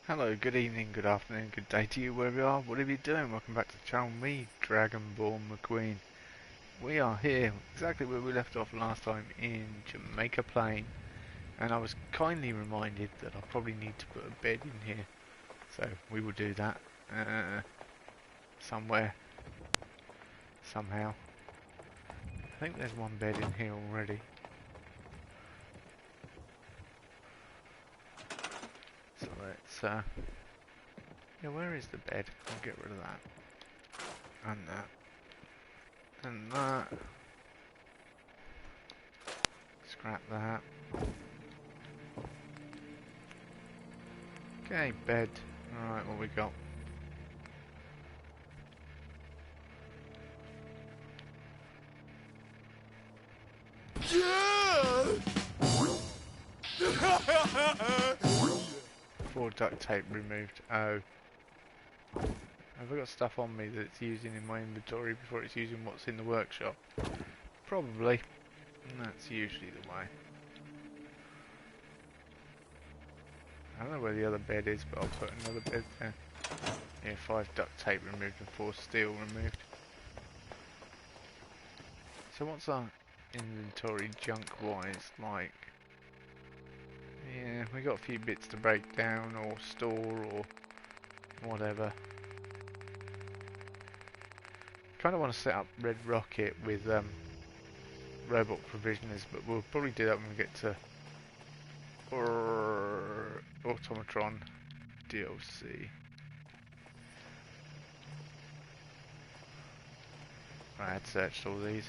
Hello, good evening, good afternoon, good day to you wherever you are. Whatever you're doing, welcome back to the channel. Me, Dragonborn McQueen. We are here exactly where we left off last time in Jamaica Plain. And I was kindly reminded that I probably need to put a bed in here. So we will do that somewhere, somehow. I think there's one bed in here already. So let's yeah, where is the bed? I'll get rid of that. And that. And that. Scrap that. Okay, bed. Alright, what we got? Four duct tape removed. Oh. Have I got stuff on me that it's using in my inventory before it's using what's in the workshop? Probably. And that's usually the way. I don't know where the other bed is, but I'll put another bed there. Yeah, 5 duct tape removed and 4 steel removed. So what's our inventory junk-wise like? Yeah, we got a few bits to break down or store or whatever. Kind of want to set up Red Rocket with robot provisioners, but we'll probably do that when we get to Automatron DLC. Right, I had searched all these.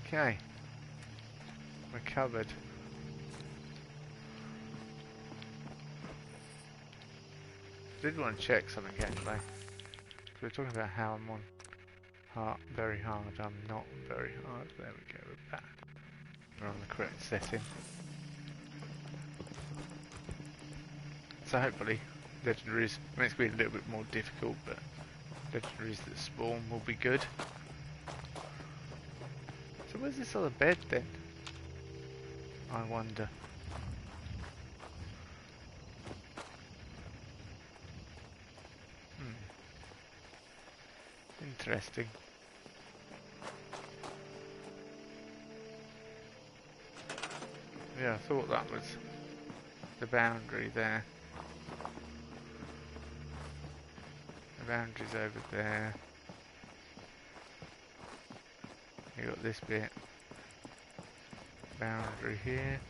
Okay, we're covered. I did want to check something actually. We're talking about how I'm on very hard. I'm not very hard. There we go, we're back. We're on the correct setting. So hopefully legendaries, I mean, it's going to be a little bit more difficult, but legendaries that spawn will be good. So where's this other bed then? I wonder. Interesting. Yeah, I thought that was the boundary there. The boundary's over there. You got this bit. Boundary here.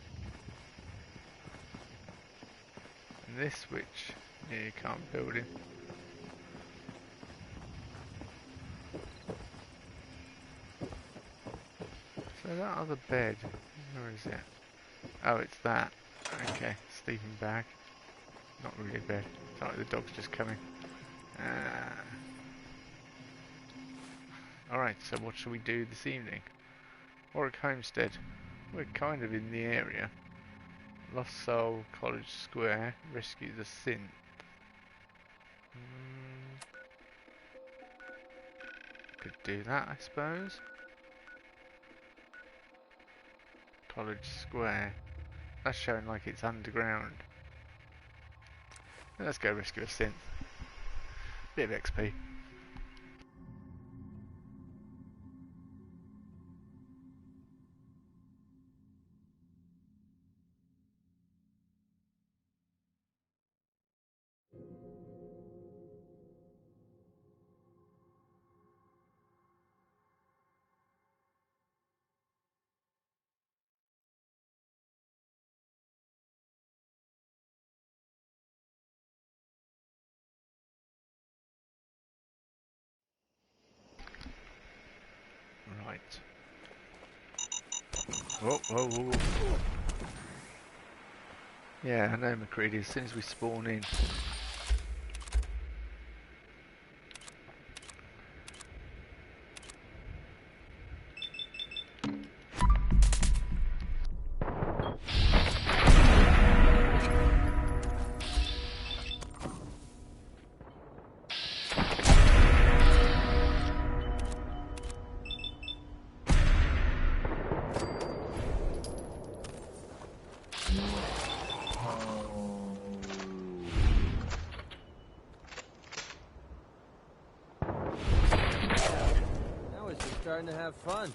And this switch, yeah, you can't build in. So that other bed, where is it? Oh, it's that. Okay, sleeping bag. Not really a bed. It's like the dog's just coming. Alright, so what shall we do this evening? Warwick Homestead. We're kind of in the area. Lost Soul, College Square, rescue the synth. Could do that, I suppose. College Square. That's showing like it's underground. Let's go rescue a synth. Bit of XP. Right. Whoa, whoa, whoa. Yeah, I know McCready, as soon as we spawn in. starting to have fun.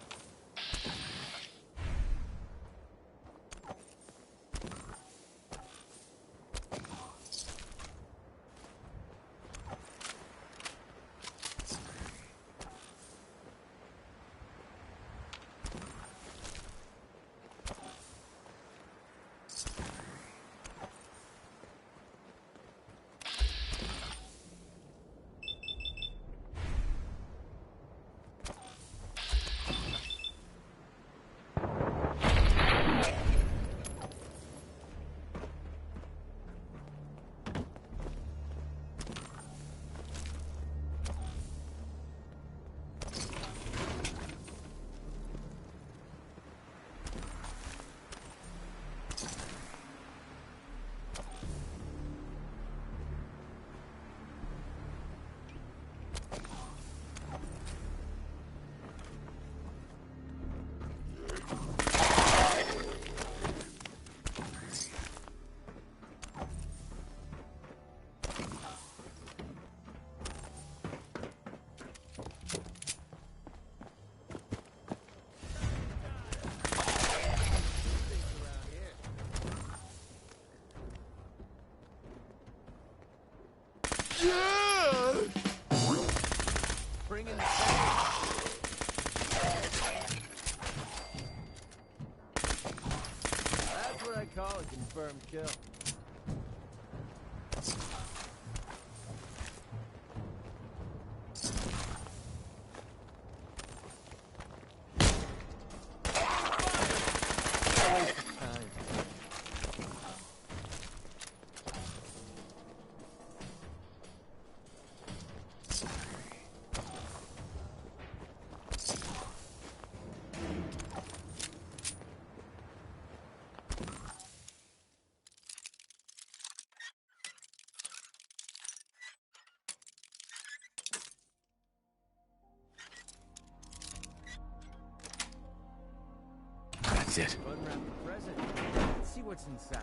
Bring in the That's what I call a confirmed kill. That's it. Unwrap the present. Let's see what's inside.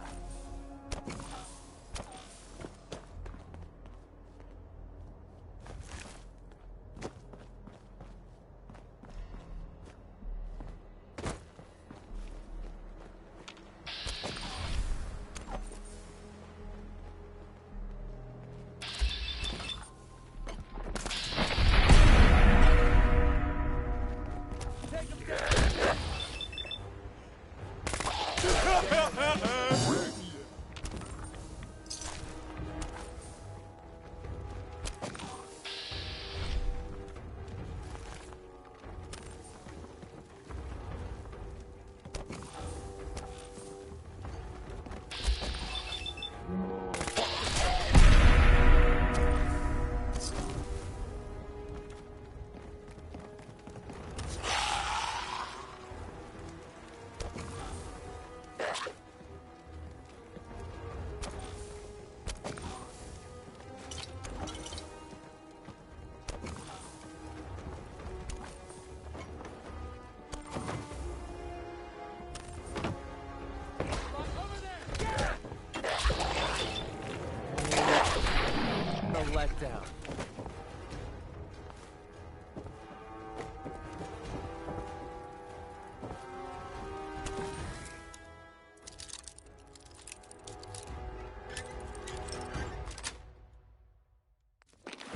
Letdown.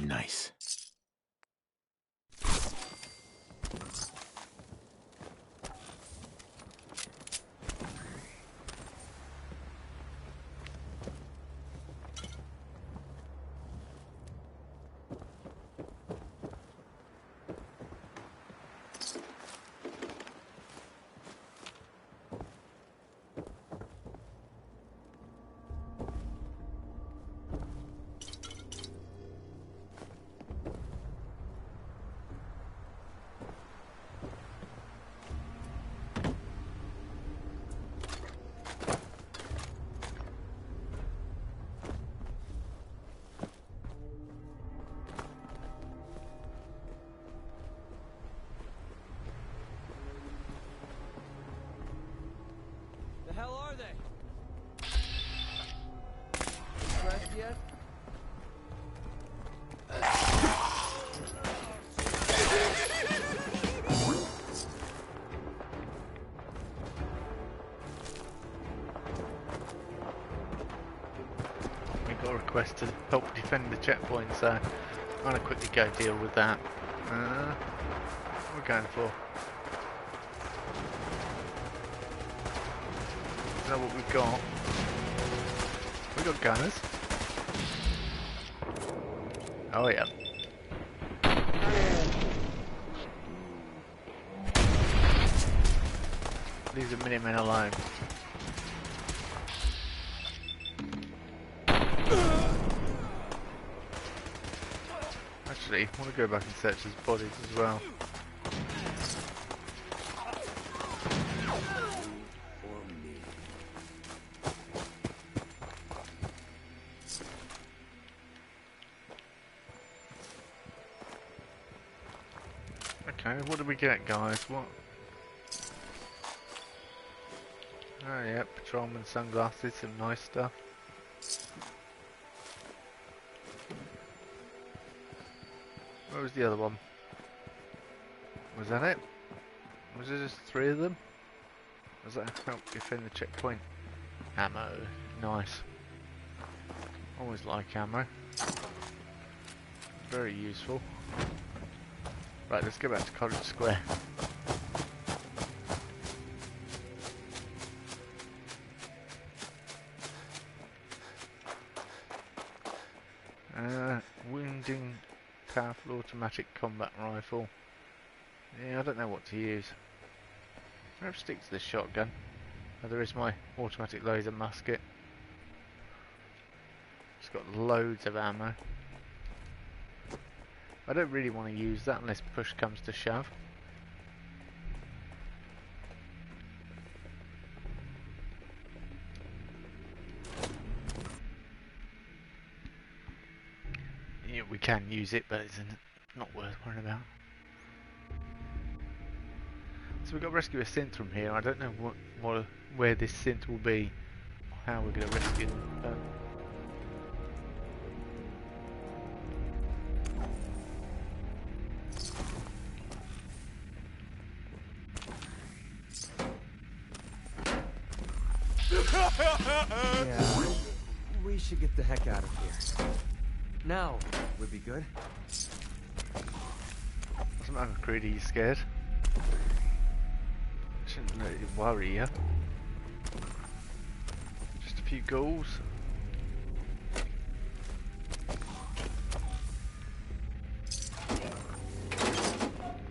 Nice. The hell are they? Stressed yet? got a request to help defend the checkpoint, so I'm going to quickly go deal with that. What are we going for? Is that what we've got? We got gunners. Oh yeah. Leave the Minutemen alone. Actually, I want to go back and search his bodies as well. Okay, what did we get, guys? What? Oh yeah, patrolman sunglasses, some nice stuff. Where was the other one? Was that it? Was there just 3 of them? Was that help defend the checkpoint? Ammo, nice. Always like ammo. Very useful. Right, let's go back to College Square. Wounding powerful automatic combat rifle. Yeah, I don't know what to use. Perhaps stick to the shotgun. Oh, there is my automatic laser musket. It's got loads of ammo. I don't really want to use that unless push comes to shove. Yeah, we can use it, but it's not worth worrying about. So we've got to rescue a synth from here. I don't know where this synth will be, or how we're going to rescue them. But Yeah, we should get the heck out of here. Now would be good. doesn't matter, McCready, you scared? Shouldn't let you worry you. Just a few ghouls.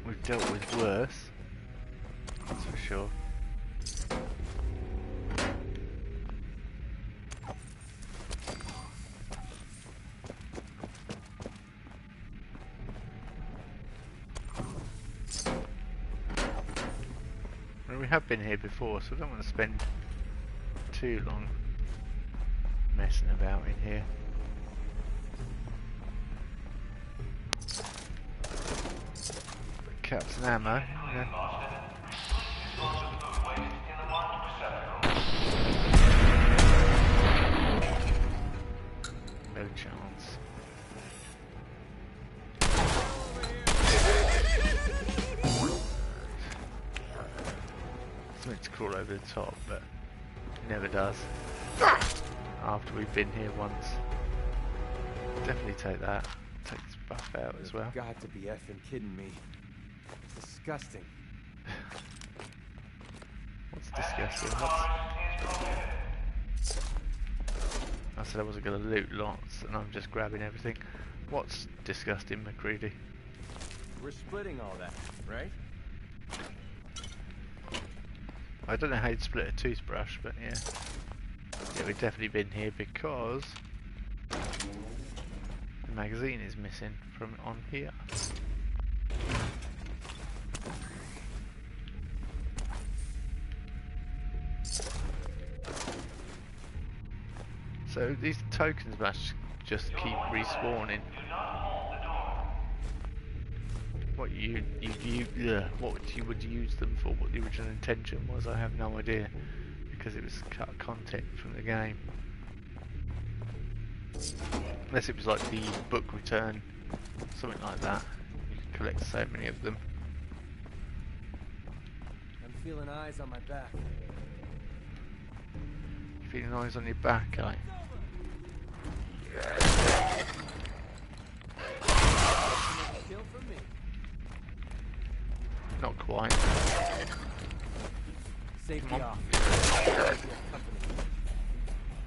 We've dealt with worse, that's for sure. We have been here before, so I don't want to spend too long messing about in here. Caps and ammo. Yeah. No chance. It's meant to crawl over the top, but it never does. After we've been here once. Definitely take that. Take this buff out as well. You've got to be effing kidding me. It's disgusting. What's disgusting? I said I wasn't going to loot lots, and I'm just grabbing everything. What's disgusting, McCready? We're splitting all that, right? I don't know how you'd split a toothbrush, but yeah. Yeah, we've definitely been here because the magazine is missing from on here. So these tokens must just keep respawning. What what you would use them for, what the original intention was, I have no idea, because it was cut content from the game. Unless it was like the book return, something like that. You can collect so many of them. I'm feeling eyes on my back. You feeling eyes on your back, eh? me. Not quite. Safety Come on. off.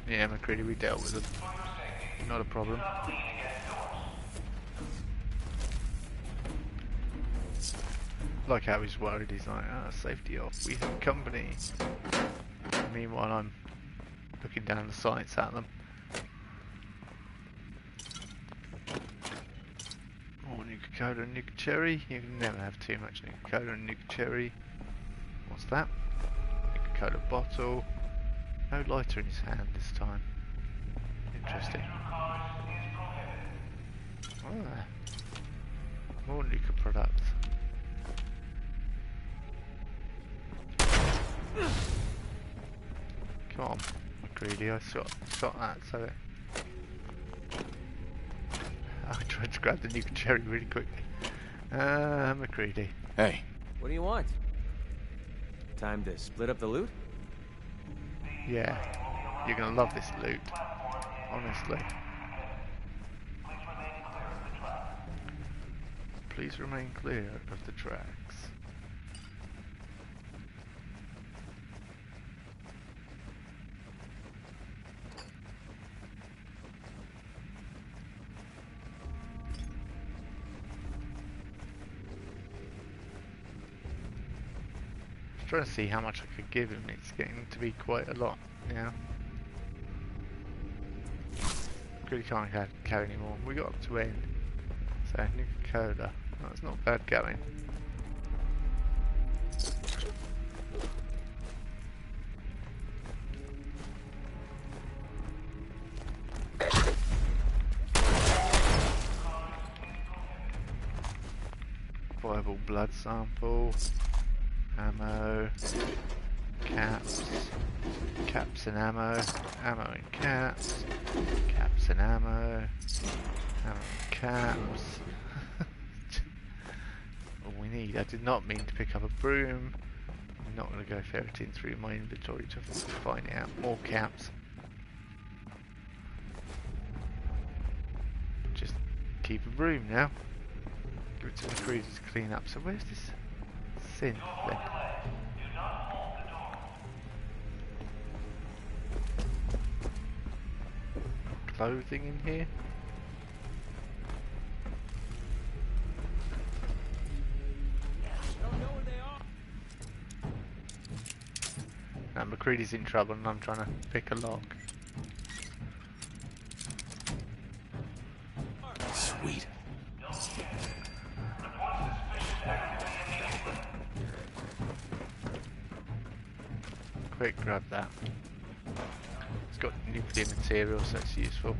Yeah, McCready, we dealt with them. Not a problem. Like how he's worried, he's like, ah, safety off, we have company. Meanwhile, I'm looking down the sights at them. Oh, Nuka Cola and Nuka Cherry. You can never have too much Nuka Cola and Nuka Cherry. What's that? Nuka Cola bottle. No lighter in his hand this time. Interesting. Ah, more Nuka products. Come on, McCready, I shot that, so I tried to grab the Nuka Cherry really quickly. McCready. Hey. What do you want? Time to split up the loot? Yeah, you're gonna love this loot, honestly. Please remain clear of the tracks. Trying to see how much I could give him. It's getting to be quite a lot now. Really can't carry anymore. We got up to end. So Nuka Cola. That's not bad going. Viable blood sample. Ammo, caps, caps and ammo, ammo and caps, caps and ammo, ammo and caps. All we need. I did not mean to pick up a broom. I'm not going to go ferreting through my inventory to find out more caps. Just keep a broom now. Give it to the McCready to clean up. So where's this synth then? Clothing in here? Now McCready's in trouble and I'm trying to pick a lock. Sweet. Quick, grab that. It's got nuclear material, so it's useful.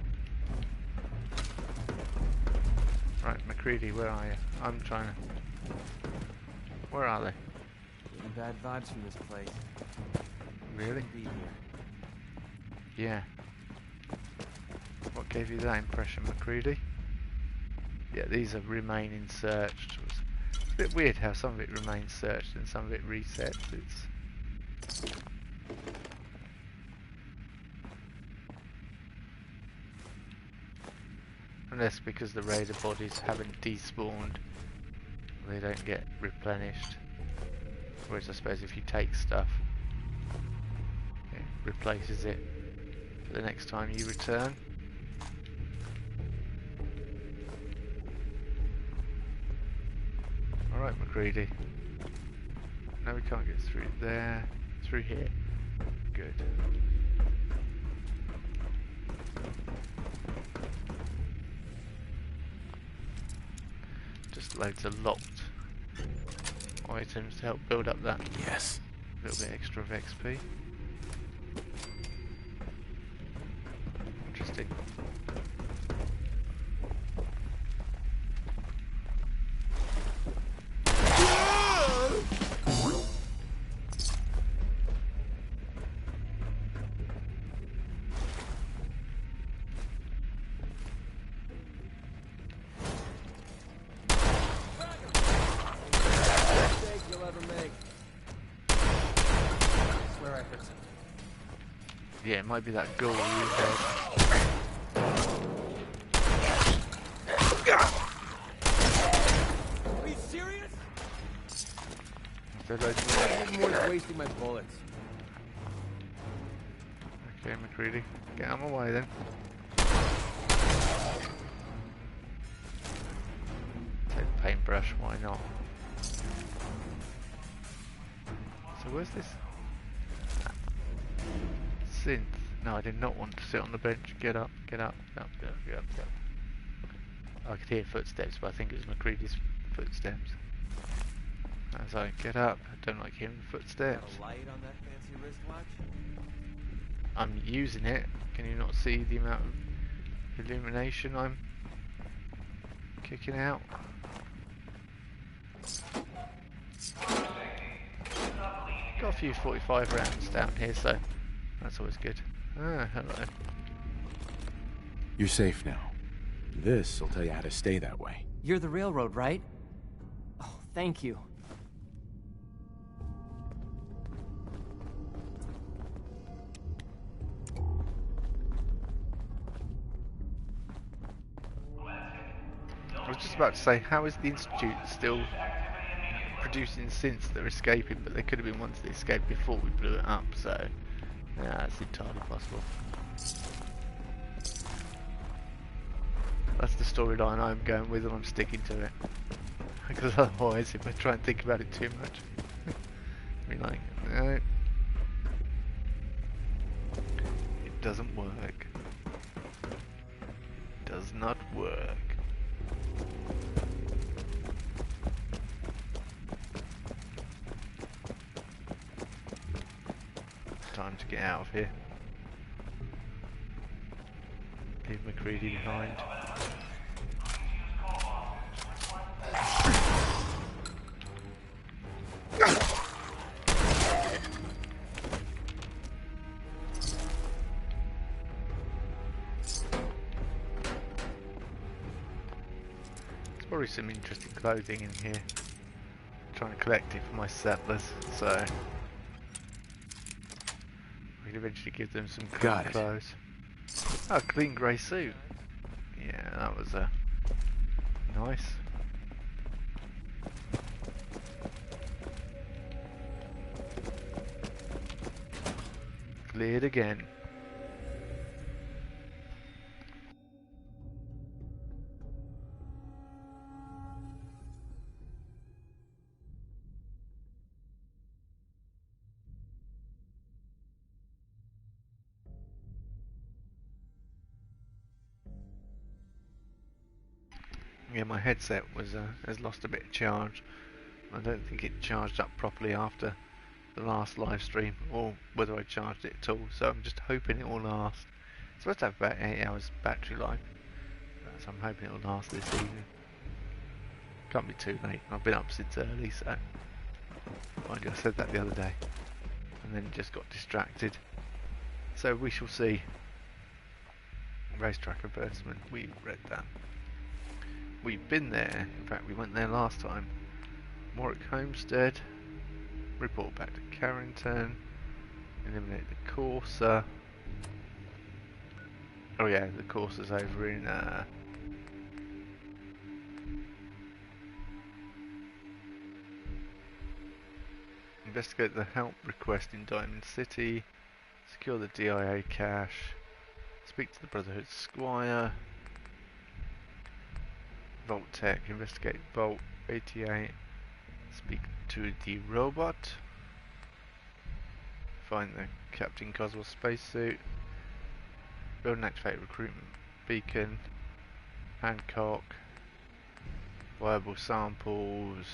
Right, McCready, where are you? I'm trying to... Where are they? Getting bad vibes from this place. Really? Be here. Yeah. What gave you that impression, McCready? Yeah, these are remaining searched. It's a bit weird how some of it remains searched and some of it resets. It's... Unless because the raider bodies haven't despawned, they don't get replenished. Whereas I suppose if you take stuff, it replaces it for the next time you return. Alright, McCready. No, we can't get through there. Through here. Good. Just loads of locked items to help build up that Yes. little bit extra of XP. Interesting. You'll ever make. Swear I heard something. Yeah, it might be that ghoul you heard. Still loads more. Nothing worth wasting my bullets. Okay, McCready, get out of my way then. Take the paintbrush, why not? So where's this synth? No, I did not want to sit on the bench. Get up, get up, get up, get up, get up, get up. I could hear footsteps, but I think it was McCready's footsteps. As I get up, I don't like hearing footsteps. Got a light on that fancy wristwatch? I'm using it. Can you not see the amount of illumination I'm kicking out? Got a few 45 rounds down here, so that's always good. Ah, hello. You're safe now. This will tell you how to stay that way. You're the railroad, right? Oh, thank you. I was just about to say, how is the Institute still producing synths that are escaping, but there could have been ones that escaped before we blew it up, so yeah, that's entirely possible. That's the storyline I'm going with, and I'm sticking to it. Because otherwise, if I try and think about it too much, I'll be like, no, it doesn't work. It does not work. Time to get out of here. Leave McCready behind. There's probably some interesting clothing in here. I'm trying to collect it for my settlers, so we can eventually give them some clean clothes. Oh, clean grey suit. Yeah, that was nice. Cleared again. Yeah, my headset was has lost a bit of charge. I don't think it charged up properly after the last live stream, or whether I charged it at all. So I'm just hoping it will last. It's supposed to have about 8 hours battery life, so I'm hoping it will last this evening. Can't be too late. I've been up since early, so mind you, I said that the other day, and then just got distracted. So we shall see. Racetrack advertisement. We read that. We've been there. In fact, we went there last time. Warwick Homestead. Report back to Carrington. Eliminate the Corsa. Oh yeah, the Corsa's over in investigate the help request in Diamond City. Secure the DIA cache. Speak to the Brotherhood Squire. Vault Tech, investigate Vault 88, speak to the robot, find the Captain Cosmos spacesuit, build and activate recruitment beacon, Hancock, viable samples,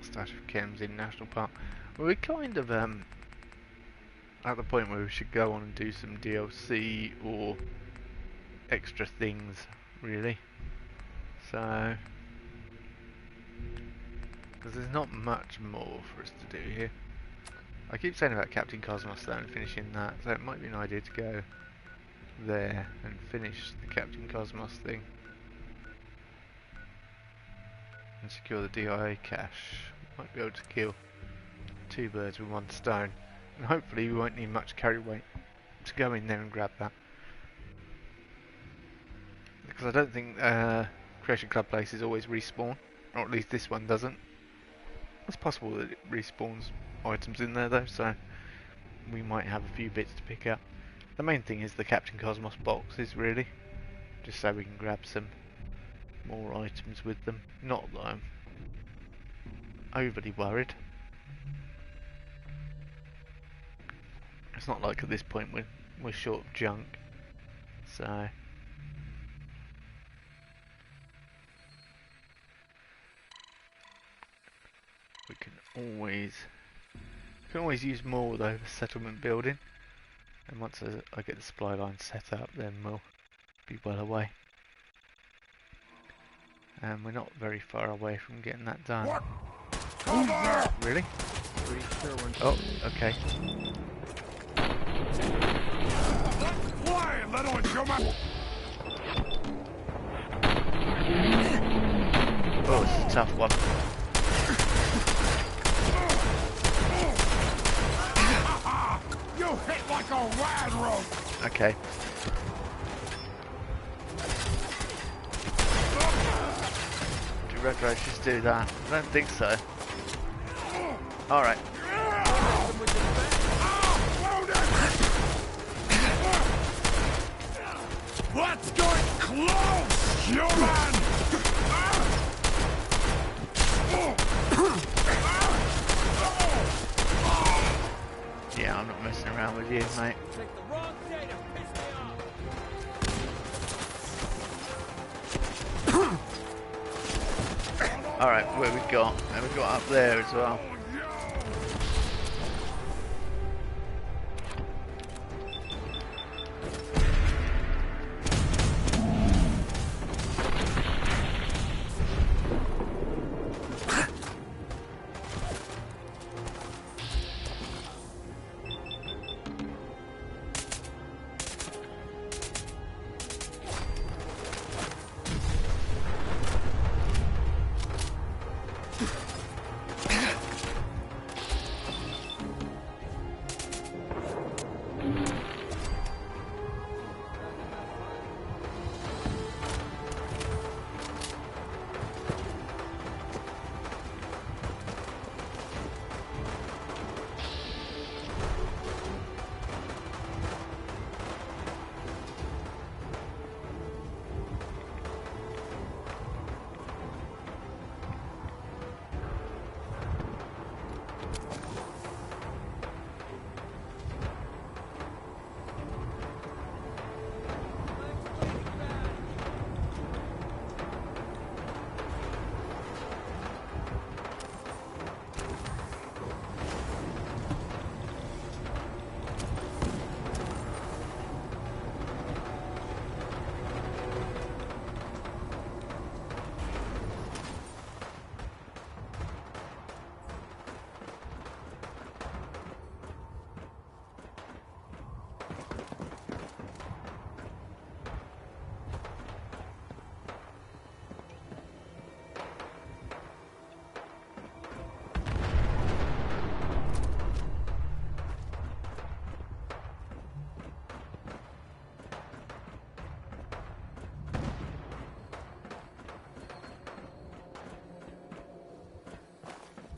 stash of chems in National Park. Well, we're kind of at the point where we should go on and do some DLC or extra things, really. So, because there's not much more for us to do here. I keep saying about Captain Cosmos though and finishing that, so it might be an idea to go there and finish the Captain Cosmos thing and secure the DIA cache. Might be able to kill two birds with one stone, and hopefully we won't need much carry weight to go in there and grab that. Because I don't think Creation Club places always respawn, or at least this one doesn't. It's possible that it respawns items in there though, so we might have a few bits to pick up. The main thing is the Captain Cosmos boxes, really, just so we can grab some more items with them. Not that I'm overly worried. It's not like at this point we're short of junk, so we can always use more though for settlement building. And once I get the supply line set up, then we'll be well away. And we're not very far away from getting that done. What? Cover! Really? Pretty sure we're... Oh, okay. Quiet, little human! Oh, it's a tough one. You hit like a rad rope! Okay. Do red roaches do that? I don't think so. Alright. Let's get close, human! Yeah, I'm not messing around with you, mate. Take the wrong day to piss me off. Alright, where we got? And we got up there as well.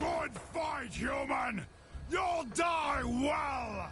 Good fight, human! You'll die well!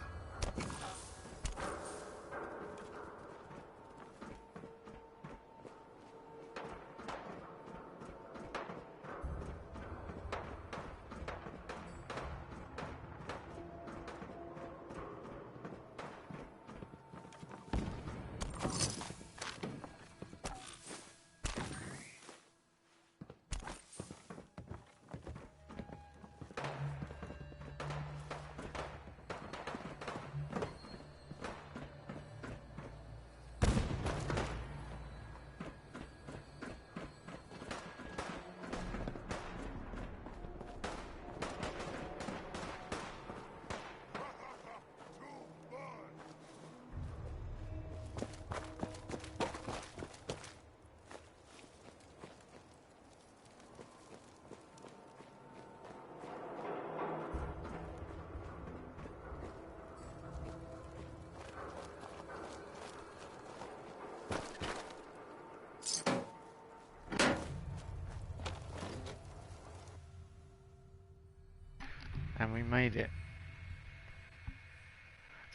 and we made it.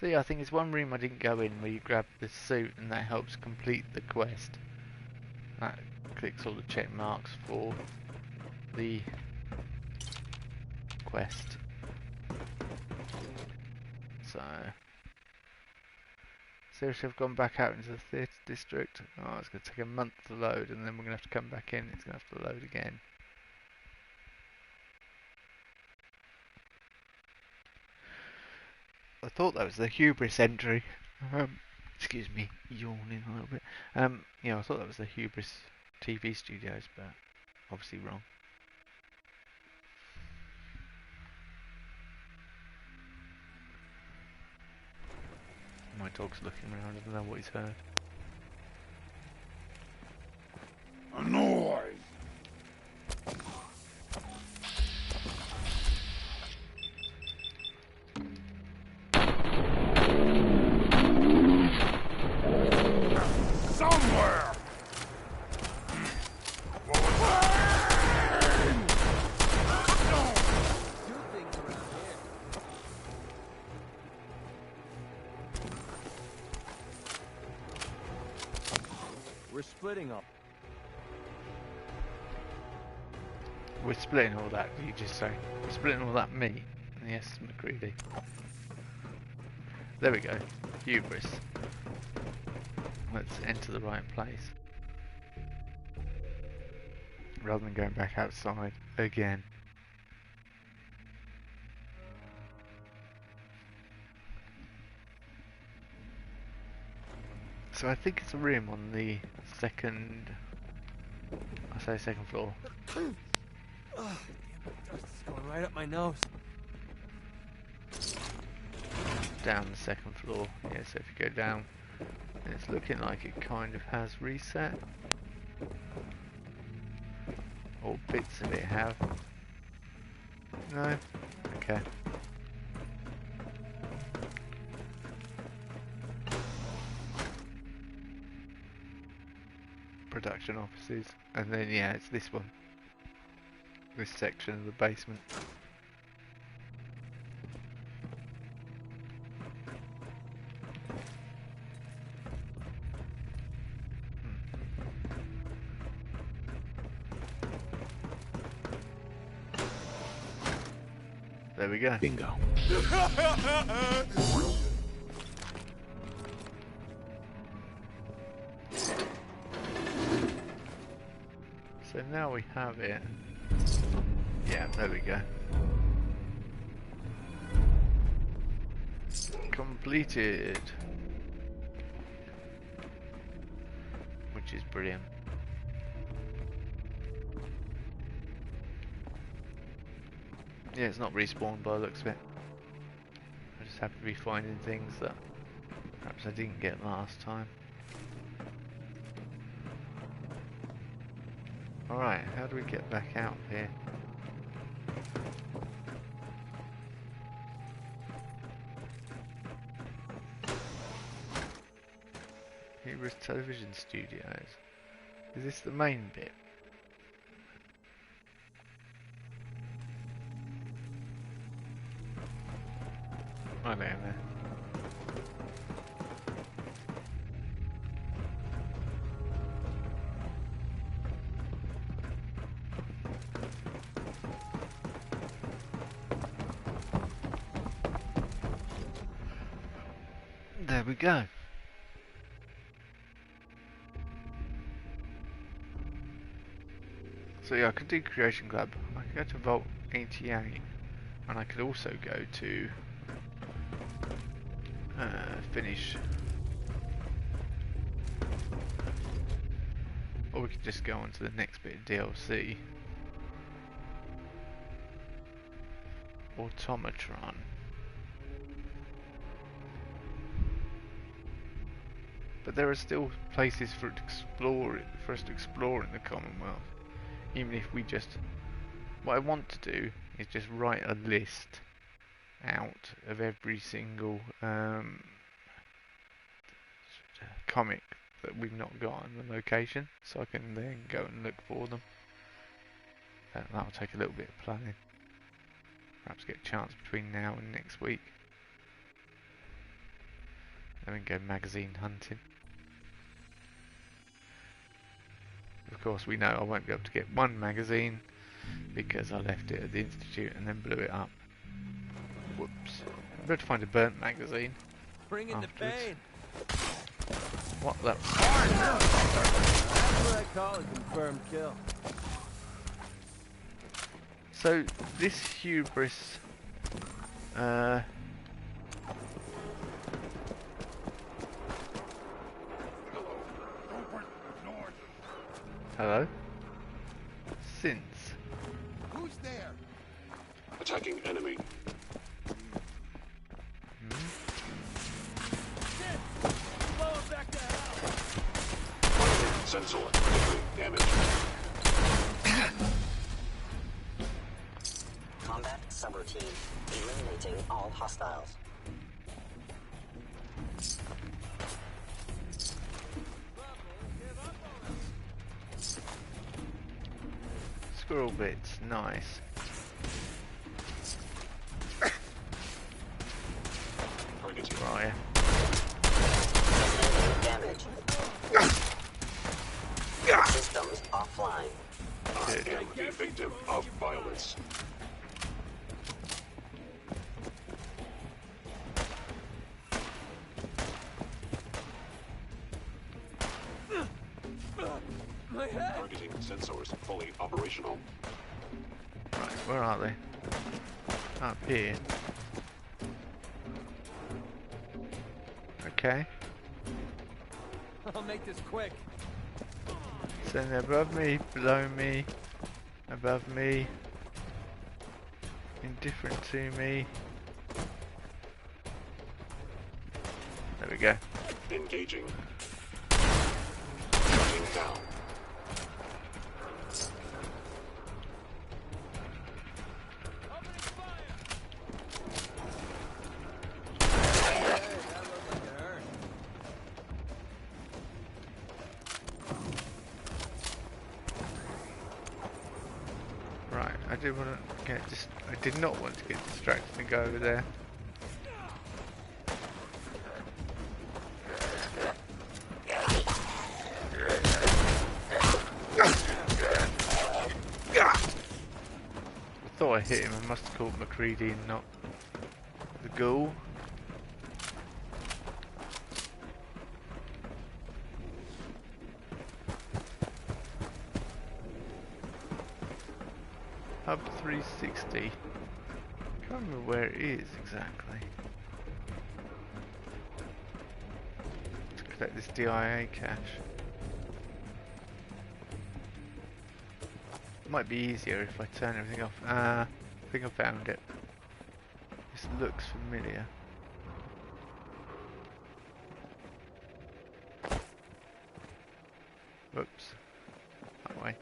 So yeah, I think it's one room I didn't go in where you grab the suit and that helps complete the quest. That clicks all the check marks for the quest. So seriously, I've gone back out into the theatre district. Oh, it's going to take a month to load, and then we're going to have to come back in. It's going to have to load again. I thought that was the Hubris entry. Excuse me, yawning a little bit. Yeah, I thought that was the Hubris TV studios, but obviously wrong. My dog's looking around. I don't know what he's heard. A noise! Somewhere! We're splitting up. We're splitting all that, you just say. We're splitting all that meat. Yes, McCready. There we go. Hubris. Let's enter the right place. Rather than going back outside again. So I think it's a room on the second... I say second floor. Oh, damn, the dust is going right up my nose. Down the second floor. Yeah, so if you go down, it's looking like it kind of has reset. Or bits of it have. No? Okay. Production offices. And then, yeah, it's this one. This section of the basement. There we go. Bingo. So now we have it. Yeah, there we go. Completed. Which is brilliant. Yeah, it's not respawned by the looks of it. I just happen to be finding things that perhaps I didn't get last time. Alright, how do we get back out here? Hubris Television Studios. Is this the main bit? I don't know. There we go. So yeah, I could do Creation Club. I could go to Vault 88, and I could also go to finish, or we could just go on to the next bit of DLC. Automatron. But there are still places for us to explore in the Commonwealth. Even if we just... What I want to do is just write a list out of every single comic that we've not got on the location, so I can then go and look for them. That'll take a little bit of planning. Perhaps get a chance between now and next week. Then we can go magazine hunting. Of course, we know I won't be able to get one magazine because I left it at the Institute and then blew it up. Whoops. I'm going to find a burnt magazine. Bring in the afterwards. pain. What the? That's what I call a confirmed kill. So, this hubris... Hello? Since. Who's there? Attacking enemy. Blow him back to hell. Sensor critically damaged. Combat subroutine. Eliminating all hostiles. Squirrel bits, nice. Targeting. Right. Damage. Systems offline. I am a victim of violence. My head. Targeting sensors fully operational. Right, where are they? Up here. Okay. I'll make this quick. So they're above me, below me, above me, indifferent to me. There we go. Engaging. Shutting down. Right, I did want to get I did not want to get distracted and go over there. I thought I hit him. I must have called McCready and not the ghoul. Hub 360. Can't remember where it is exactly. To collect this DIA cache. Might be easier if I turn everything off. I think I found it. This looks familiar. Whoops. That way.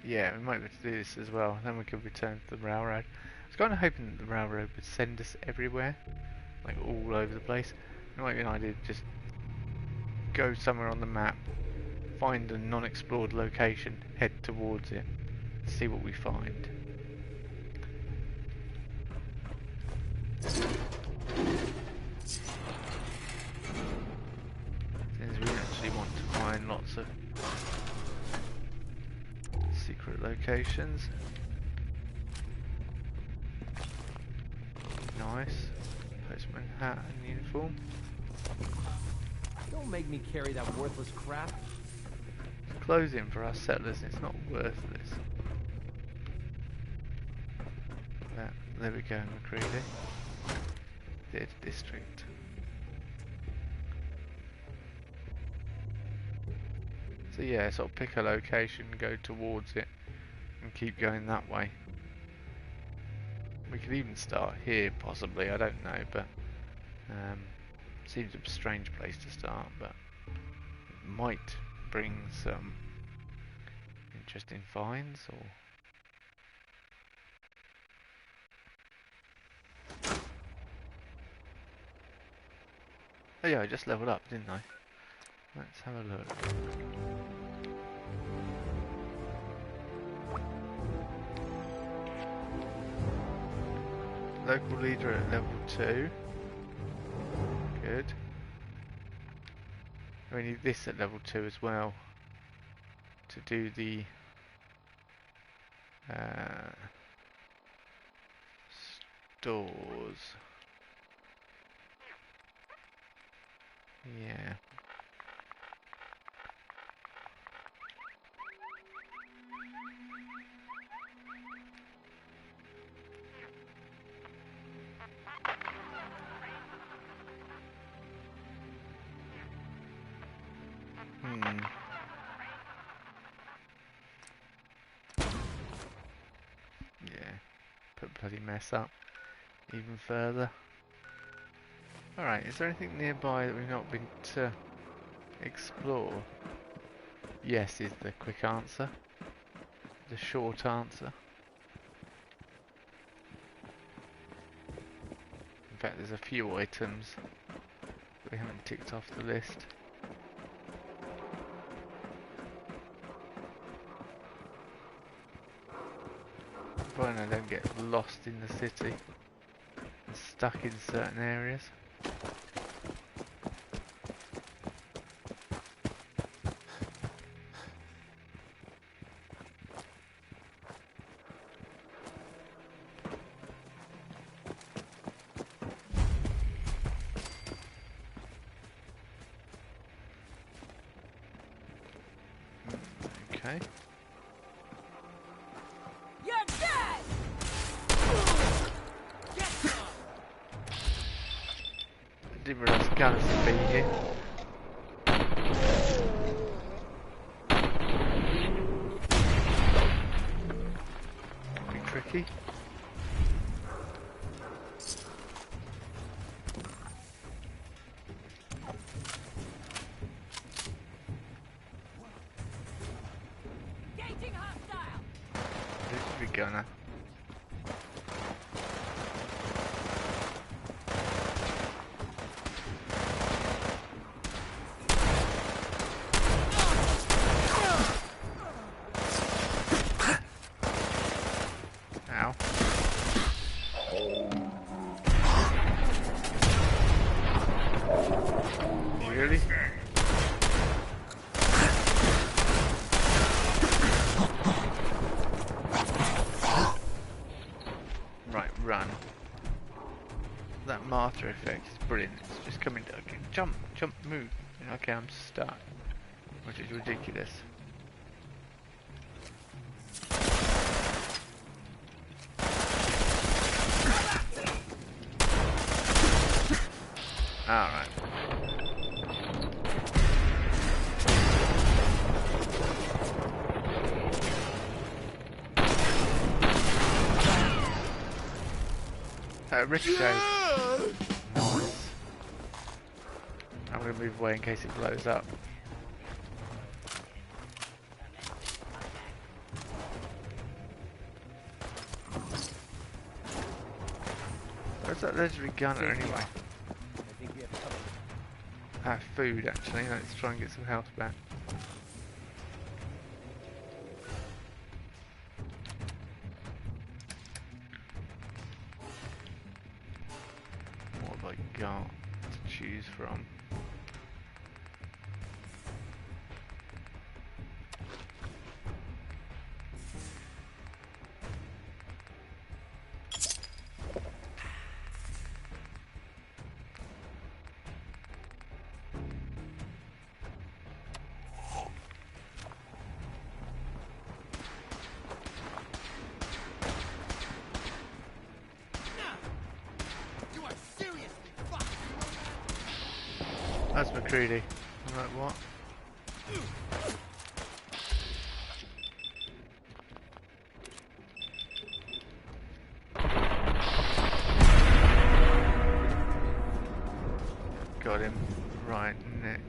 Yeah, we might be able to do this as well. Then we could return to the railroad. I was kind of hoping that the railroad would send us everywhere, like all over the place. It might be an idea to just go somewhere on the map, find a non-explored location, head towards it, see what we find. Since we actually want to find lots of secret locations. Nice. Postman hat and uniform. Don't make me carry that worthless crap. It's clothing for us settlers, it's not worthless. There we go, McCready. Dead district. So yeah, sort of pick a location, go towards it, and keep going that way. We could even start here, possibly, I don't know, but seems a strange place to start, but it might bring some interesting finds, or... Oh yeah, I just leveled up, didn't I? Let's have a look. Local leader at level 2. Good. We need this at level 2 as well to do the stores. Yeah. Yeah. Put bloody mess up even further. Alright, is there anything nearby that we've not been to explore? Yes is the quick answer. The short answer. In fact, there's a few items that we haven't ticked off the list. Providing I don't get lost in the city and stuck in certain areas. Okay. You're dead! Get some! I didn't realise guns would be here. Could be tricky. Engaging hostile! This should be gunner. Ow. Really? Right, run. That martyr effect is brilliant. It's just coming down. Okay, jump, jump, move. Okay, I'm stuck. Which is ridiculous. Alright. Ricochet. Nice. I'm going to move away in case it blows up. Where's that legendary gunner anyway? I think we have cover. Food actually. Let's try and get some health back. What have I got to choose from? That's McCready. I'm like, what? Got him. Right, next.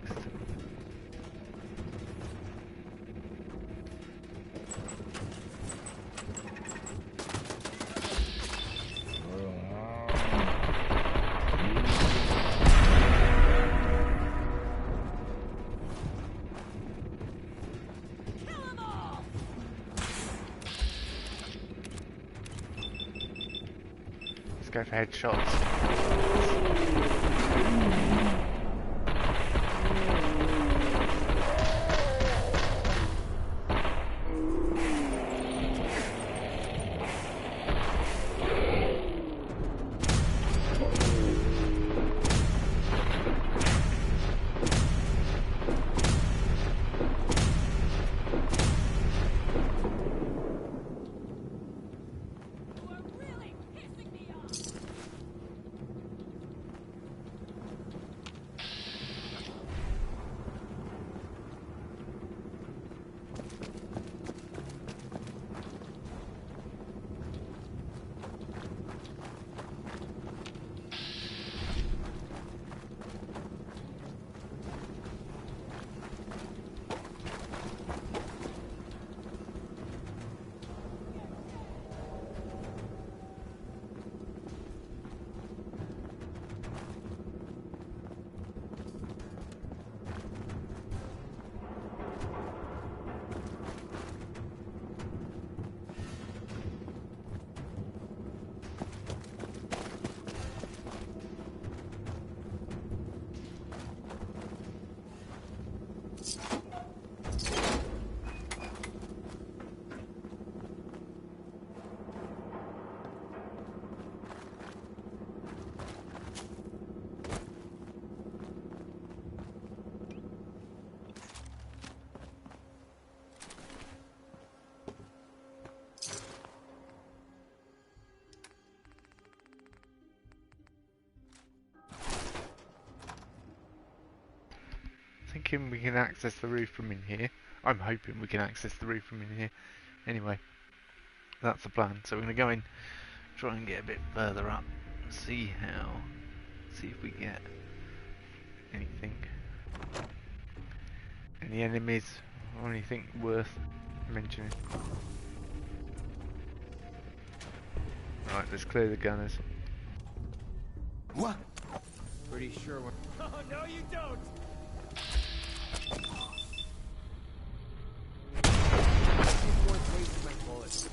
go for headshots. You are really pissing me off. Thinking we can access the roof from in here. I'm hoping we can access the roof from in here. Anyway, that's the plan. So we're going to go in, try and get a bit further up, see if we get anything. Any enemies or anything worth mentioning. Right, let's clear the gunners. What? Pretty sure we're... Oh, no, you don't! Worth wasting my bullets.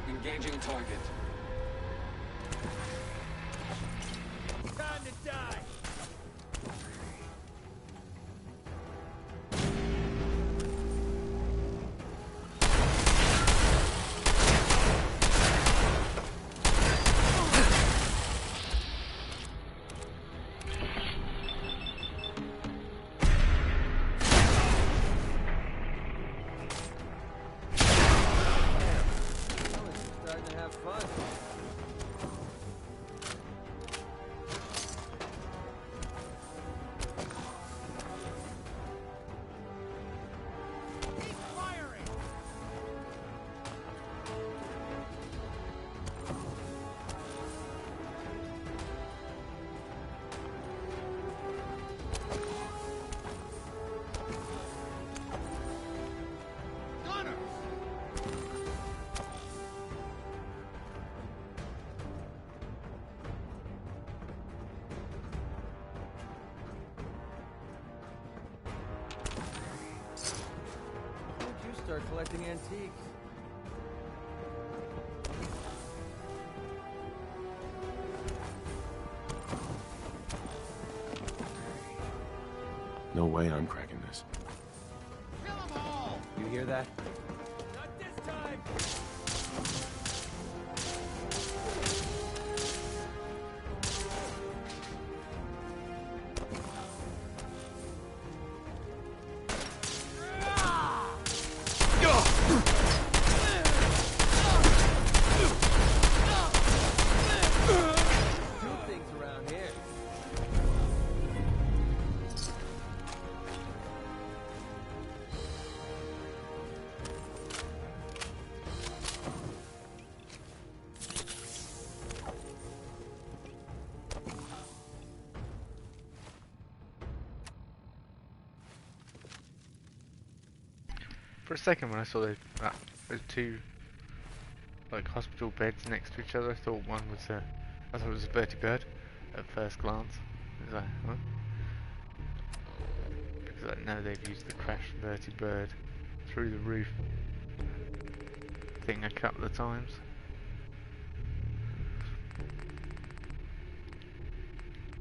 Engaging target. Time to die! Starting to have fun. Keep firing! Gunners! When did you start collecting antiques? No way I'm cracking this. Kill them all! You hear that? Not this time! Do things around here. For a second when I saw those two like hospital beds next to each other, I thought one was I thought it was a vertibird at first glance. It was like, huh? Because I know they've used the crash vertibird through the roof thing a couple of times.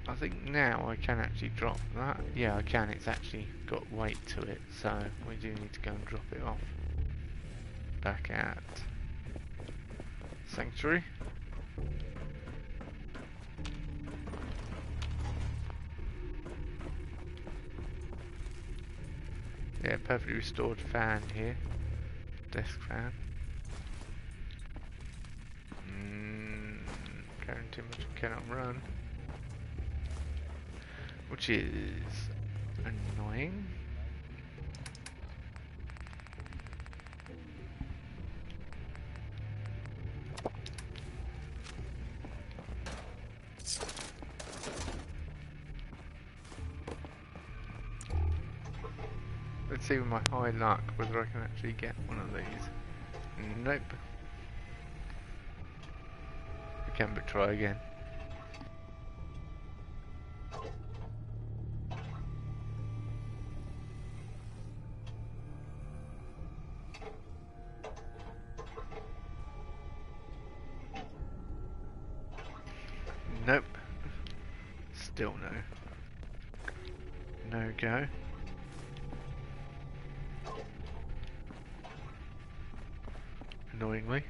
I think now I can actually drop that. Yeah, I can. It's actually got weight to it, so we do need to go and drop it off back at Sanctuary. Yeah, perfectly restored fan here. Desk fan. Carrying too much, cannot run. Which is annoying. Let's see with my high luck whether I can actually get one of these. Nope. We can, but try again. Nope. Still no. No go. Annoyingly.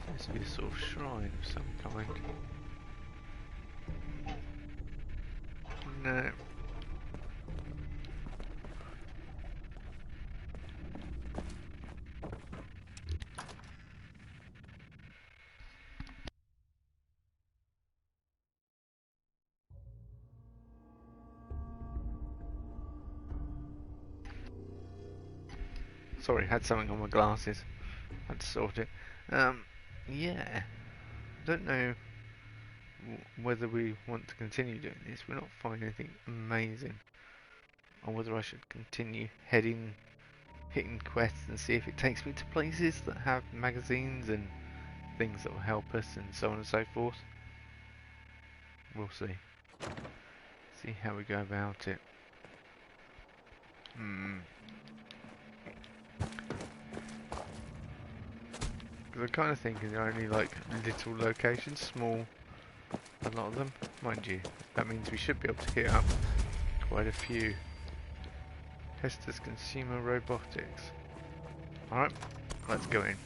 Seems to be a sort of shrine of some kind. No. Sorry, had something on my glasses. Had to sort it. Yeah. Don't know whether we want to continue doing this. We're not finding anything amazing. Or whether I should continue hitting quests and see if it takes me to places that have magazines and things that will help us and so on and so forth. We'll see. See how we go about it. Because I'm kind of thinking they're only like little locations, small, a lot of them. Mind you, that means we should be able to hit up quite a few. Hester's Consumer Robotics. Alright, let's go in.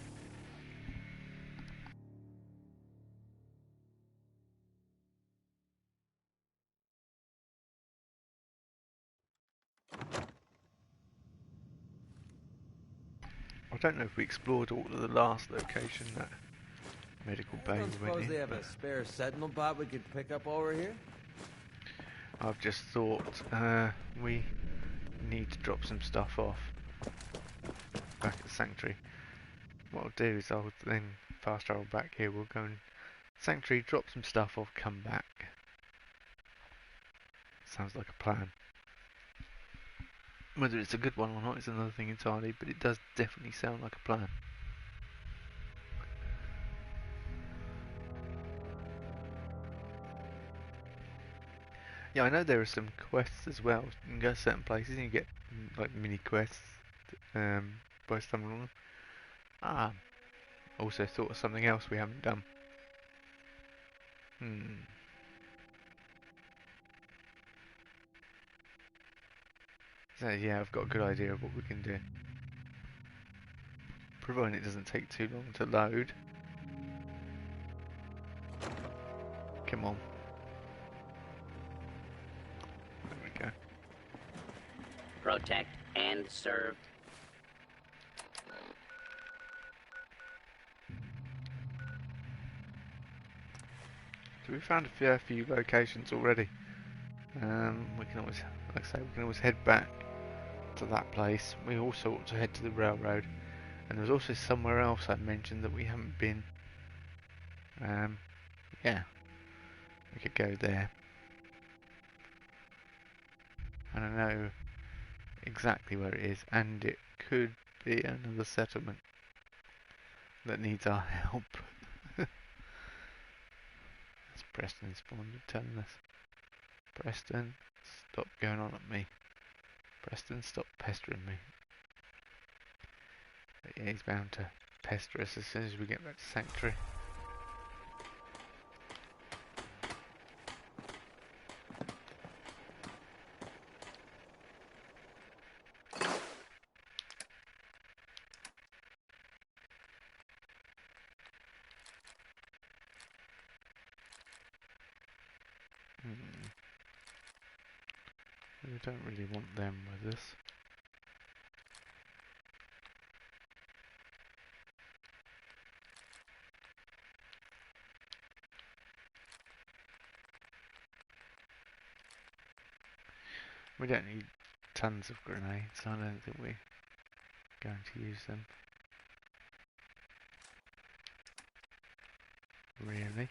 I don't know if we explored all of the last location, that medical bay I don't we went suppose in. they have a spare sentinel bot we could pick up while we're here? I've just thought we need to drop some stuff off back at the Sanctuary. What I'll do is I'll then fast travel back here. We'll go and Sanctuary, drop some stuff off, come back. Sounds like a plan. Whether it's a good one or not is another thing entirely, but it does definitely sound like a plan. Yeah, I know there are some quests as well. You can go to certain places and you get like mini quests by stumbling on them. Ah, also thought of something else we haven't done. So yeah, I've got a good idea of what we can do. Providing it doesn't take too long to load. Come on. There we go. Protect and serve. So we found a fair few locations already. We can always, like I say, we can always head back to that place. We also ought to head to the railroad, and there's also somewhere else I mentioned that we haven't been. Yeah, we could go there. And I know exactly where it is, and it could be another settlement that needs our help. That's Preston Spawn telling us. Preston, stop going on at me. Preston, stop pestering me. But yeah, he's bound to pester us as soon as we get back to Sanctuary. We don't really want them with us. We don't need tons of grenades, I don't think we're going to use them. Really?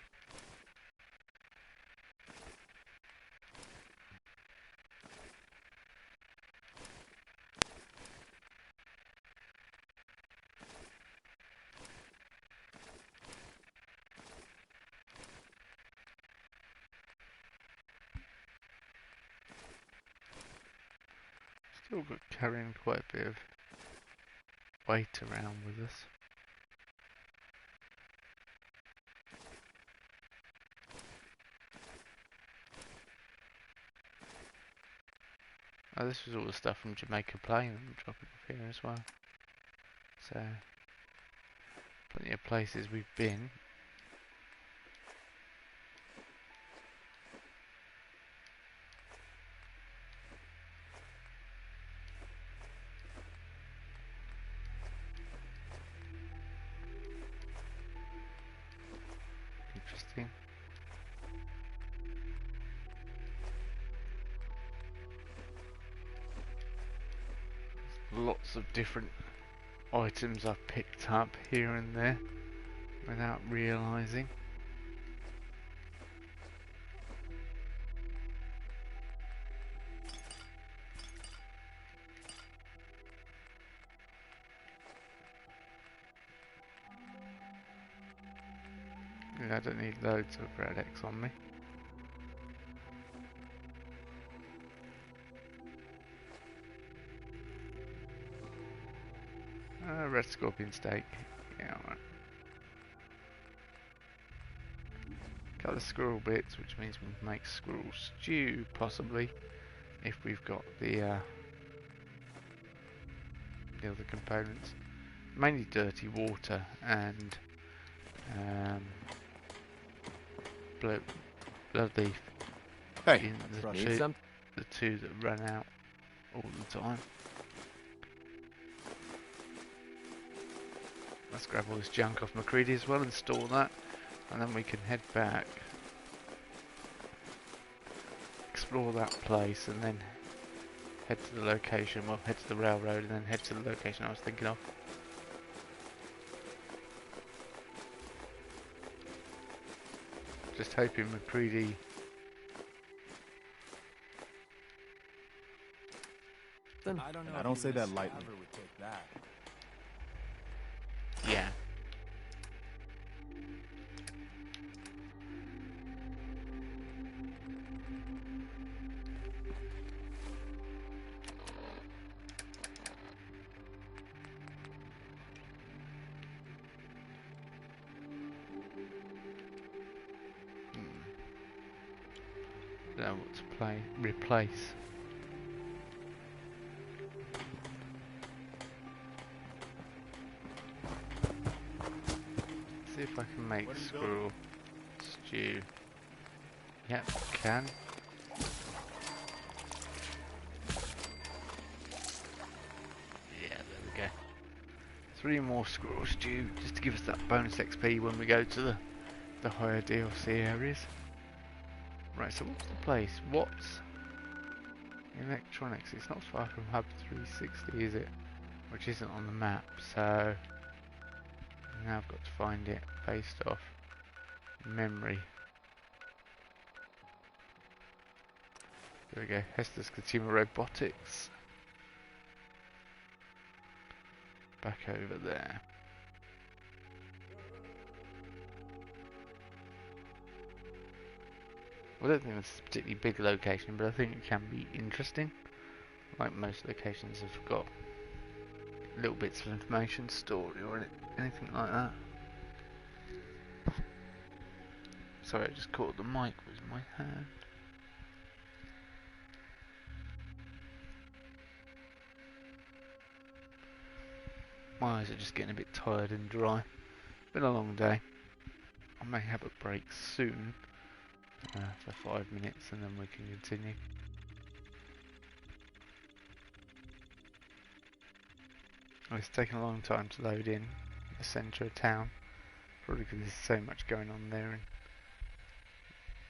Still got carrying quite a bit of weight around with us. Oh, this was all the stuff from Jamaica Plain I'm dropping off here as well. So, plenty of places we've been. Interesting. Lots of different items I've picked up here and there without realising. I don't need loads of Red X on me. Red Scorpion steak. Yeah, alright. Couple of squirrel bits, which means we can make squirrel stew, possibly, if we've got the other components. Mainly dirty water and blood leaf. Hey, In the need some? the two that run out all the time. Let's grab all this junk off McCready as well and store that, and then we can head back, explore that place, and then head to the location. Well, head to the railroad and then head to the location I was thinking of. Just hoping McCready I don't know. I don't say that lightly. Would take that. yeah. Don't know what to replace. See if I can make squirrel stew. Yep, can. Yeah, there we go. 3 more squirrel stew, just to give us that bonus XP when we go to the higher DLC areas. Right, so what's the place? What's electronics? It's not far from Hub 360, is it? Which isn't on the map, so now I've got to find it based off memory. There we go, Hester's Consumer Robotics. Back over there. I don't think it's a particularly big location, but I think it can be interesting. Like most locations have got little bits of information, story, or anything like that. Sorry, I just caught the mic with my hand. My eyes are just getting a bit tired and dry. Been a long day. I may have a break soon for 5 minutes and then we can continue. Oh, it's taken a long time to load in the centre of town. Probably because there's so much going on there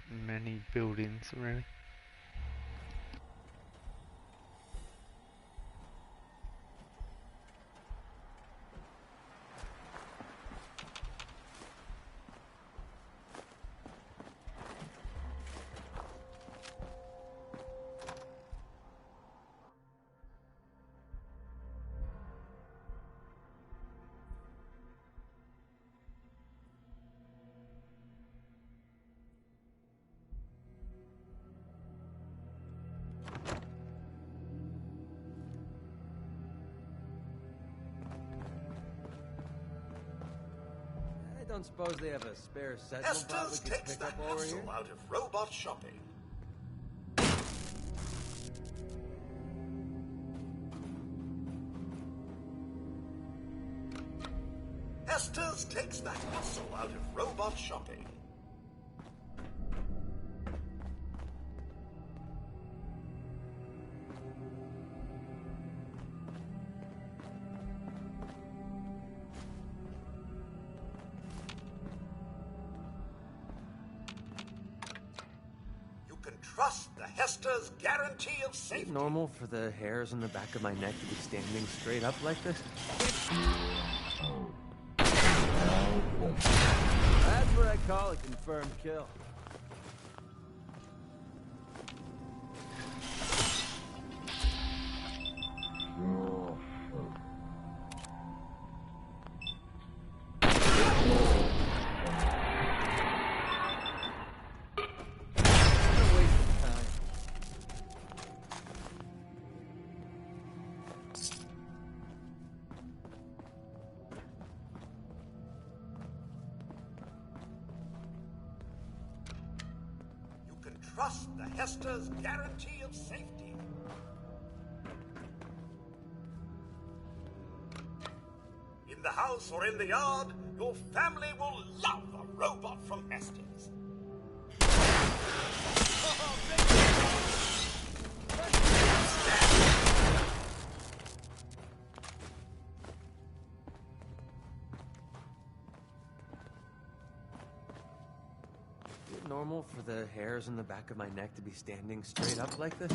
and many buildings really. I don't suppose they have a spare sentinel bot we Estes could takes pick the up over here? hassle out of robot shopping. Estes takes the hassle out of robot shopping. Trust the Hester's guarantee of Is safety. it normal for the hairs on the back of my neck to be standing straight up like this? That's what I call a confirmed kill. Trust the Hester's guarantee of safety. In the house or in the yard, your family will love a robot from Hester's. Normal for the hairs on the back of my neck to be standing straight up like this?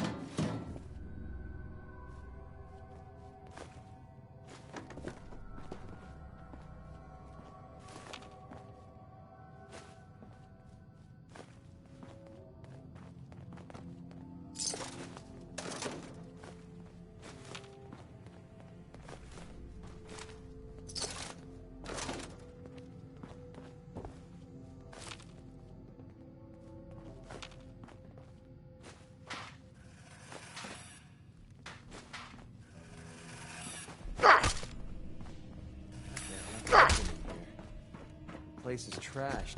Place is trashed.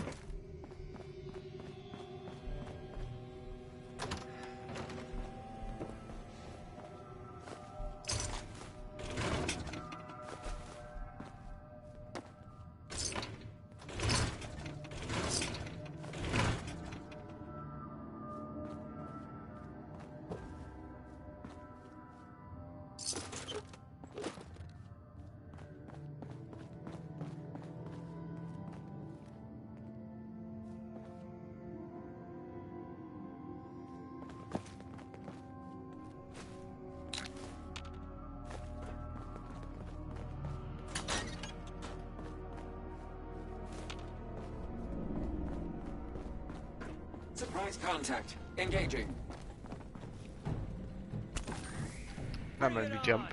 Surprise contact. Engaging. That made me jump.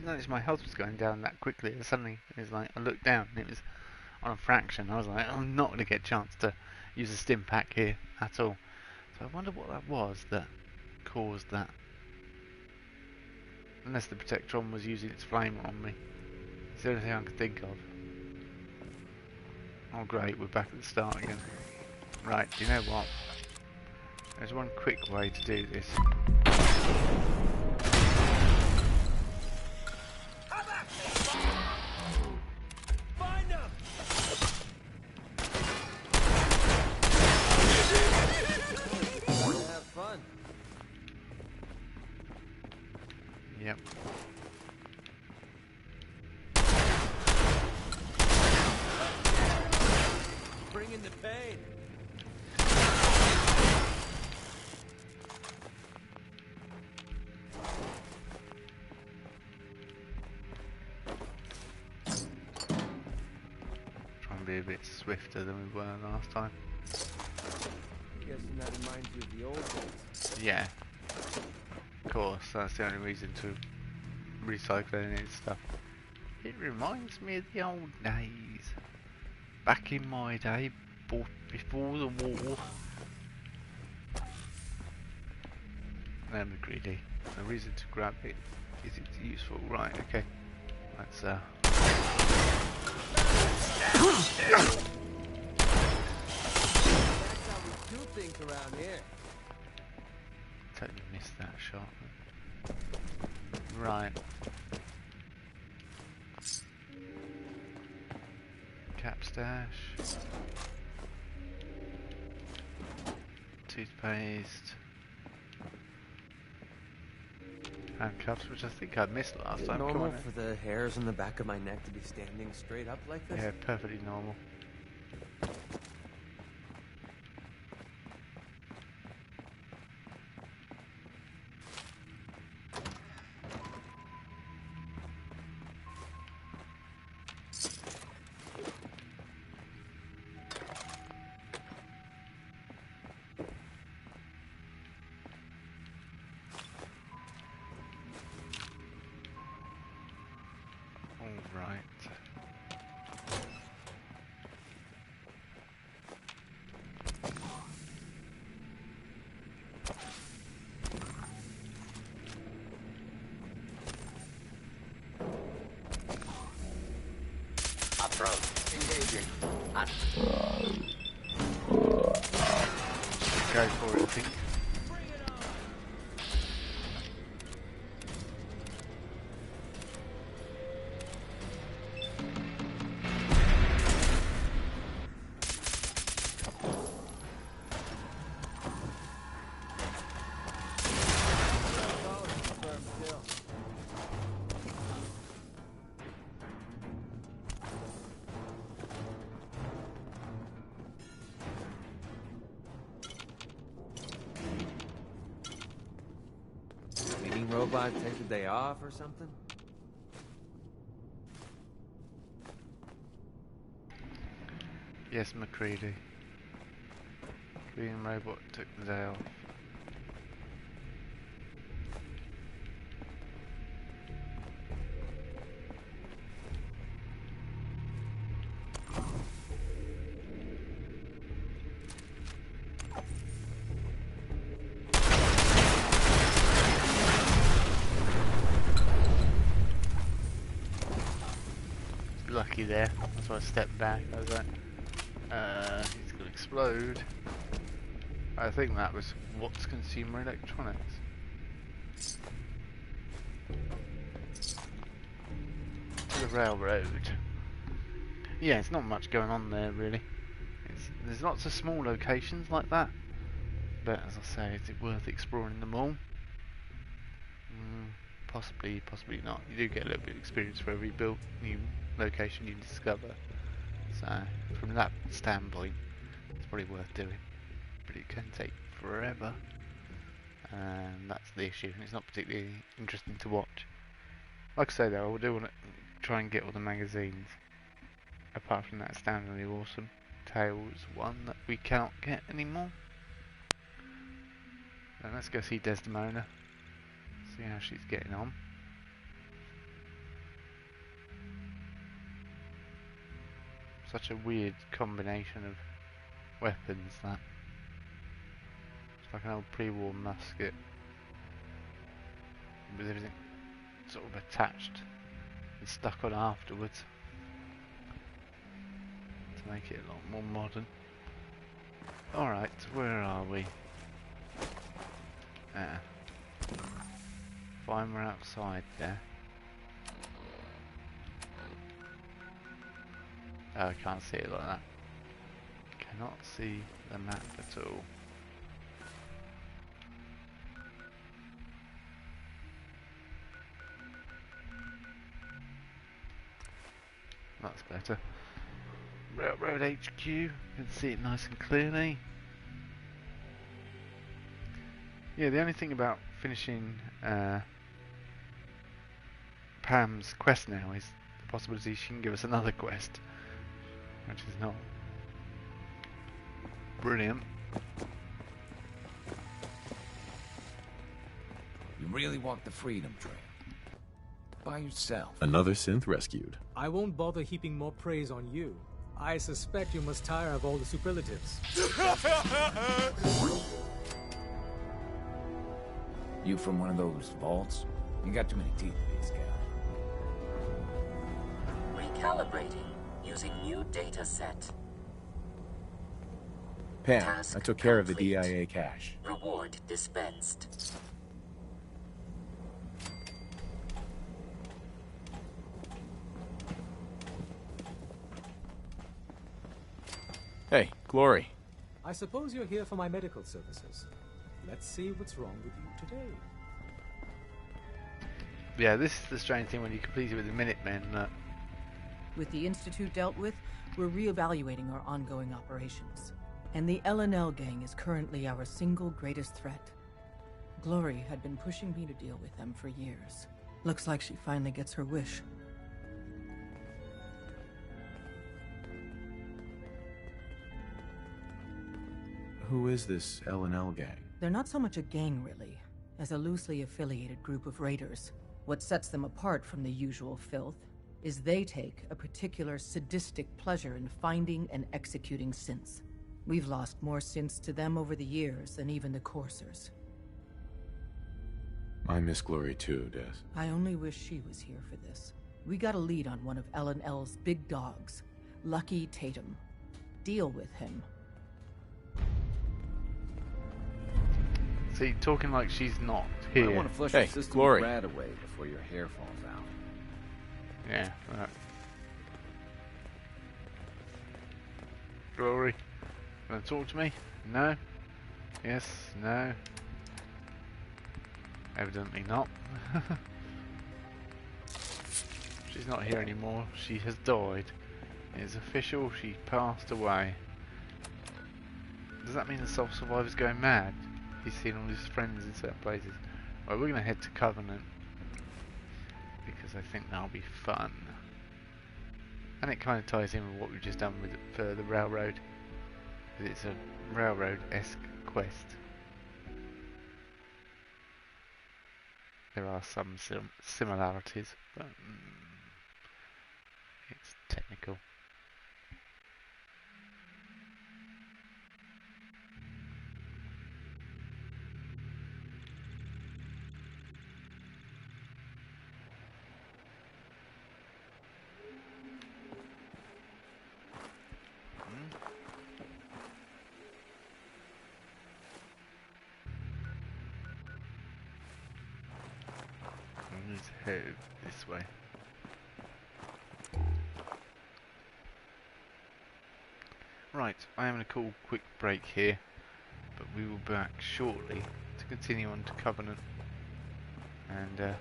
notice my health was going down that quickly, and suddenly it was like I looked down and it was on a fraction. I was like, I'm not going to get a chance to use a stim pack here at all. So I wonder what that was that caused that. Unless the Protectron was using its flamer on me. It's the only thing I can think of. Oh great, we're back at the start again. Right, you know what? There's one quick way to do this. Find him! Have fun. Yep. Bringing the pain. Try and be a bit swifter than we were last time. Guessing that reminds you of the old days. Yeah. Of course, that's the only reason to recycle any of this stuff. It reminds me of the old days. Back in my day, before the war. No, greedy. The reason to grab it is it's useful. Right, okay. Let's That's how we do things around here. totally missed that shot. Right. Cap stash. Toothpaste. Handcuffs, which I think I missed last time. Come Normal on, for the hairs on the back of my neck to be standing straight up like this? yeah, perfectly normal. Alright. Approach. Engaging. Go for it, I think. Meaning robot take the day off or something? Yes, McCready. Green robot took the day off. Lucky there. That's why I stepped back. I was like, he's gonna explode. I think that was what's consumer electronics. To the railroad. Yeah, it's not much going on there really. There's lots of small locations like that, but as I say, is it worth exploring them all? Possibly, possibly not. You do get a little bit of experience for every new location you discover. So, from that standpoint, it's probably worth doing. But it can take forever, and that's the issue. And it's not particularly interesting to watch. Like I say though, I do want to try and get all the magazines. Apart from that astoundingly awesome Tales one that we cannot get anymore. Now let's go see Desdemona. See how she's getting on. Such a weird combination of weapons, that. It's like an old pre-war musket with everything sort of attached and stuck on afterwards to make it a lot more modern. Alright, where are we? Fine, we're outside there. Oh, I can't see it like that. Cannot see the map at all. That's better. Railroad HQ, you can see it nice and clearly. Yeah, the only thing about finishing Pam's quest now is the possibility she can give us another quest, which is not brilliant. You really walked the Freedom Trail. By yourself. Another synth rescued. I won't bother heaping more praise on you. I suspect you must tire of all the superlatives. You from one of those vaults? You got too many teeth for these guys. Recalibrating using new data set. Pam, Task I took care of the complete. DIA cache. Reward dispensed. Hey, Glory. I suppose you're here for my medical services. Let's see what's wrong with you today. Yeah, this is the strange thing when you complete it with the Minutemen. With the Institute dealt with, we're reevaluating our ongoing operations. And the L&L gang is currently our single greatest threat. Glory had been pushing me to deal with them for years. Looks like she finally gets her wish. Who is this L&L gang? They're not so much a gang, really, as a loosely affiliated group of raiders. What sets them apart from the usual filth is they take a particular sadistic pleasure in finding and executing synths. We've lost more synths to them over the years than even the coursers. I miss Glory too, Des. I only wish she was here for this. We got a lead on one of L&L's big dogs, Lucky Tatum. Deal with him. See, talking like she's not here. I want to flush Hey, your system Glory. rat away before your hair falls out. Yeah, right. Glory, wanna talk to me? No? Yes? No? Evidently not. She's not here anymore. She has died. It's official, she passed away. Does that mean the sole survivor's going mad? He's seen all his friends in certain places. Well, we're going to head to Covenant, because I think that'll be fun. And it kind of ties in with what we've just done with for the railroad. It's a railroad-esque quest. There are some similarities, but it's technical. Let's head this way. Right, I am in a cool quick break here, but we will be back shortly to continue on to Covenant and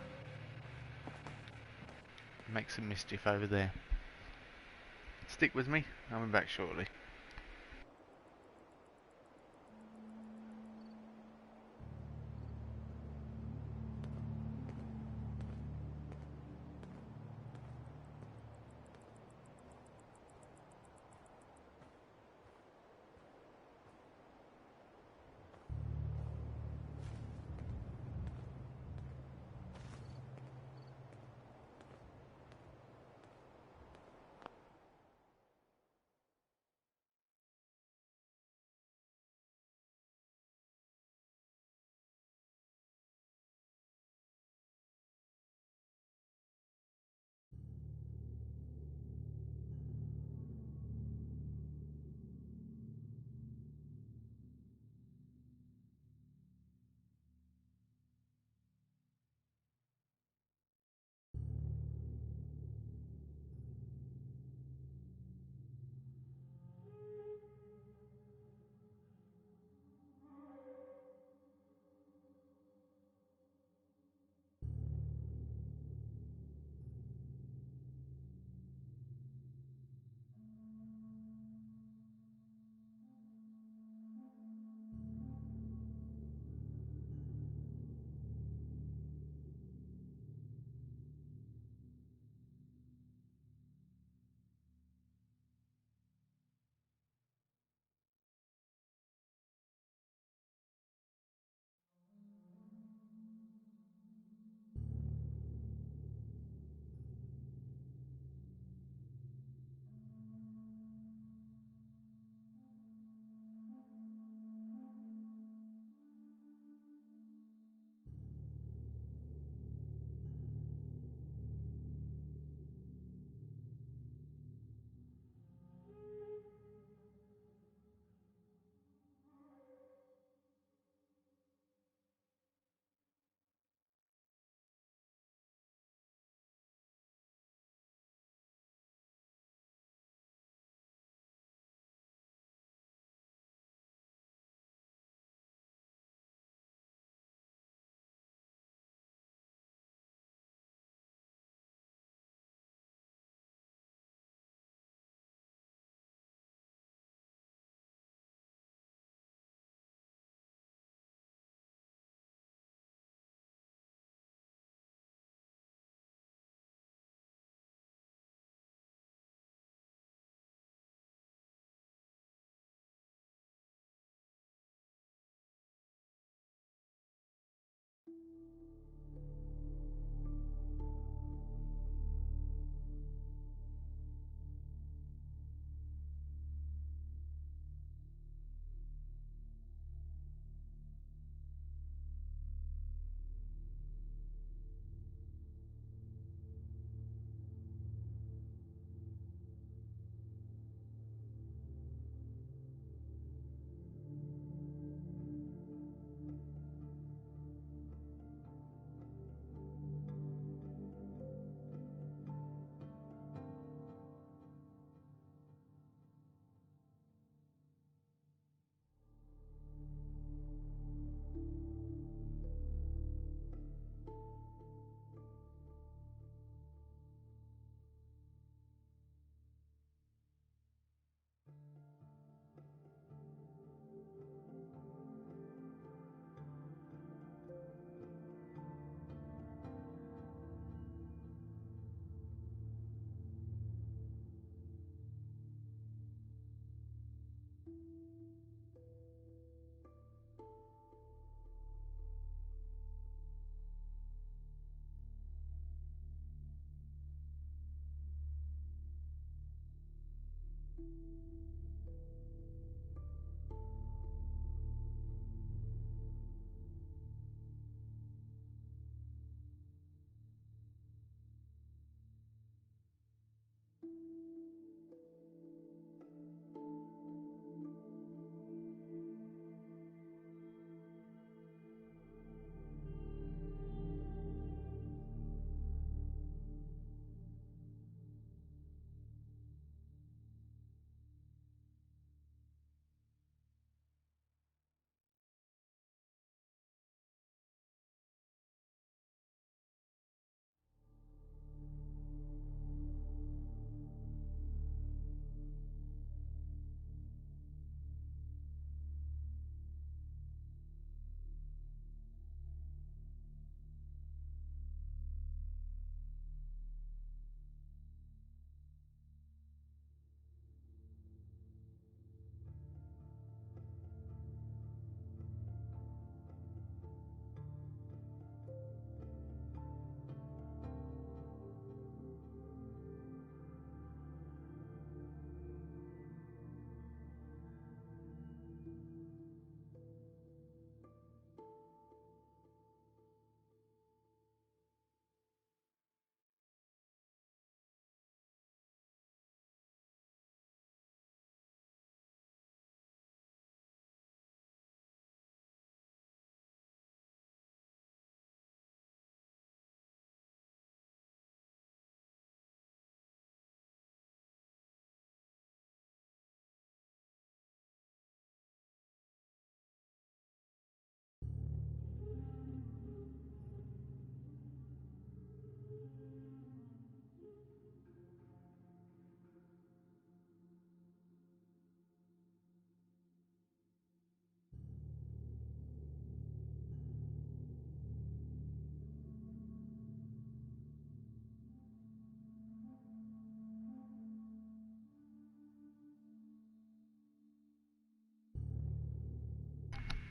make some mischief over there. Stick with me, I'll be back shortly.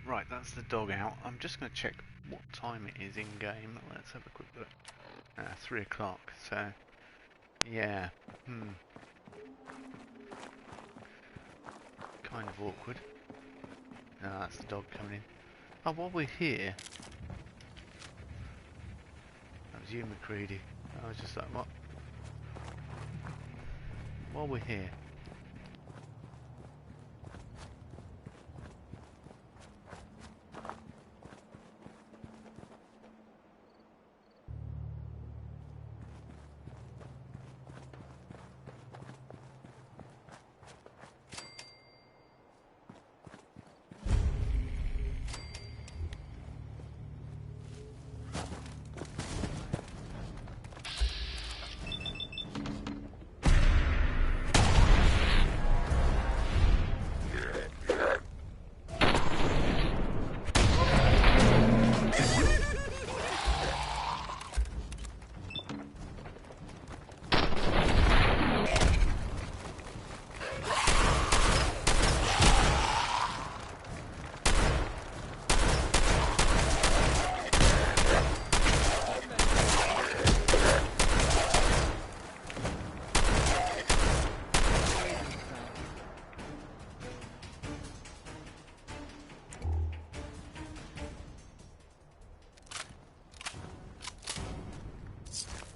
Right, that's the dog out. I'm just going to check what time it is in game. Let's have a quick look. 3 o'clock, so yeah. Kind of awkward. No, that's the dog coming in. Oh, while we're here... That was you, McCready. I was just like, what? While we're here...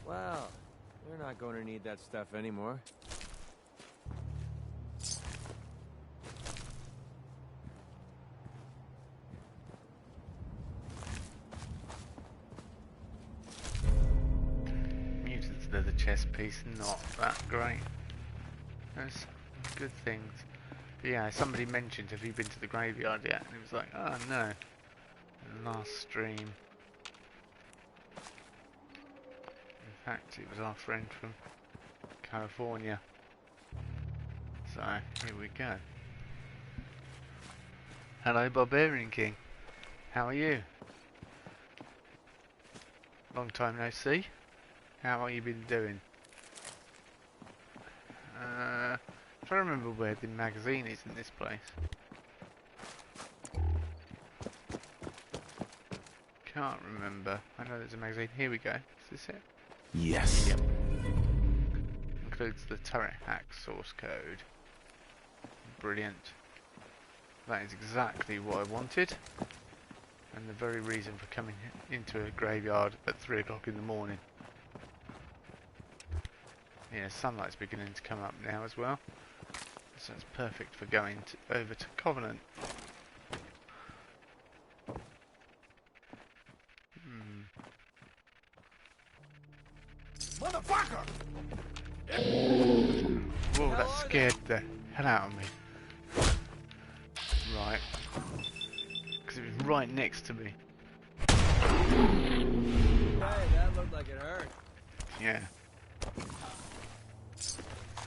Well, we're not going to need that stuff anymore. Mutant's leather chest piece, not that great. There's good things. But yeah, somebody mentioned, have you been to the graveyard yet? And he was like, oh no. Last stream. In fact, it was our friend from California. So, here we go. Hello, Barbarian King. How are you? Long time no see. How have you been doing? Trying to remember where the magazine is in this place. Can't remember. I know there's a magazine. Here we go. Is this it? Yes. Yep. Includes the turret hack source code. brilliant. That is exactly what I wanted, and the very reason for coming into a graveyard at 3 o'clock in the morning. Yeah, sunlight's beginning to come up now as well, so it's perfect for going over to Covenant. Motherfucker! Whoa, that scared the hell out of me. Right. Because it was right next to me. Hey, that looked like it hurt. Yeah.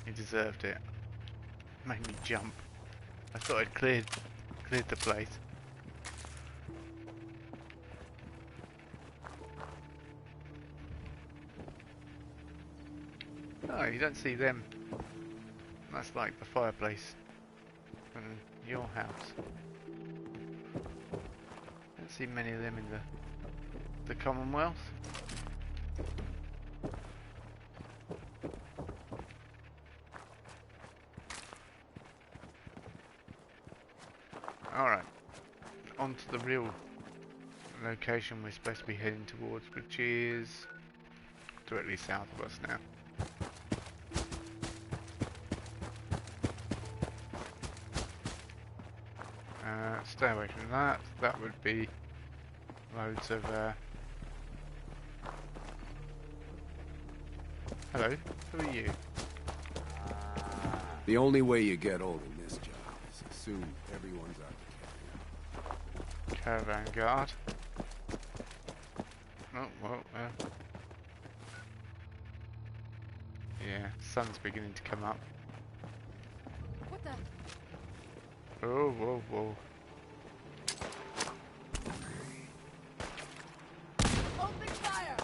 He deserved it. Made me jump. I thought I'd cleared the place. Oh, you don't see them. That's like the fireplace in your house. Don't see many of them in the Commonwealth. Alright, on to the real location we're supposed to be heading towards, which is directly south of us now. Stay away from that. That would be loads of hello, who are you? The only way you get old in this job is assume everyone's out to kill you. Caravan guard. Oh, well, yeah, sun's beginning to come up. What the? Oh, whoa, whoa. Open fire!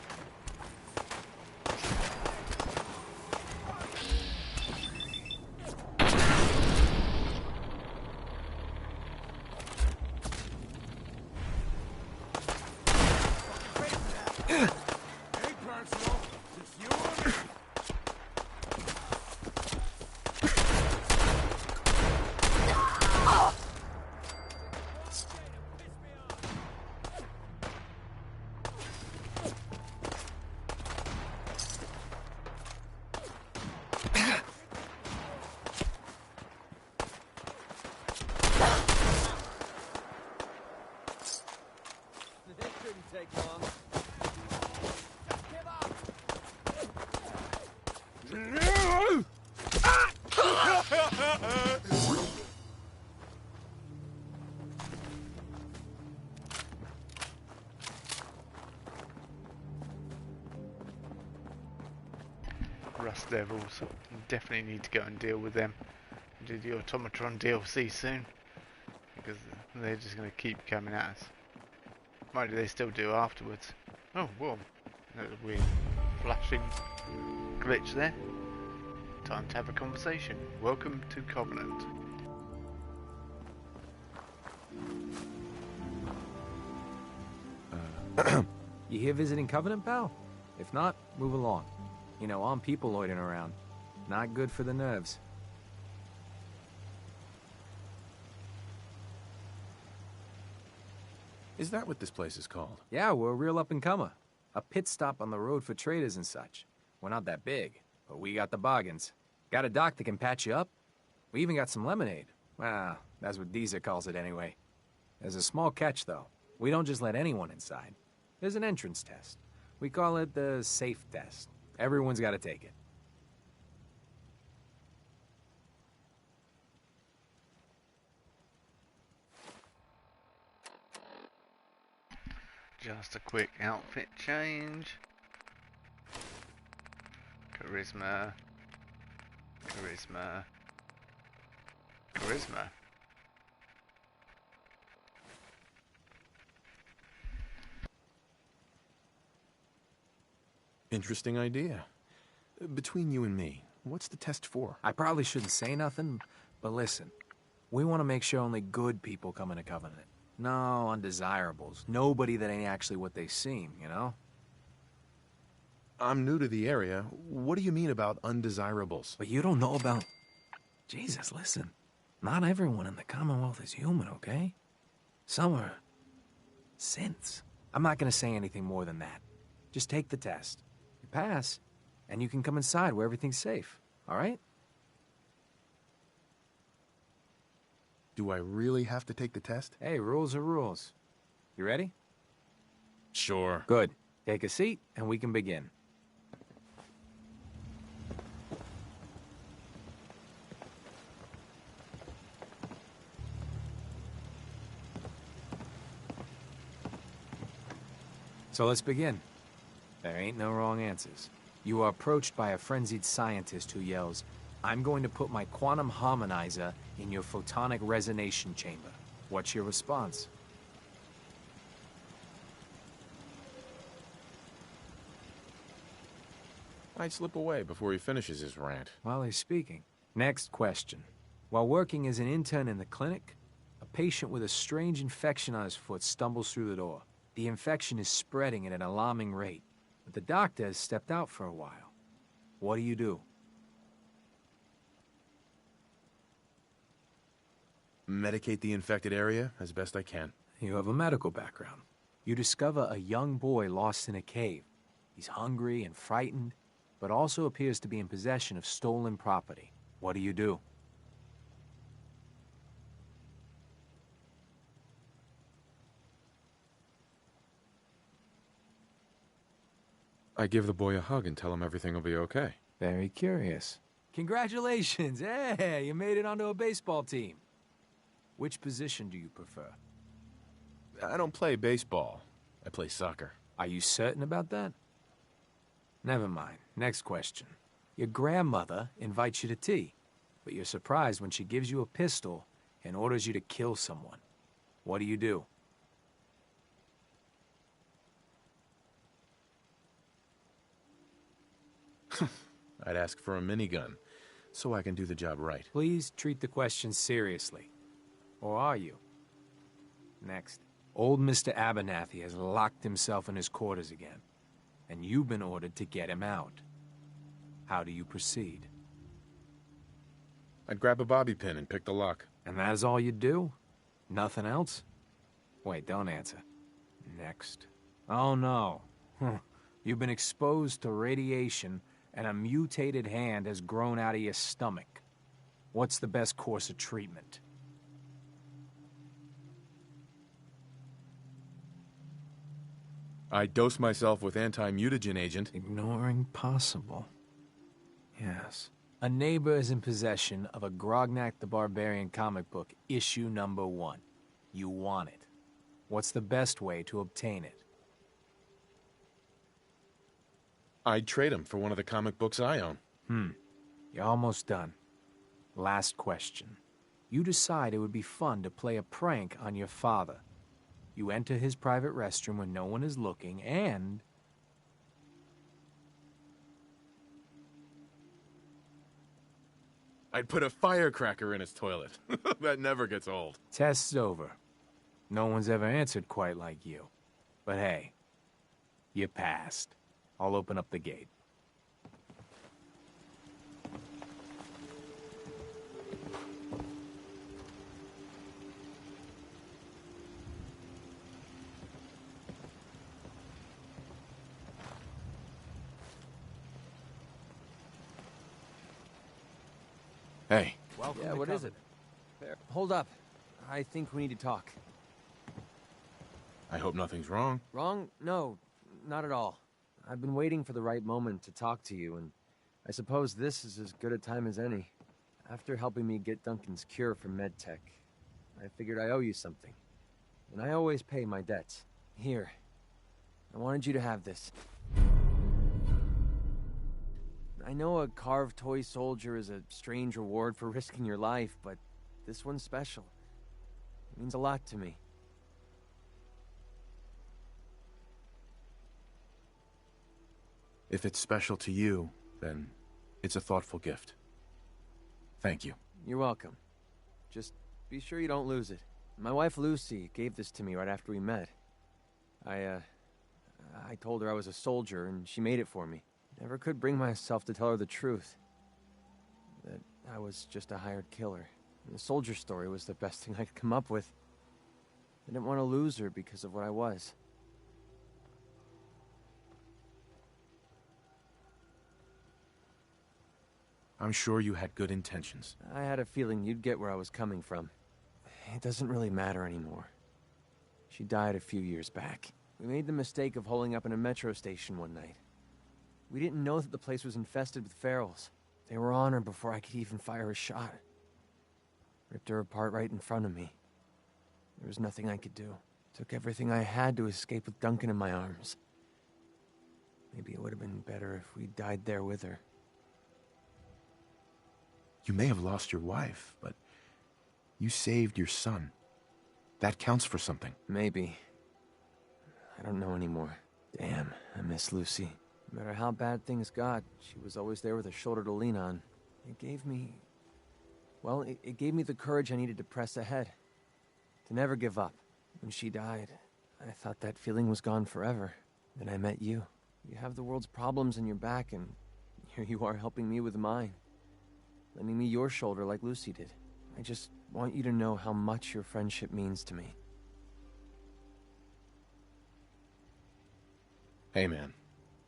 Hey, personal. It's you or me? This shouldn't take long. Rust Devils. You definitely need to go and deal with them. Do the Automatron DLC soon, because they're just going to keep coming at us. Mind you, they still do afterwards. Oh, whoa. That was a weird flashing glitch there. Time to have a conversation. Welcome to Covenant. You here visiting Covenant, pal? If not, move along. You know, armed people loitering around. Not good for the nerves. Is that what this place is called? Yeah, we're a real up-and-comer. A pit stop on the road for traders and such. We're not that big, but we got the bargains. Got a dock that can patch you up. We even got some lemonade. Well, that's what Deezer calls it anyway. There's a small catch, though. We don't just let anyone inside. There's an entrance test. We call it the safe test. Everyone's got to take it. Just a quick outfit change. Charisma. Charisma. Charisma. Interesting idea. Between you and me, what's the test for? I probably shouldn't say nothing, but listen. We want to make sure only good people come into Covenant. No undesirables. Nobody that ain't actually what they seem, you know? I'm new to the area. What do you mean about undesirables? But you don't know about... Jesus, listen. Not everyone in the Commonwealth is human, okay? Some are synths. I'm not gonna say anything more than that. Just take the test. You pass, and you can come inside where everything's safe, all right? Do I really have to take the test? Hey, rules are rules. You ready? Sure. Good. Take a seat, and we can begin. So let's begin. There ain't no wrong answers. You are approached by a frenzied scientist who yells, "I'm going to put my quantum harmonizer in your photonic resonation chamber." What's your response? I'd slip away before he finishes his rant. While he's speaking. Next question. While working as an intern in the clinic, a patient with a strange infection on his foot stumbles through the door. The infection is spreading at an alarming rate, but the doctor has stepped out for a while. What do you do? Medicate the infected area as best I can. You have a medical background. You discover a young boy lost in a cave. He's hungry and frightened, but also appears to be in possession of stolen property. What do you do? I give the boy a hug and tell him everything will be okay. Very curious. Congratulations! Hey, you made it onto a baseball team. Which position do you prefer? I don't play baseball. I play soccer. Are you certain about that? Never mind. Next question. Your grandmother invites you to tea, but you're surprised when she gives you a pistol and orders you to kill someone. What do you do? I'd ask for a minigun, so I can do the job right. Please treat the question seriously. Or are you? Next. Old Mr. Abernathy has locked himself in his quarters again, and you've been ordered to get him out. How do you proceed? I'd grab a bobby pin and pick the lock. And that is all you do? Nothing else? Wait, don't answer. Next. Oh no. You've been exposed to radiation and a mutated hand has grown out of your stomach. What's the best course of treatment? I dose myself with anti-mutagen agent. Ignoring possible. Yes. A neighbor is in possession of a Grognak the Barbarian comic book, issue number 1. You want it. What's the best way to obtain it? I'd trade him for one of the comic books I own. You're almost done. Last question. You decide it would be fun to play a prank on your father. You enter his private restroom when no one is looking, and... I'd put a firecracker in his toilet. That never gets old. Test's over. No one's ever answered quite like you. But hey, you passed. I'll open up the gate. Hey. Welcome Yeah, to what is it? Hold up. I think we need to talk. I hope nothing's wrong. Wrong? No, not at all. I've been waiting for the right moment to talk to you, and I suppose this is as good a time as any. After helping me get Duncan's cure for MedTech, I figured I owe you something. And I always pay my debts. Here. I wanted you to have this. I know a carved toy soldier is a strange reward for risking your life, but this one's special. It means a lot to me. If it's special to you, then it's a thoughtful gift. Thank you. You're welcome. Just be sure you don't lose it. My wife Lucy gave this to me right after we met. I told her I was a soldier, and she made it for me. Never could bring myself to tell her the truth. That I was just a hired killer. The soldier story was the best thing I could come up with. I didn't want to lose her because of what I was. I'm sure you had good intentions. I had a feeling you'd get where I was coming from. It doesn't really matter anymore. She died a few years back. We made the mistake of holing up in a metro station one night. We didn't know that the place was infested with ferals. They were on her before I could even fire a shot. Ripped her apart right in front of me. There was nothing I could do. Took everything I had to escape with Duncan in my arms. Maybe it would have been better if we died there with her. You may have lost your wife, but you saved your son. That counts for something. Maybe. I don't know anymore. Damn, I miss Lucy. No matter how bad things got, she was always there with a shoulder to lean on. It gave me... well, it gave me the courage I needed to press ahead. To never give up. When she died, I thought that feeling was gone forever. Then I met you. You have the world's problems in your back, and here you are helping me with mine. Lending me your shoulder like Lucy did. I just want you to know how much your friendship means to me. Hey man,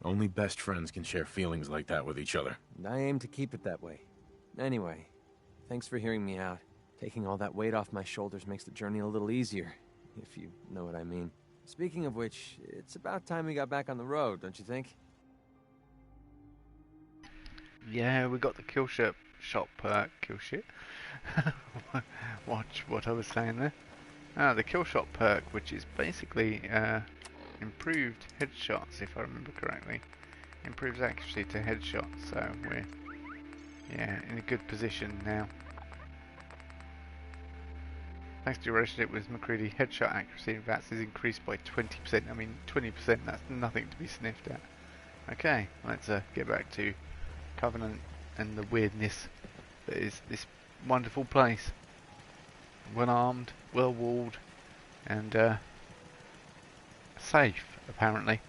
only best friends can share feelings like that with each other. And I aim to keep it that way. Anyway, thanks for hearing me out. Taking all that weight off my shoulders makes the journey a little easier, if you know what I mean. Speaking of which, it's about time we got back on the road, don't you think? Yeah, we got the kill shop perk. Kill shit. Watch what I was saying there. The kill shot perk, which is basically improved headshots, if I remember correctly. Improves accuracy to headshots, so we're in a good position now. Thanks to your relationship with McCready, headshot accuracy in VATS is increased by 20%. I mean, 20%, that's nothing to be sniffed at. Okay, let's get back to Covenant and the weirdness that is this wonderful place. Well armed, well walled, and safe, apparently.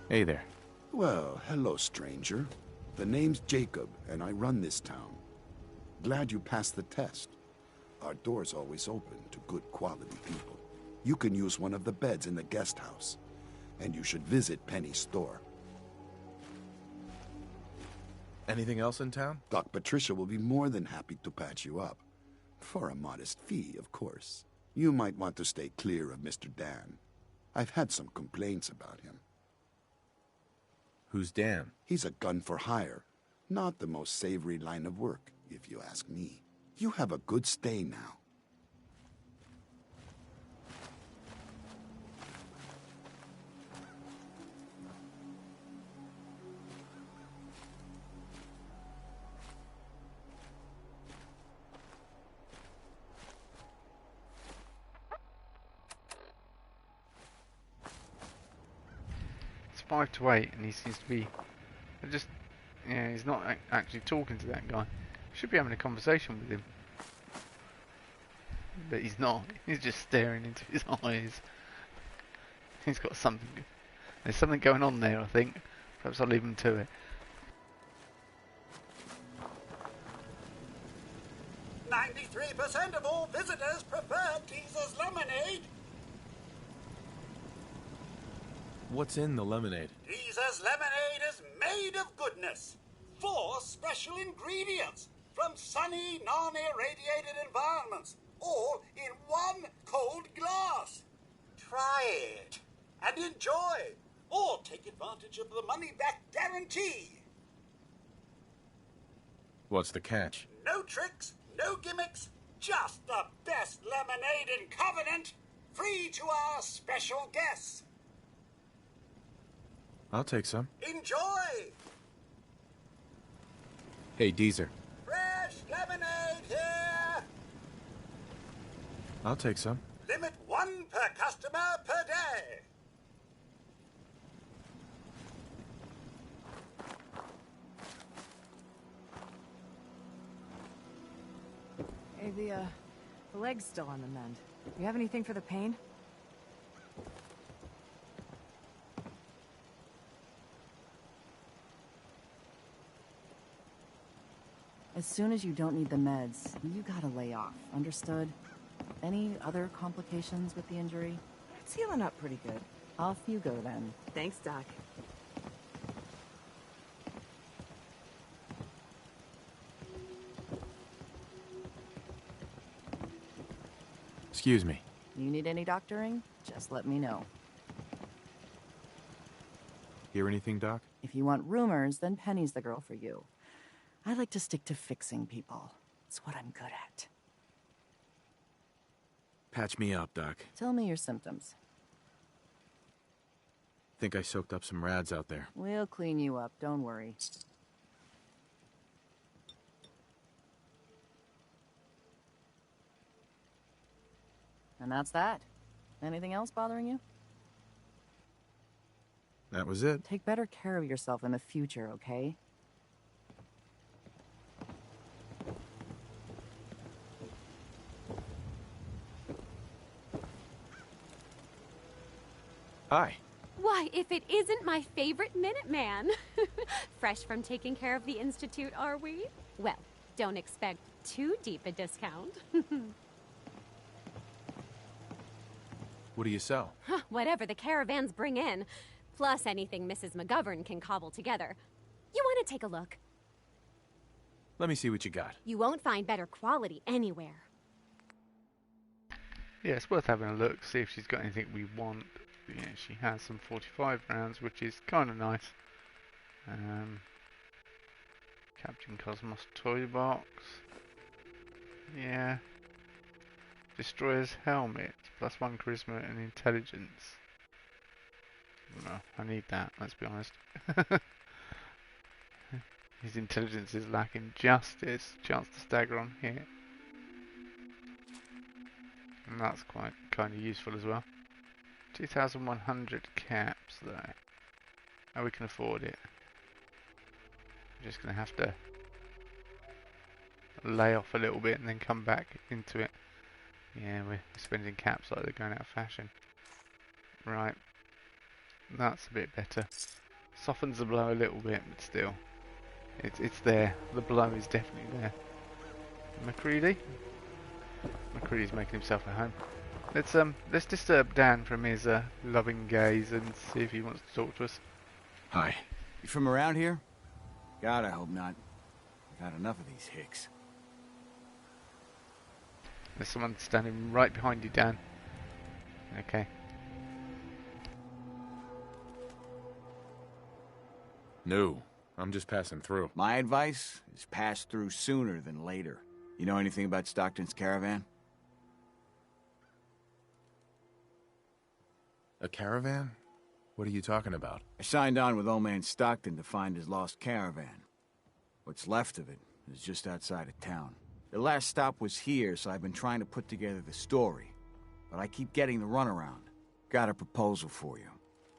Hey there. Well, hello, stranger. The name's Jacob, and I run this town. Glad you passed the test. Our door's always open to good quality people. You can use one of the beds in the guest house, and you should visit Penny's store. Anything else in town? Doc Patricia will be more than happy to patch you up. For a modest fee, of course. You might want to stay clear of Mr. Dan. I've had some complaints about him. Who's Dan? He's a gun for hire. Not the most savory line of work, if you ask me. You have a good stay now. It's 5 to 8, and he seems to be he's not actually talking to that guy. Should be having a conversation with him, but he's not. He's just staring into his eyes. He's got something. There's something going on there, I think. Perhaps I'll leave him to it. 93% of all visitors prefer Teaser's lemonade. What's in the lemonade? Teaser's lemonade is made of goodness. 4 special ingredients from sunny, non-irradiated environments, all in one cold glass. Try it and enjoy, or take advantage of the money-back guarantee. What's the catch? No tricks, no gimmicks, just the best lemonade in Covenant, free to our special guests. I'll take some. Enjoy! Hey, Deezer. Fresh lemonade here! I'll take some. Limit 1 per customer per day. Hey, the leg's still on the mend. You have anything for the pain? As soon as you don't need the meds, you gotta lay off, understood? Any other complications with the injury? It's healing up pretty good. Off you go then. Thanks, Doc. Excuse me. You need any doctoring? Just let me know. Hear anything, Doc? If you want rumors, then Penny's the girl for you. I like to stick to fixing people. It's what I'm good at. Patch me up, Doc. Tell me your symptoms. Think I soaked up some rads out there. We'll clean you up, don't worry. And that's that. Anything else bothering you? That was it. Take better care of yourself in the future, okay? Hi. Why, if it isn't my favorite Minuteman. Fresh from taking care of the Institute, are we? Well, don't expect too deep a discount. What do you sell? Whatever the caravans bring in, plus anything Mrs. McGovern can cobble together. You want to take a look? Let me see what you got. You won't find better quality anywhere. Yeah, it's worth having a look, see if she's got anything we want. Yeah, she has some 45 rounds, which is kind of nice. Captain Cosmos toy box. Yeah. Destroyer's helmet, +1 charisma and intelligence. No, I need that, let's be honest. His intelligence is lacking. Justice, chance to stagger on hit. And that's quite kind of useful as well. 2,100 caps though. Oh, we can afford it. We're just going to have to lay off a little bit and then come back into it. Yeah, we're spending caps like they're going out of fashion. Right. That's a bit better. Softens the blow a little bit, but still. It's there. The blow is definitely there. McCready? McCready's making himself at home. Let's disturb Dan from his loving gaze and see if he wants to talk to us. Hi. You from around here? God, I hope not. I've had enough of these hicks. There's someone standing right behind you, Dan. Okay. No, I'm just passing through. My advice is pass through sooner than later. You know anything about Stockton's caravan? A caravan? What are you talking about? I signed on with old man Stockton to find his lost caravan. What's left of it is just outside of town. The last stop was here, so I've been trying to put together the story. But I keep getting the runaround. Got a proposal for you.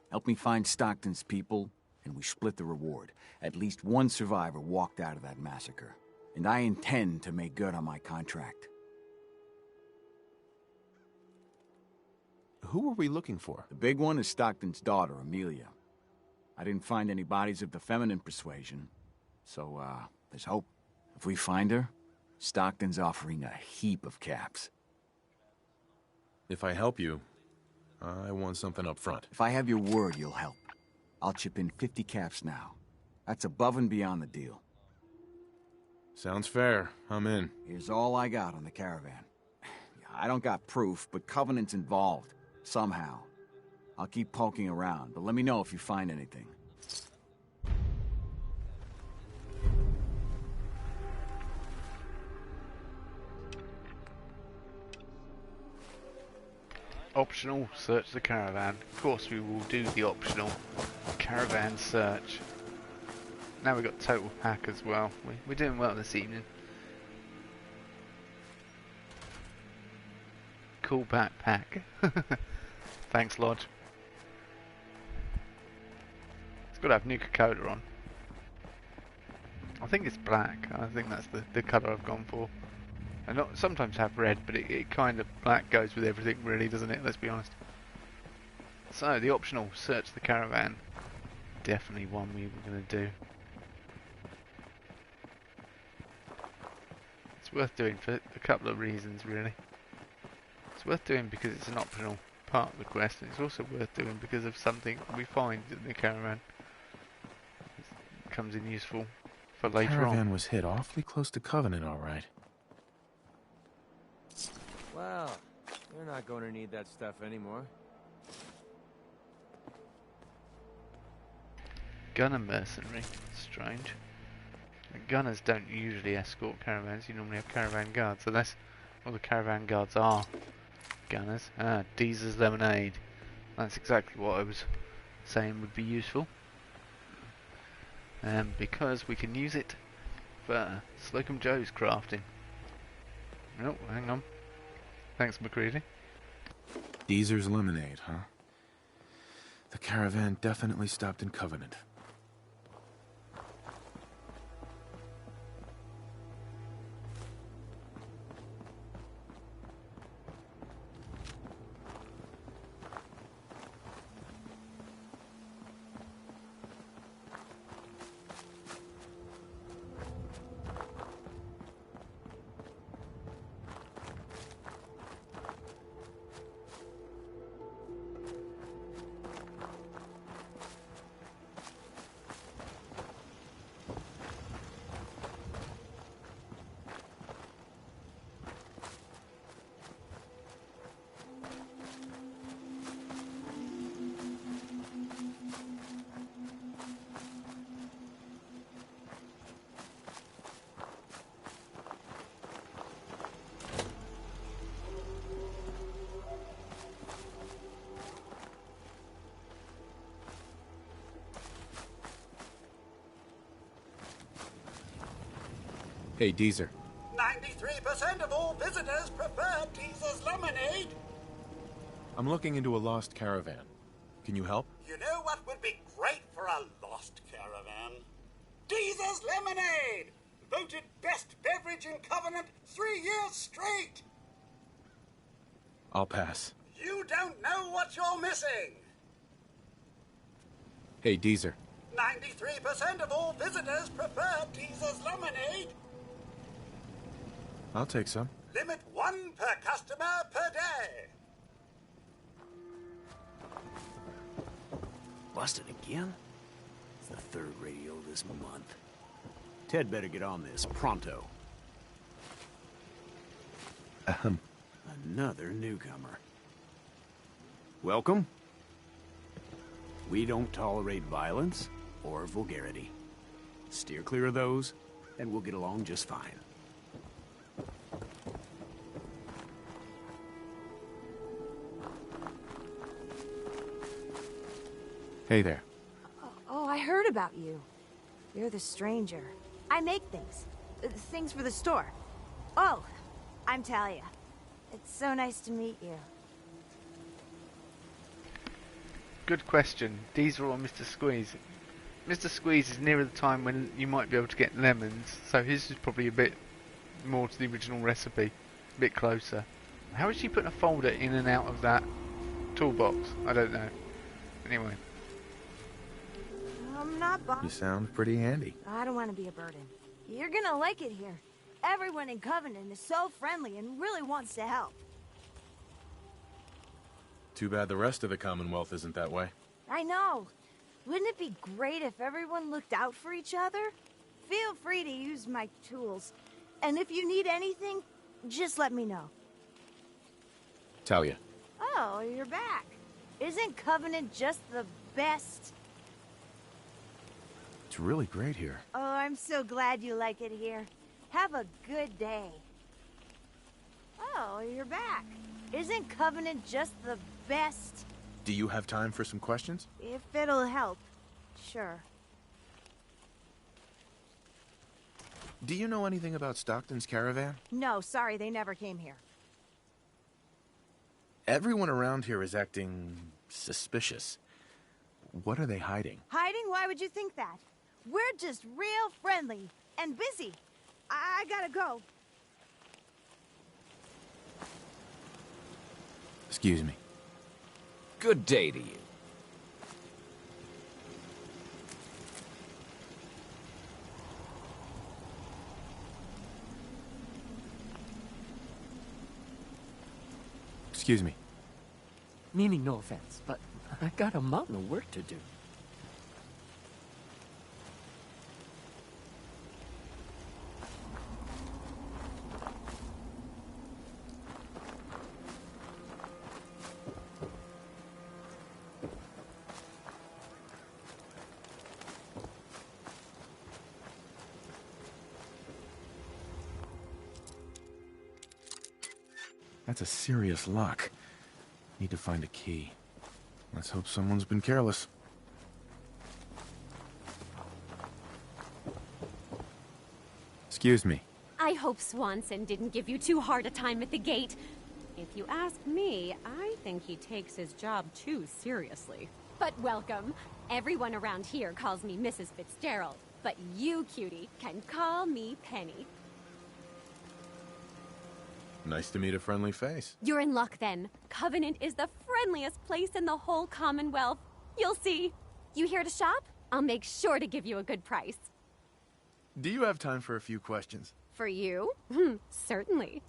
Help me find Stockton's people, and we split the reward. At least one survivor walked out of that massacre. And I intend to make good on my contract. Who are we looking for? The big one is Stockton's daughter, Amelia. I didn't find any bodies of the feminine persuasion, so, there's hope. If we find her, Stockton's offering a heap of caps. If I help you, I want something up front. If I have your word, you'll help. I'll chip in 50 caps now. That's above and beyond the deal. Sounds fair. I'm in. Here's all I got on the caravan. I don't got proof, but Covenant's involved. Somehow. I'll keep poking around, but let me know if you find anything. Optional, search the caravan. Of course we will do the optional caravan search. Now we've got total pack as well. We're doing well this evening. Cool backpack. Thanks, Lodge. It's got to have Nuka-Cola on. I think it's black. I think that's the colour I've gone for. And not sometimes have red, but it kind of black goes with everything, really, doesn't it? Let's be honest. So the optional search the caravan, definitely one we were going to do. worth doing for a couple of reasons, really. It's worth doing because it's an optional part of the quest, and it's also worth doing because of something we find in the caravan. It comes in useful for later on. Caravan was hit awfully close to Covenant, all right. Well, you're not going to need that stuff anymore. Gunner mercenary. Strange. And gunners don't usually escort caravans. You normally have caravan guards, unless all the caravan guards are gunners. Ah, Deezer's lemonade. That's exactly what I was saying would be useful. Because we can use it for Slocum Joe's crafting. Oh, hang on. Thanks, McCready. Deezer's lemonade, huh? The caravan definitely stopped in Covenant. Hey, Deezer. 93% of all visitors prefer Deezer's lemonade. I'm looking into a lost caravan. Can you help? You know what would be great for a lost caravan? Deezer's lemonade! Voted best beverage in Covenant 3 years straight! I'll pass. You don't know what you're missing! Hey, Deezer. 93% of all visitors prefer Deezer's lemonade. I'll take some. Limit 1 per customer per day. Busted again? It's the third radio this month. Ted better get on this pronto. Another newcomer. Welcome. We don't tolerate violence or vulgarity. Steer clear of those, and we'll get along just fine. Hey there. Oh, I heard about you. You're the stranger. I make things. Things for the store. Oh, I'm Talia. It's so nice to meet you. Good question. Deezer or Mr. Squeeze? Mr. Squeeze is nearer the time when you might be able to get lemons, so his is probably a bit more to the original recipe. A bit closer. How is she putting a folder in and out of that toolbox? I don't know. Anyway. I'm not bothered. You sound pretty handy. I don't want to be a burden. You're gonna like it here. Everyone in Covenant is so friendly and really wants to help. Too bad the rest of the Commonwealth isn't that way. I know. Wouldn't it be great if everyone looked out for each other? Feel free to use my tools. And if you need anything, just let me know. Talia. Oh, you're back. Isn't Covenant just the best? It's really great here. Oh, I'm so glad you like it here. Have a good day. Oh, you're back. Isn't Covenant just the best? Do you have time for some questions? If it'll help, sure. Do you know anything about Stockton's caravan? No, sorry, they never came here. Everyone around here is acting suspicious. What are they hiding? Hiding? Why would you think that? We're just real friendly and busy. I gotta go. Excuse me. Good day to you. Excuse me. Meaning no offense, but I got a mountain of work to do. That's a serious lock. Need to find a key. Let's hope someone's been careless. Excuse me. I hope Swanson didn't give you too hard a time at the gate. If you ask me, I think he takes his job too seriously. But welcome. Everyone around here calls me Mrs. Fitzgerald, but you, cutie, can call me Penny. Nice to meet a friendly face. You're in luck then. Covenant is the friendliest place in the whole Commonwealth. You'll see. You here to shop? I'll make sure to give you a good price. Do you have time for a few questions? For you? Certainly.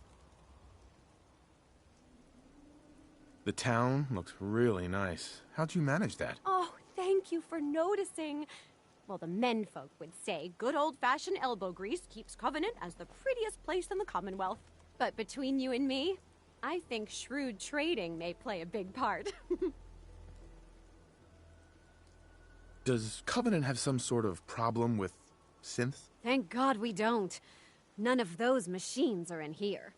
The town looks really nice. How'd you manage that? Oh, thank you for noticing. Well, the menfolk would say good old-fashioned elbow grease keeps Covenant as the prettiest place in the Commonwealth. But between you and me, I think shrewd trading may play a big part. Does Covenant have some sort of problem with synths? Thank God we don't. None of those machines are in here.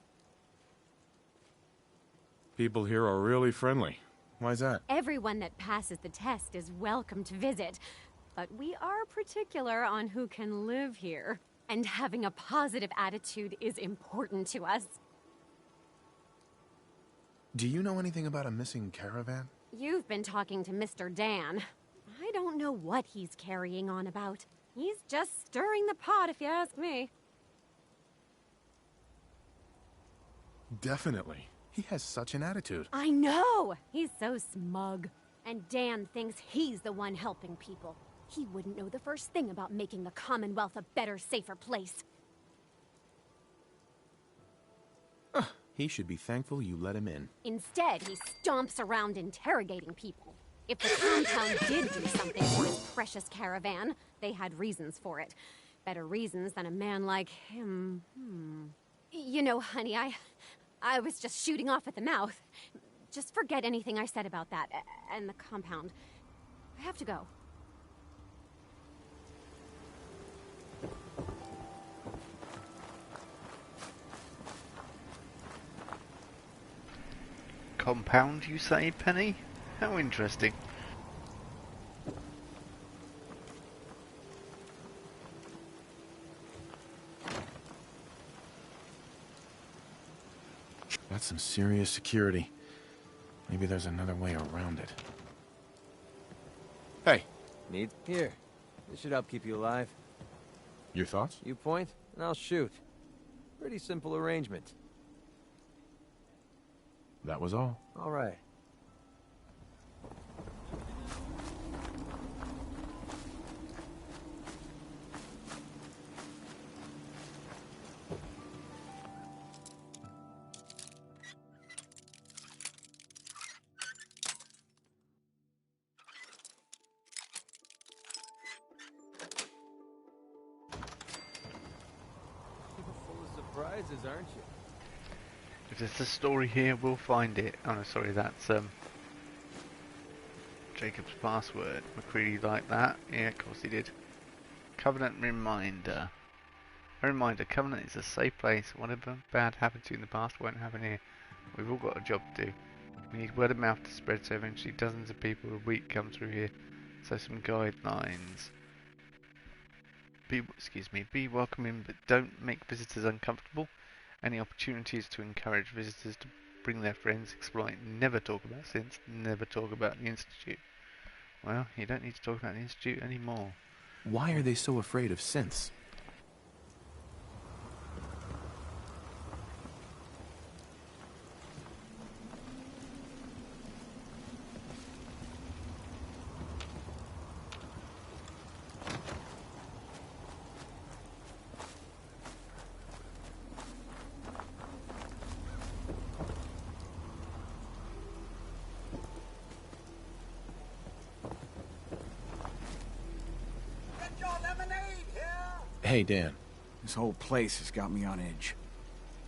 People here are really friendly. Why's that? Everyone that passes the test is welcome to visit. But we are particular on who can live here. And having a positive attitude is important to us. Do you know anything about a missing caravan? You've been talking to Mr. Dan. I don't know what he's carrying on about. He's just stirring the pot, if you ask me. Definitely. He has such an attitude. I know! He's so smug. And Dan thinks he's the one helping people. He wouldn't know the first thing about making the Commonwealth a better, safer place. He should be thankful you let him in. Instead, he stomps around interrogating people. If the compound did do something for his precious caravan, they had reasons for it. Better reasons than a man like him. You know, honey, I was just shooting off at the mouth. Just forget anything I said about that and the compound. I have to go. Compound, you say, Penny? How interesting. That's some serious security. Maybe there's another way around it. Hey. Need? Here. This should help keep you alive. Your thoughts? You point, and I'll shoot. Pretty simple arrangement. That was all. All right. Surprises, aren't you? If there's a story here, we'll find it. Oh no, sorry, that's Jacob's password. McQueen liked that. Yeah, of course he did. Covenant reminder. A reminder, Covenant is a safe place. Whatever bad happened to you in the past won't happen here. We've all got a job to do. We need word of mouth to spread so eventually dozens of people a week come through here. So some guidelines. Be welcoming, but don't make visitors uncomfortable. Any opportunities to encourage visitors to bring their friends, exploit. Never talk about synths. Never talk about the Institute. Well, you don't need to talk about the Institute anymore. Why are they so afraid of synths? Hey, Dan. This whole place has got me on edge.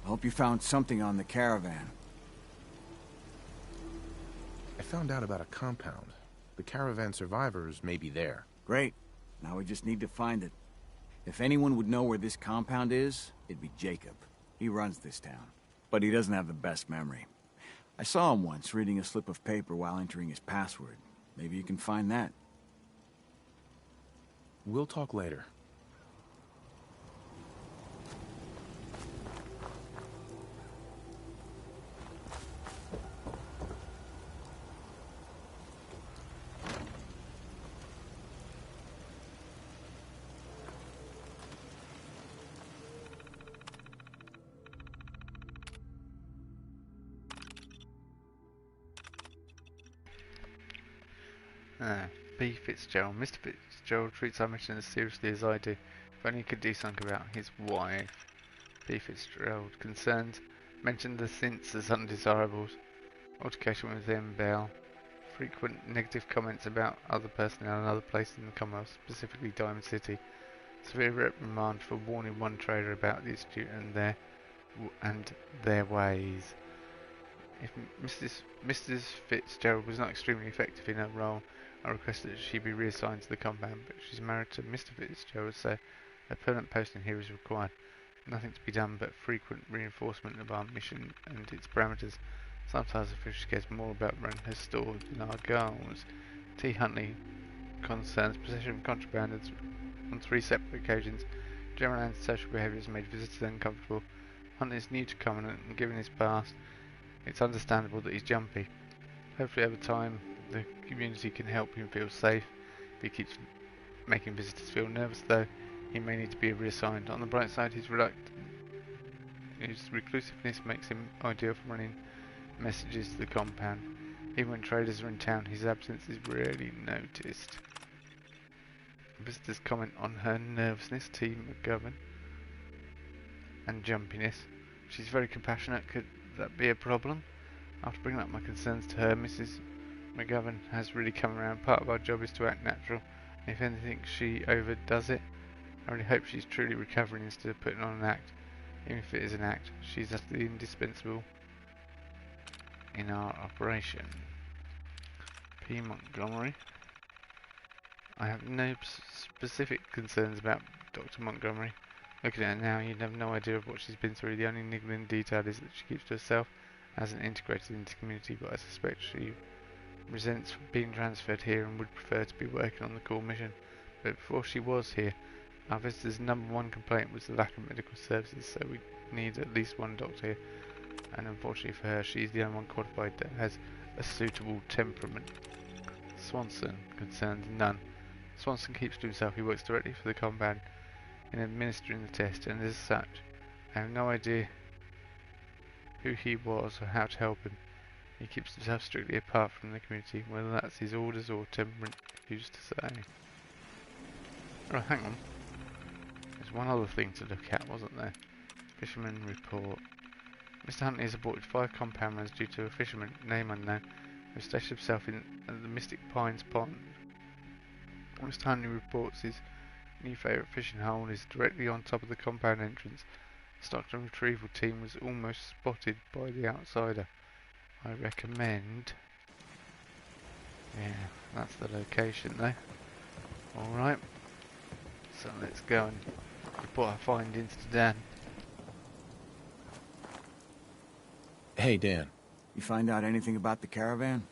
I hope you found something on the caravan. I found out about a compound. The caravan survivors may be there. Great. Now we just need to find it. If anyone would know where this compound is, it'd be Jacob. He runs this town. But he doesn't have the best memory. I saw him once reading a slip of paper while entering his password. Maybe you can find that. We'll talk later. B. Fitzgerald. Mr. Fitzgerald treats our mission as seriously as I do. If only he could do something about his wife. B. Fitzgerald. Concerns. Mentioned the synths as undesirables. Altercation with M. Bell. Frequent negative comments about other personnel and other places in the Commonwealth, specifically Diamond City. Severe reprimand for warning one trader about the Institute and their ways. If Mrs. Fitzgerald was not extremely effective in her role, I requested that she be reassigned to the compound, but she's married to Mr. Fitzgerald, so a permanent posting here is required. Nothing to be done but frequent reinforcement of our mission and its parameters. Sometimes officials cares more about running her store than our goals. T. Huntley concerns possession of contraband on 3 separate occasions. General antisocial behaviour has made visitors uncomfortable. Huntley is new to Covenant, and given his past, it's understandable that he's jumpy. Hopefully over time the community can help him feel safe. If he keeps making visitors feel nervous though, he may need to be reassigned. On the bright side, his reclusiveness makes him ideal for running messages to the compound. Even when traders are in town, his absence is rarely noticed. Visitors comment on her nervousness, T. McGovern, and jumpiness. She's very compassionate. Could that be a problem? After bringing up my concerns to her, Mrs. McGovern has really come around. Part of our job is to act natural. If anything, she overdoes it. I really hope she's truly recovering instead of putting on an act. Even if it is an act, she's utterly indispensable in our operation. P. Montgomery. I have no specific concerns about Dr. Montgomery. Looking at her now, you'd have no idea of what she's been through. The only niggling detail is that she keeps to herself, hasn't integrated into the community, but I suspect she resents being transferred here and would prefer to be working on the core mission. But before she was here, our visitors' #1 complaint was the lack of medical services, so we need at least one doctor here. And unfortunately for her, she's the only one qualified that has a suitable temperament. Swanson. Concerns none. Swanson keeps to himself. He works directly for the compound in administering the test, and as such, I have no idea who he was or how to help him. He keeps himself strictly apart from the community, whether that's his orders or temperament, who's to say. Oh, hang on. There's one other thing to look at, wasn't there? Fisherman report. Mr. Huntley has aborted 5 compound runs due to a fisherman, name unknown, who stashed himself in the Mystic Pines Pond. Mr. Huntley reports his new favourite fishing hole is directly on top of the compound entrance. The Stockton retrieval team was almost spotted by the outsider. I recommend... Yeah, that's the location though. Alright. So let's go and report our findings to Dan. Hey, Dan. You find out anything about the caravan?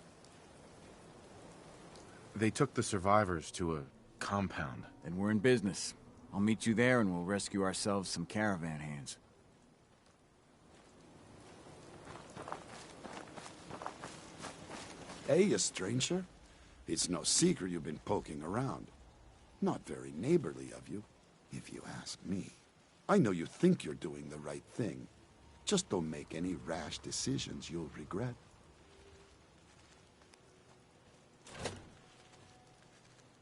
They took the survivors to a compound. Then we're in business. I'll meet you there and we'll rescue ourselves some caravan hands. Hey, a stranger. It's no secret you've been poking around. Not very neighborly of you, if you ask me. I know you think you're doing the right thing. Just don't make any rash decisions you'll regret.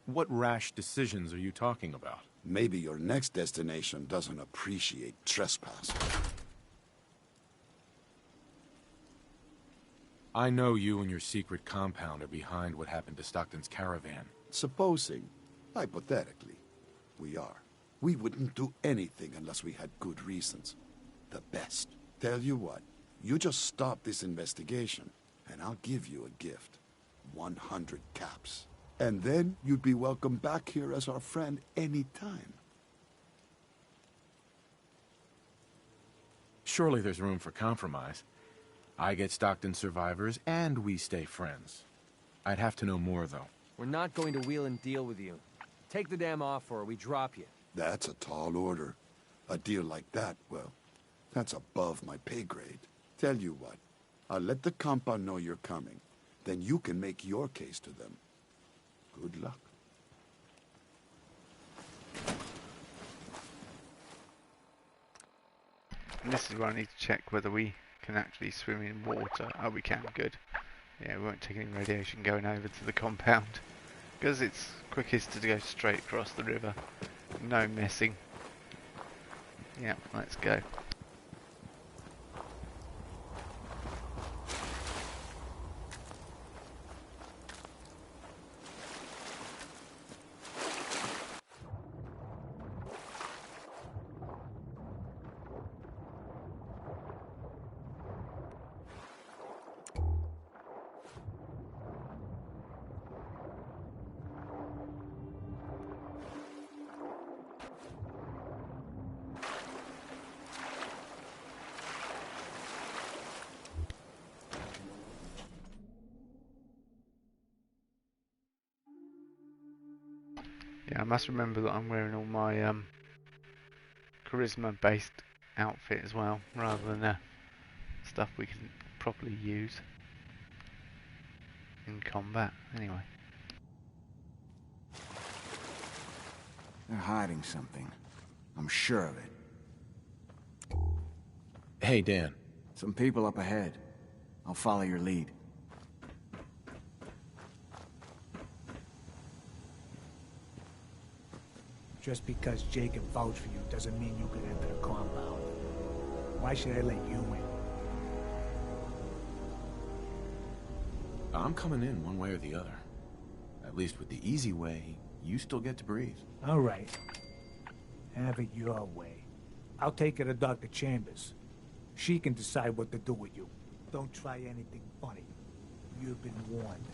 What rash decisions are you talking about? Maybe your next destination doesn't appreciate trespass. I know you and your secret compound are behind what happened to Stockton's caravan. Supposing, hypothetically, we are. We wouldn't do anything unless we had good reasons. The best. Tell you what, you just stop this investigation, and I'll give you a gift. 100 caps. And then you'd be welcome back here as our friend any time. Surely there's room for compromise. I get Stockton survivors, and we stay friends. I'd have to know more, though. We're not going to wheel and deal with you. Take the damn offer or we drop you. That's a tall order. A deal like that, well, that's above my pay grade. Tell you what, I'll let the compound know you're coming. Then you can make your case to them. Good luck. And this is where I need to check whether we can actually swim in water. Oh, we can, good. Yeah, we won't take any radiation going over to the compound. Because it's quickest to go straight across the river. No messing. Yeah, let's go. Yeah, I must remember that I'm wearing all my charisma-based outfit as well, rather than stuff we can properly use in combat. Anyway. They're hiding something. I'm sure of it. Hey, Dan. Some people up ahead. I'll follow your lead. Just because Jacob vouched for you doesn't mean you can enter the compound. Why should I let you in? I'm coming in one way or the other. At least with the easy way, you still get to breathe. All right. Have it your way. I'll take her to Dr. Chambers. She can decide what to do with you. Don't try anything funny. You've been warned.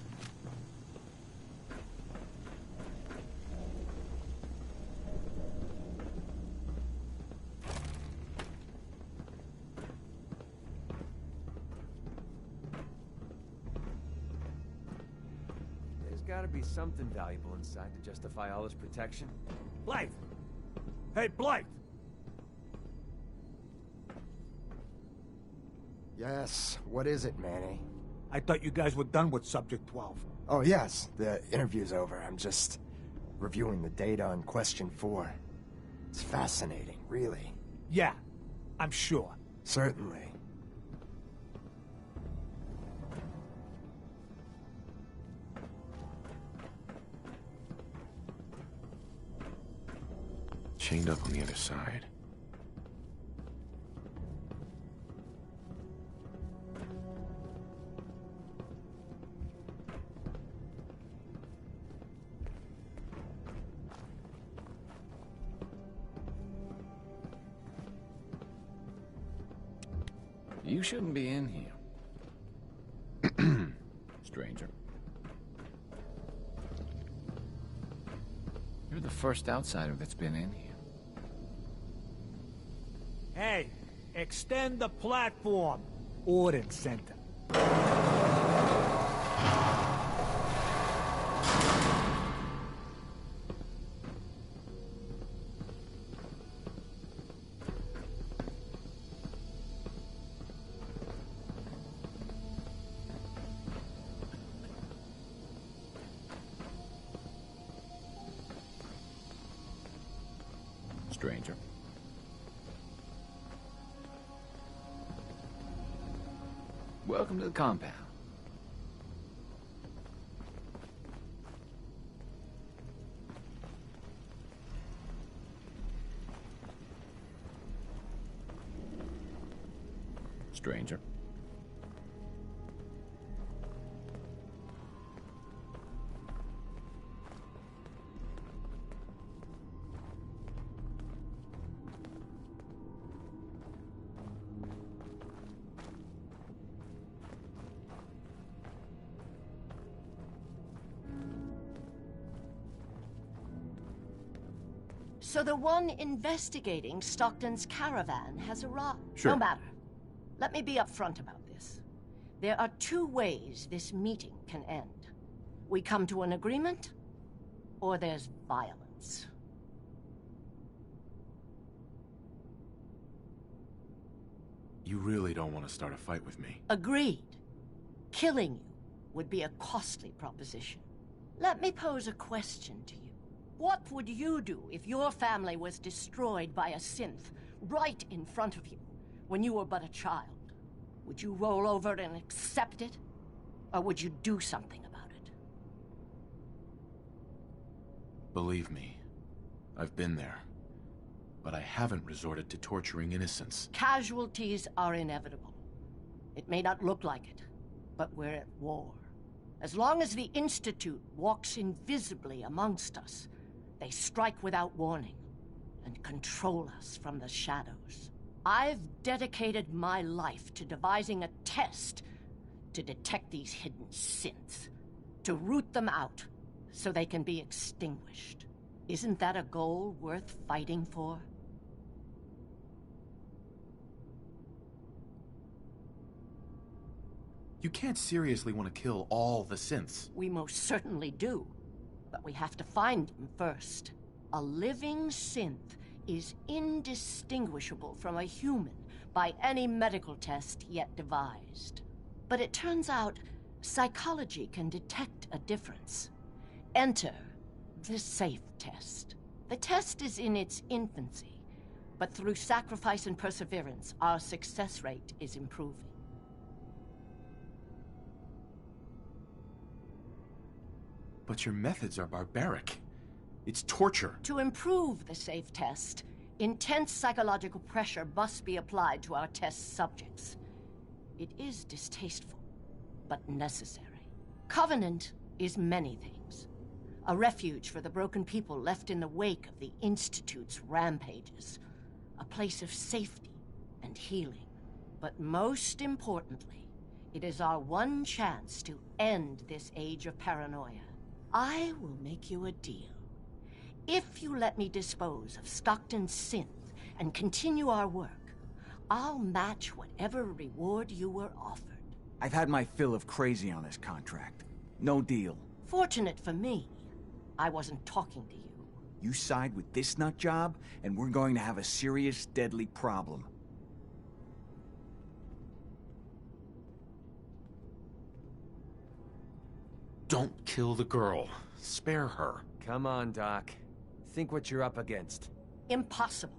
Gotta be something valuable inside to justify all this protection. Blythe! Hey, Blythe! Yes, what is it, Manny? I thought you guys were done with Subject 12. Oh, yes, the interview's over. I'm just reviewing the data on Question 4. It's fascinating, really. Yeah, I'm sure. Certainly. Chained up on the other side. You shouldn't be in here. Stranger. You're the first outsider that's been in here. Hey, extend the platform. Ordnance Center. Stranger. Welcome to the compound. Stranger. So the one investigating Stockton's caravan has arrived. Sure. No matter. Let me be upfront about this. There are two ways this meeting can end. We come to an agreement, or there's violence. You really don't want to start a fight with me. Agreed. Killing you would be a costly proposition. Let me pose a question to you. What would you do if your family was destroyed by a synth right in front of you when you were but a child? Would you roll over and accept it? Or would you do something about it? Believe me, I've been there. But I haven't resorted to torturing innocents. Casualties are inevitable. It may not look like it, but we're at war. As long as the Institute walks invisibly amongst us, they strike without warning and control us from the shadows. I've dedicated my life to devising a test to detect these hidden synths, to root them out so they can be extinguished. Isn't that a goal worth fighting for? You can't seriously want to kill all the synths. We most certainly do, but we have to find them first. A living synth is indistinguishable from a human by any medical test yet devised. But it turns out psychology can detect a difference. Enter the safe test. The test is in its infancy, but through sacrifice and perseverance, our success rate is improving. But your methods are barbaric. It's torture. To improve the safe test, intense psychological pressure must be applied to our test subjects. It is distasteful, but necessary. Covenant is many things. A refuge for the broken people left in the wake of the Institute's rampages. A place of safety and healing. But most importantly, it is our one chance to end this age of paranoia. I will make you a deal. If you let me dispose of Stockton's synth and continue our work, I'll match whatever reward you were offered. I've had my fill of crazy on this contract. No deal. Fortunate for me, I wasn't talking to you. You side with this nut job, and we're going to have a serious, deadly problem. Don't kill the girl. Spare her. Come on, Doc. Think what you're up against. Impossible.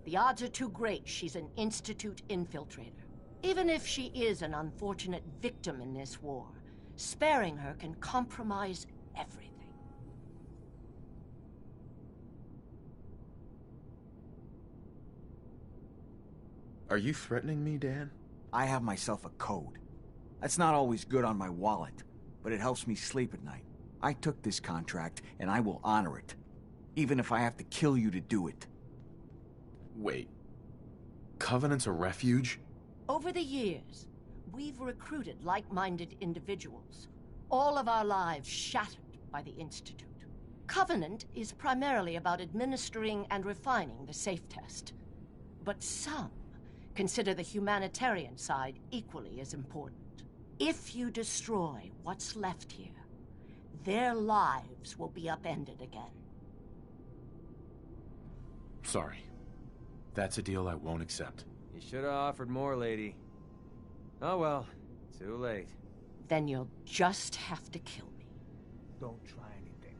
The odds are too great she's an Institute infiltrator. Even if she is an unfortunate victim in this war, sparing her can compromise everything. Are you threatening me, Dan? I have myself a code. That's not always good on my wallet, but it helps me sleep at night. I took this contract, and I will honor it. Even if I have to kill you to do it. Wait. Covenant's a refuge? Over the years, we've recruited like-minded individuals. All of our lives shattered by the Institute. Covenant is primarily about administering and refining the safe test. But some consider the humanitarian side equally as important. If you destroy what's left here, their lives will be upended again. Sorry. That's a deal I won't accept. You should have offered more, lady. Oh well, too late. Then you'll just have to kill me. Don't try anything.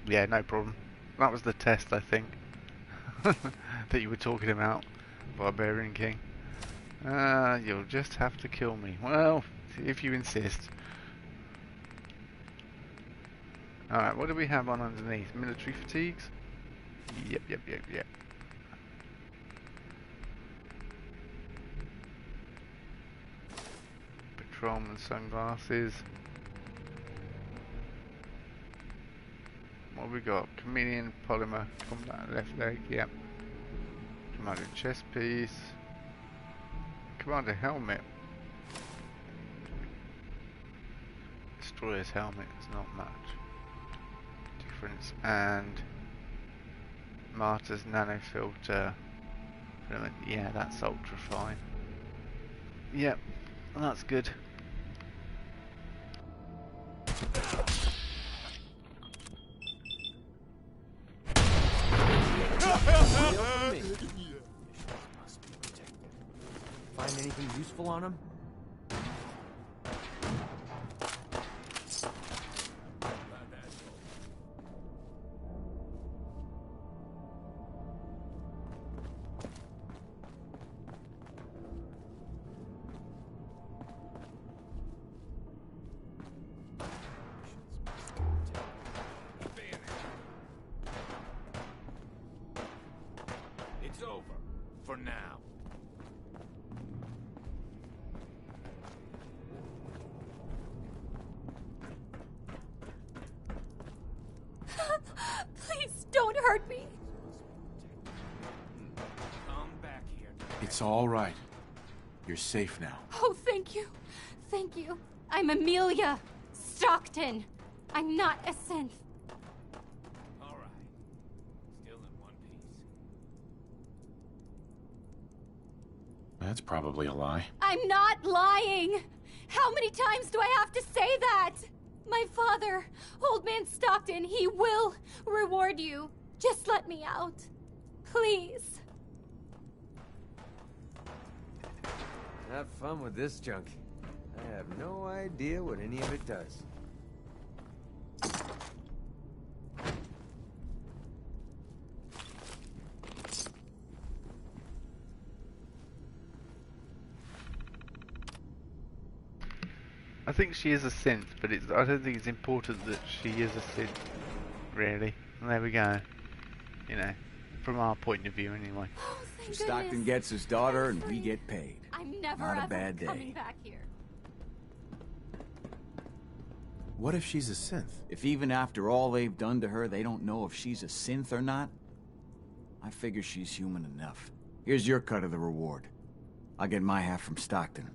Yeah, no problem. That was the test, I think, that you were talking about, Barbarian King. You'll just have to kill me. Well, if you insist. Alright, what do we have on underneath? Military fatigues? Yep. Patrolman sunglasses. What have we got? Chameleon, polymer, combat left leg, yep. Dramatic chest piece. Commander helmet. Destroyer's helmet is not much difference, and Martyr's nanofilter filament. Yeah, that's ultra fine. Yep, that's good. Find anything useful on him? It's over. For now. Please don't hurt me. Come back here. It's all right. You're safe now. Oh, thank you. Thank you. I'm Amelia Stockton. I'm not a synth. All right. Still in one piece. That's probably a lie. I'm not lying. How many times do I have to say that? My father, Old Man Stockton, he will reward you. Just let me out. Please. Have fun with this junk. I have no idea what any of it does. I think she is a synth, but I don't think it's important that she is a synth, really. And there we go. You know, from our point of view, anyway. Oh, thank Stockton goodness. gets his daughter, and we get paid. I'm never Not a ever bad day. coming back here. What if she's a synth? If even after all they've done to her, they don't know if she's a synth or not, I figure she's human enough. Here's your cut of the reward. I'll get my half from Stockton.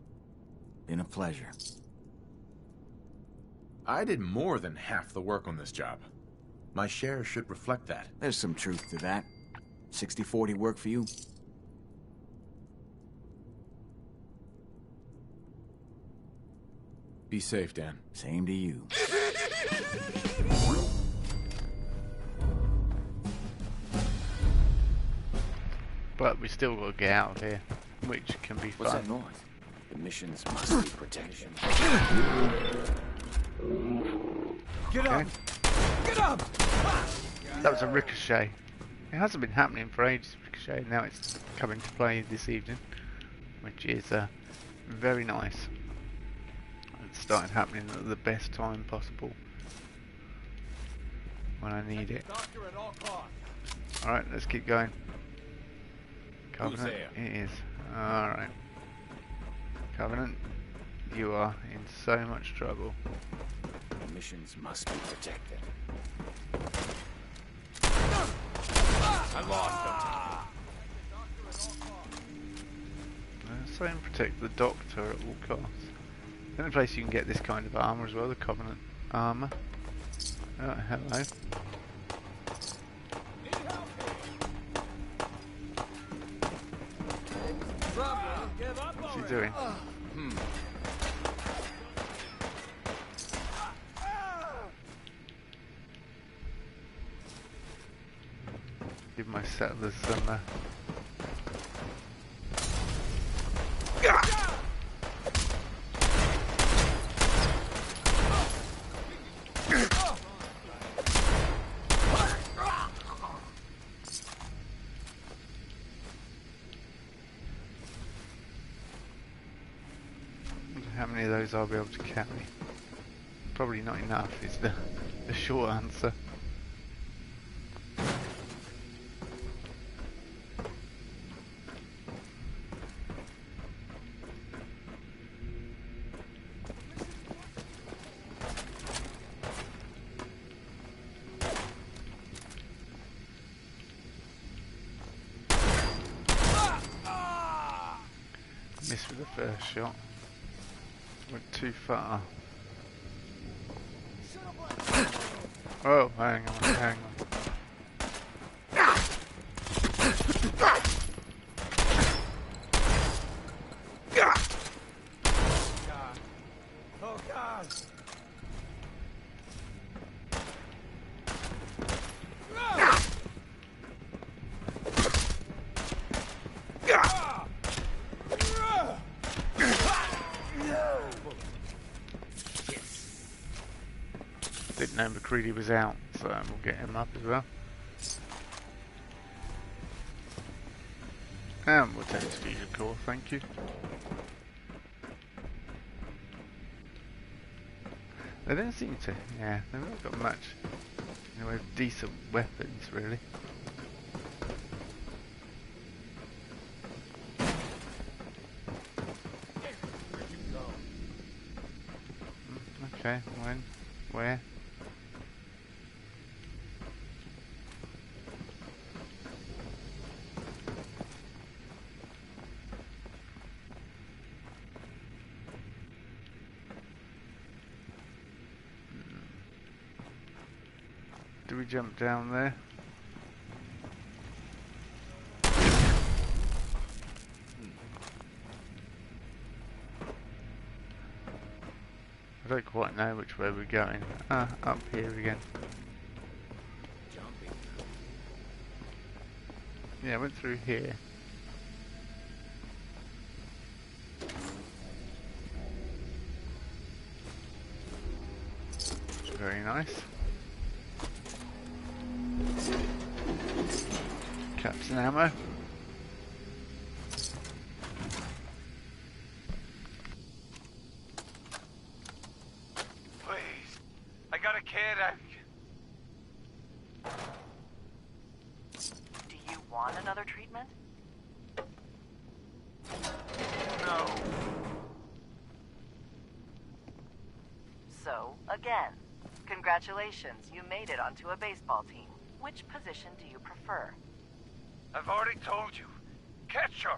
Been a pleasure. I did more than half the work on this job. My share should reflect that. There's some truth to that. 60-40 work for you? Be safe, Dan. Same to you. But we still got to get out of here, which can be fun. What's that noise? The missions must be protected. Get up! Get up! That was a ricochet. It hasn't been happening for ages, ricochet. Now it's coming to play this evening, which is very nice. It started happening at the best time possible when I need it. Alright, let's keep going. Covenant, it is. Alright. Covenant, you are in so much trouble. The missions must be protected. I lost So and protect the Doctor at all costs. The only place you can get this kind of armor as well, the Covenant armor. Oh, hello. What's he doing? Give my settlers some how many of those I'll be able to carry. Probably not enough is the short answer. missed with the first shot. Went too far. Oh, hang on, hang on. Oh God! Didn't know McCready was out, so we'll get him up as well. And we'll take this fusion core, thank you. They don't seem to, yeah, they've not got much in the way of decent weapons, really. Okay, when? Where? Do we jump down there? I don't quite know which way we're going. Ah, up here again. Jumping. Yeah, I went through here. Very nice. Captain ammo. Please, I got a kid. Do you want another treatment? No. So, again, congratulations, you made it onto a baseball team. Which position do you prefer? I've already told you. Catcher.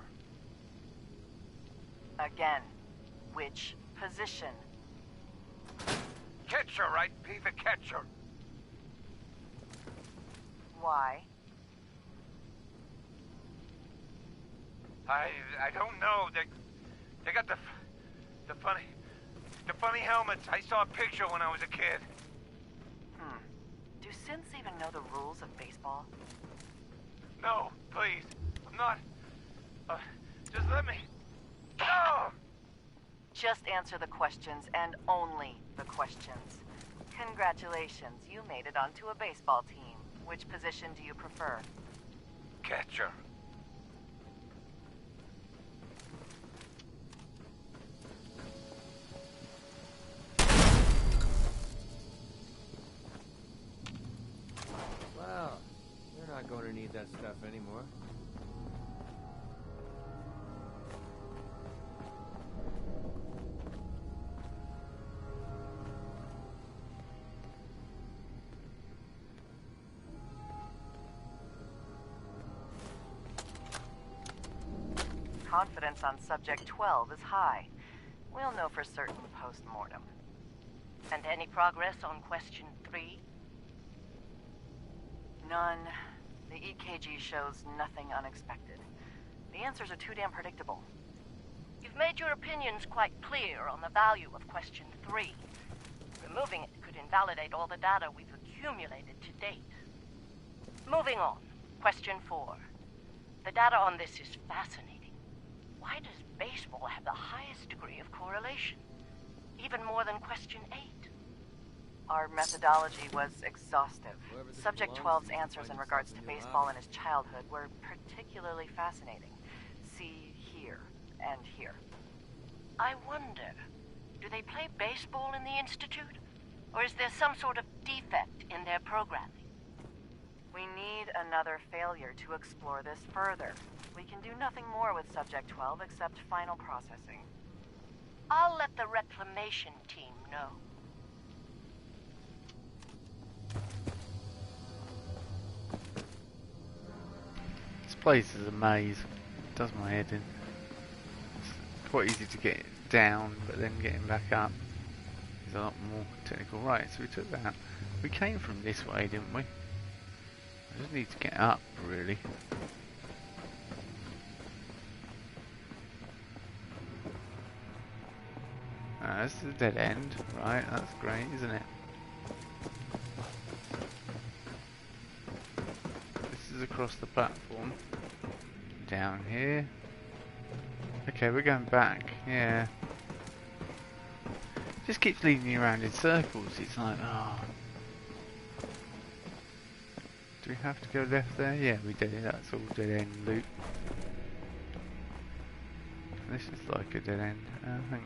Again, which position? Catcher, right? Be the catcher. Why? I don't know. They got the funny helmets. I saw a picture when I was a kid. Do synths even know the rules of baseball? No, please. I'm not. Just let me. No! Just answer the questions, and only the questions. Congratulations, you made it onto a baseball team. Which position do you prefer? Catcher. Well, you're not going to need that stuff anymore. Confidence on Subject 12 is high. We'll know for certain post-mortem. And any progress on Question 3? None. The EKG shows nothing unexpected. The answers are too damn predictable. You've made your opinions quite clear on the value of Question 3. Removing it could invalidate all the data we've accumulated to date. Moving on. Question 4. The data on this is fascinating. Why does baseball have the highest degree of correlation? Even more than Question 8. Our methodology was exhaustive. Subject 12's answers in regards to baseball in his childhood were particularly fascinating. See here and here. I wonder, do they play baseball in the Institute? Or is there some sort of defect in their programming? We need another failure to explore this further. We can do nothing more with Subject 12 except final processing. I'll let the reclamation team know. This place is a maze. It does my head in. It's quite easy to get down, but then getting back up is a lot more technical. Right, so we took that. We came from this way, didn't we? I just need to get up, really. This is a dead end. Right, that's great, isn't it? This is across the platform. Down here. Okay, we're going back. Yeah. Just keeps leading you around in circles. It's like, oh. Do we have to go left there? Yeah, we do. That's all dead end loop. This is like a dead end. Hang on.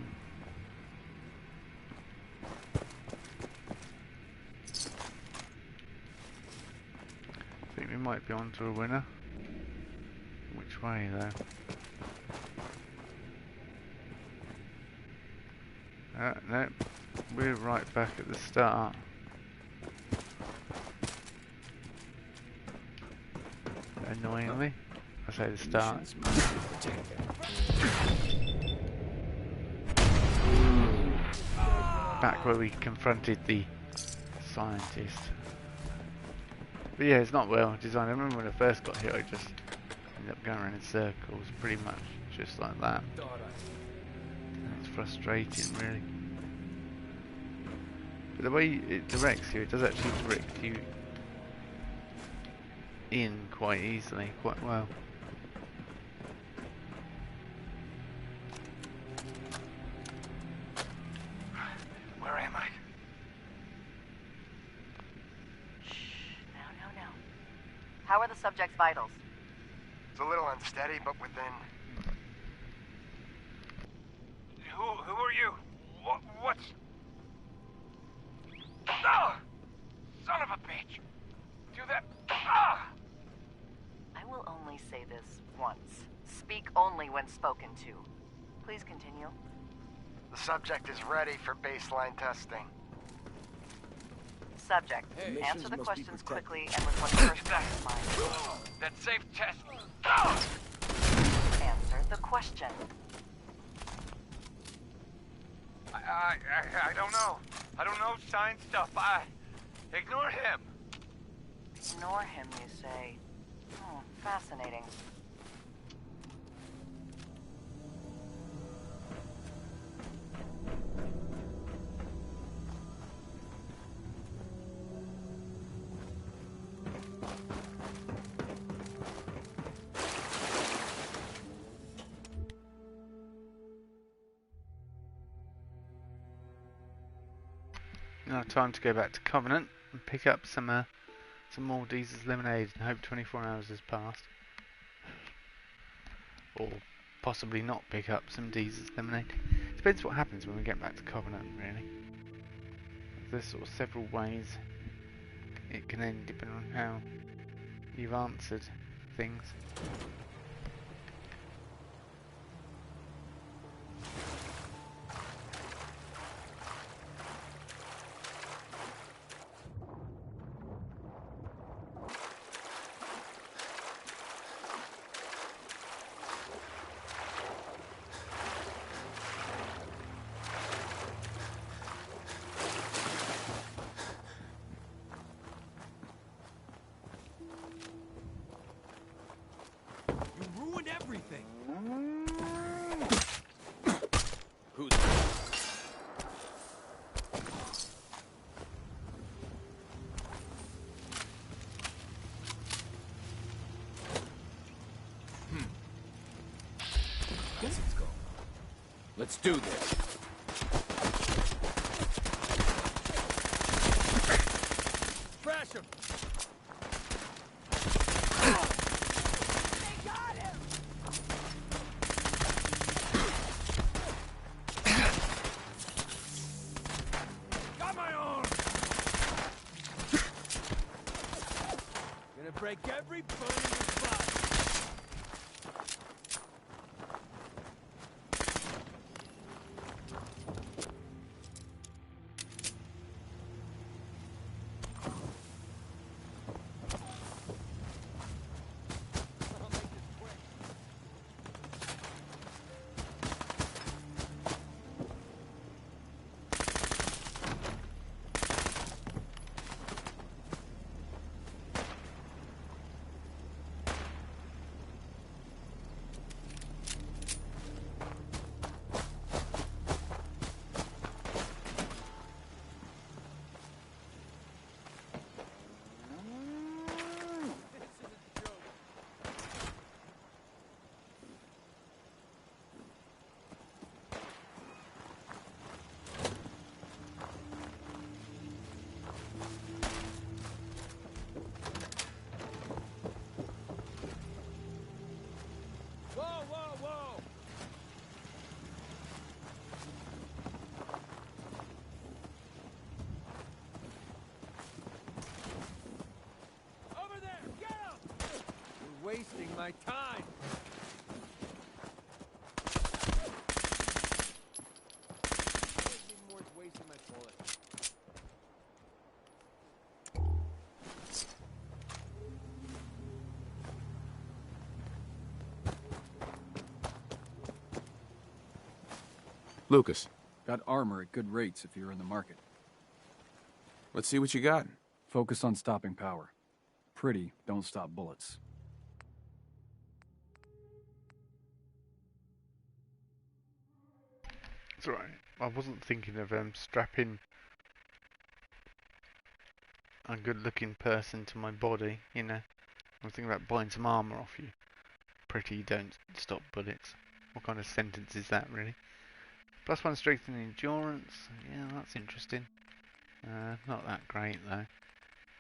I think we might be onto a winner. Which way though? No, we're right back at the start. Annoyingly, I say the start. Back where we confronted the scientist. But yeah, it's not well designed. I remember when I first got here, I just ended up going around in circles, pretty much just like that. And it's frustrating, really. But the way it directs you, it does actually direct you in quite easily, quite well. Where am I? Shh. No. How are the subject's vitals? It's a little unsteady, but within... Who are you? What's... Ah! Son of a bitch! Do that... Ah! I will only say this once. Speak only when spoken to. Please continue. The subject is ready for baseline testing. Subject, Hey, answer the missions must be questions protected. quickly and with what first comes to mind. That safe test... Answer the question. I don't know. I don't know science stuff. Ignore him. Ignore him, you say. Fascinating. Now time to go back to Covenant and pick up some more Deezer's lemonade and hope 24 hours has passed. Or possibly not pick up some Deezer's lemonade. Depends what happens when we get back to Covenant, really. There's sort of several ways it can end depending on how you've answered things. Let's do this. Crash him! They got him! Got my arm! Gonna break every bone in this body. wasting my time. Wasting my bullets. Lucas. Got armor at good rates if you're in the market. Let's see what you got. Focus on stopping power. Pretty don't stop bullets. It's alright. I wasn't thinking of strapping a good-looking person to my body, you know. I was thinking about buying some armor off you. Pretty don't stop bullets. What kind of sentence is that, really? +1 strength and endurance. Yeah, that's interesting. Not that great, though.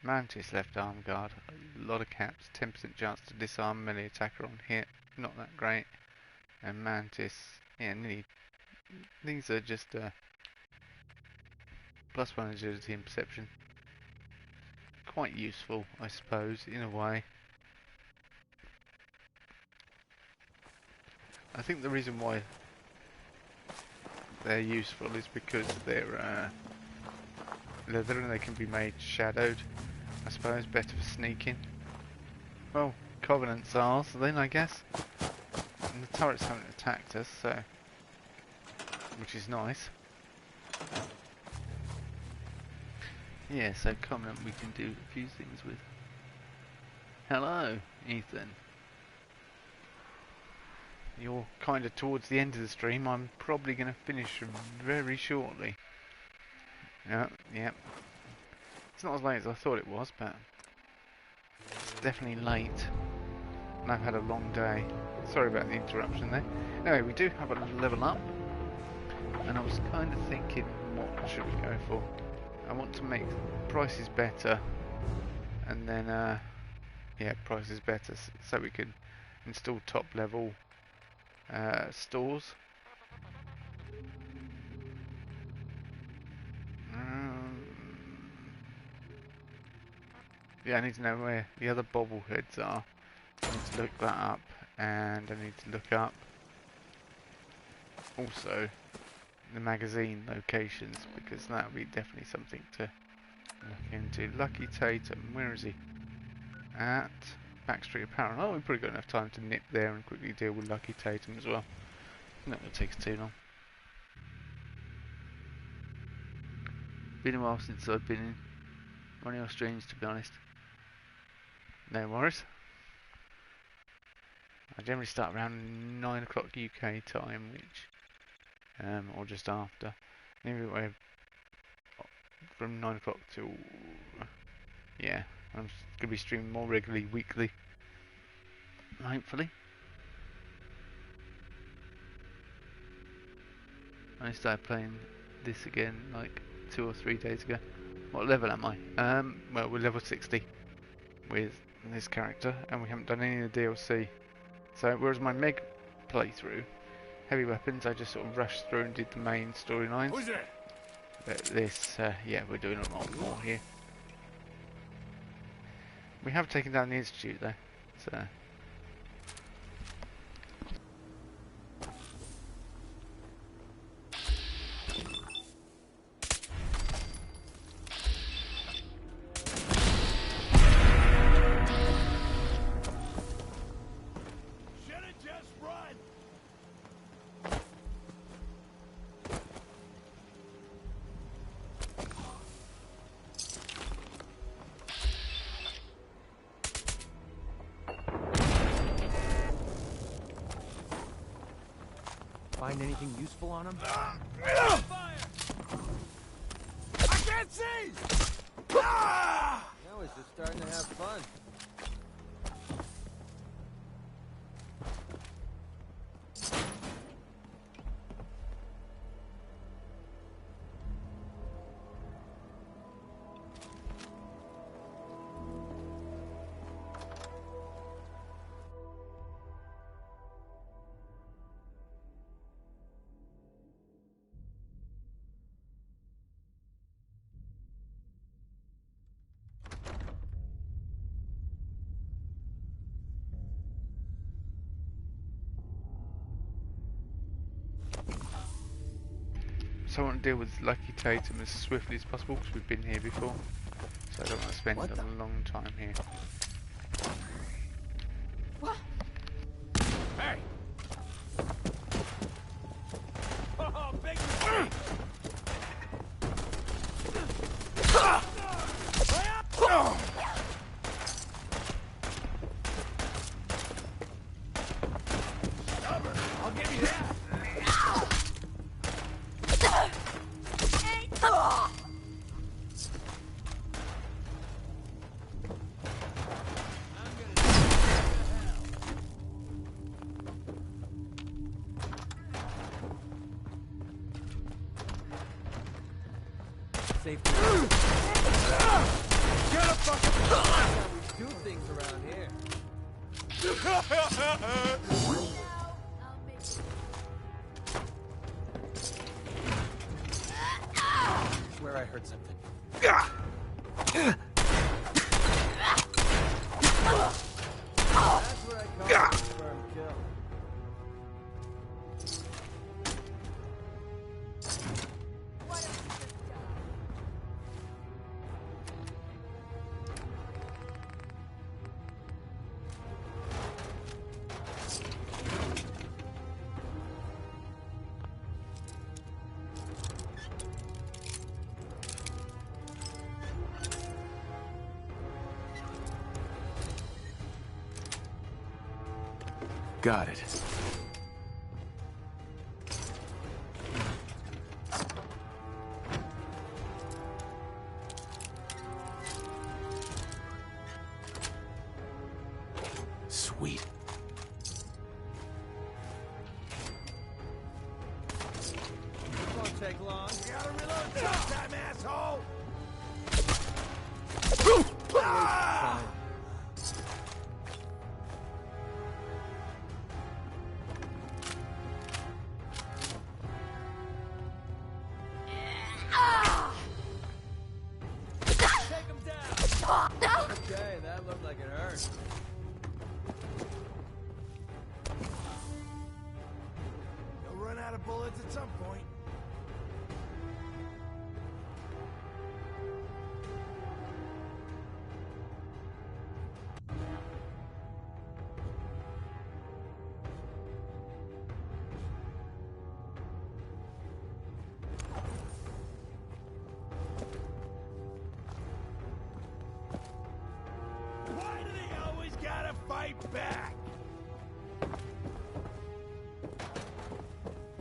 Mantis left arm guard. A lot of caps. 10% chance to disarm melee attacker on hit. Not that great. And Mantis, yeah, nearly. These are just +1 agility and perception. Quite useful, I suppose, in a way. I think the reason why they're useful is because they're leather and they can be made shadowed. I suppose better for sneaking. Well, Covenants are, so then I guess. And the turrets haven't attacked us, so which is nice. Yeah, so Covenant we can do a few things with. Hello, Ethan. You're kind of towards the end of the stream. I'm probably going to finish very shortly. Yeah. It's not as late as I thought it was, but it's definitely late. And I've had a long day. Sorry about the interruption there. Anyway, we do have a level up. And I was kind of thinking, what should we go for? I want to make prices better. And then, yeah, prices better. So we can install top level stores. Yeah, I need to know where the other bobbleheads are. I need to look that up, and I need to look up also the magazine locations, because that would be definitely something to look into. Lucky Tatum, where is he? At Backstreet Apparel. Oh, we've probably got enough time to nip there and quickly deal with Lucky Tatum as well. Not going to take us too long. Been a while since I've been in one of your streams, to be honest. No worries. I generally start around 9 o'clock UK time, which, or just after. Anyway, from 9 o'clock till, yeah, I'm going to be streaming more regularly, weekly, hopefully. I started playing this again like 2 or 3 days ago. What level am I? Well, we're level 60 with this character, and we haven't done any of the DLC. So, whereas my Meg playthrough, heavy weapons, I just sort of rushed through and did the main storylines. Who's there? But this, yeah, we're doing a lot more here. We have taken down the Institute though, so. Find anything useful on him? I can't see! Now he's just starting to have fun. So I want to deal with Lucky Tatum as swiftly as possible because we've been here before. So I don't want to spend a long time here. What? Hey! Oh, big mistake! I'll give you that. Safety. Get a fucking... That's how we do things around here. I swear I heard something. That's what I call a confirmed kill. Got it. Sweet. Won't take long. You gotta reload sometime, asshole! Okay, that looked like it hurt. You'll run out of bullets at some point. Why do they always gotta fight back?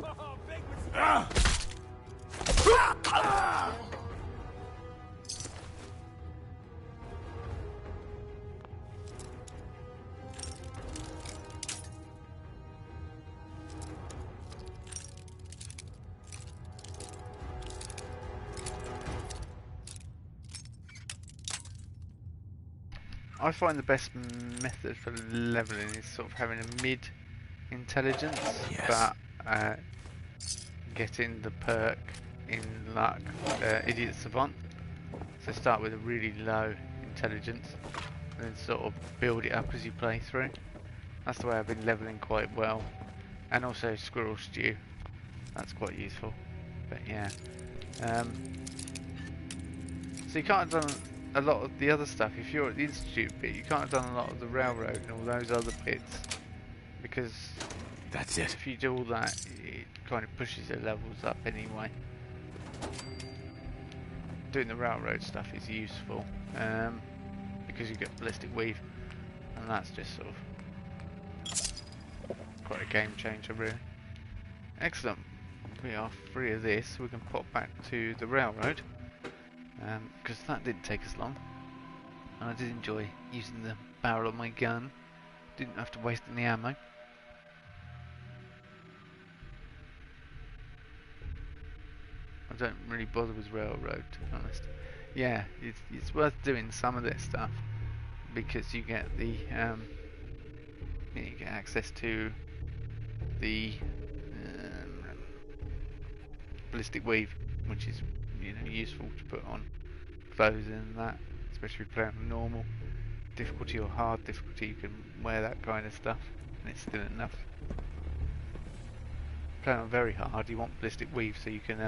Oh, big mistake! I find the best method for leveling is sort of having a mid intelligence, but getting the perk in luck, Idiot Savant. So start with a really low intelligence and then sort of build it up as you play through. That's the way I've been leveling quite well. And also Squirrel Stew, that's quite useful. But yeah, so you can't have done a lot of the other stuff. If you're at the Institute bit, you can't have done a lot of the railroad and all those other bits, because that's it. If you do all that, it kind of pushes your levels up anyway. Doing the railroad stuff is useful because you get ballistic weave, and that's just sort of quite a game changer, really. Excellent. We are free of this. We can pop back to the railroad. Because that didn't take us long, and I did enjoy using the barrel of my gun. Didn't have to waste any ammo. I don't really bother with railroad, to be honest. Yeah, it's worth doing some of this stuff because you get the you get access to the ballistic weave, which is useful to put on clothes and that, especially if you play on normal difficulty or hard difficulty. You can wear that kind of stuff and it's still enough. Playing on very hard, you want ballistic weave so you can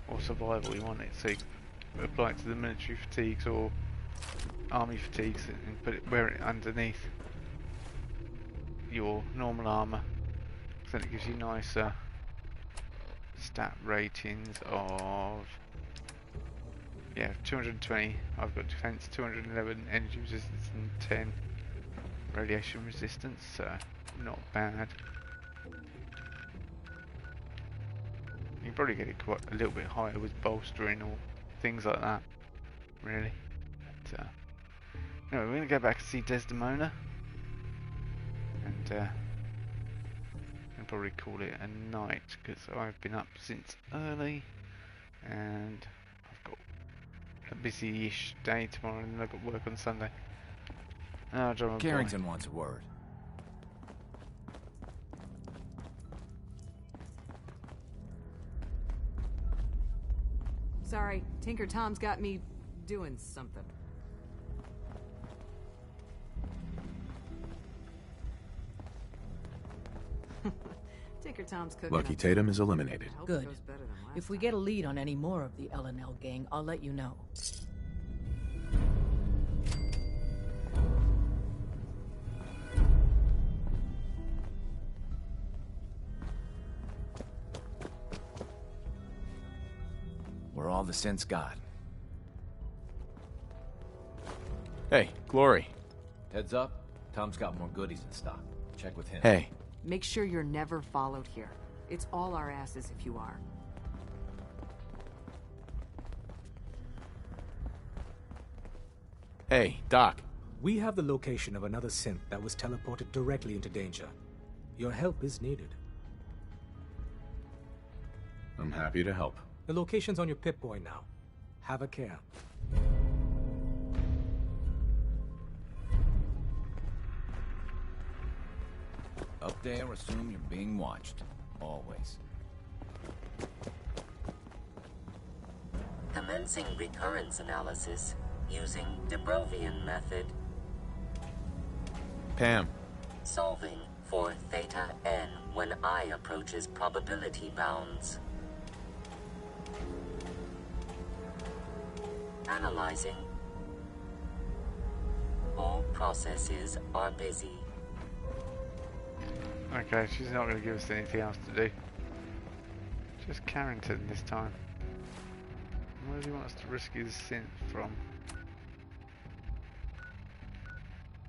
or survival. You want it so you can apply it to the military fatigues or army fatigues and wear it underneath your normal armour. So it gives you nicer stat ratings of 220. I've got defense, 211 energy resistance, and 10 radiation resistance. So not bad. You can probably get it quite a little bit higher with bolstering or things like that. Really. But, anyway, we're going to go back and see Desdemona. And probably call it a night because I've been up since early and I've got a busy-ish day tomorrow and then I've got work on Sunday. Carrington wants a word. Sorry, Tinker Tom's got me doing something. Tinker Tom's cooking. Lucky Tatum is eliminated. Good. If we get a lead on any more of the L&L gang, I'll let you know. We're all the sense got. Hey, Glory. Heads up, Tom's got more goodies in stock. Check with him. Hey. Make sure you're never followed here. It's all our asses if you are. Hey, Doc. We have the location of another synth that was teleported directly into danger. Your help is needed. I'm happy to help. The location's on your Pip-Boy now. Have a care. Up there, assume you're being watched. Always. Commencing recurrence analysis using de Brovian method. Pam. Solving for theta n when I approaches probability bounds. Analyzing. All processes are busy. Okay, she's not going to give us anything else to do. Just Carrington this time. Where do you want us to rescue the synth from?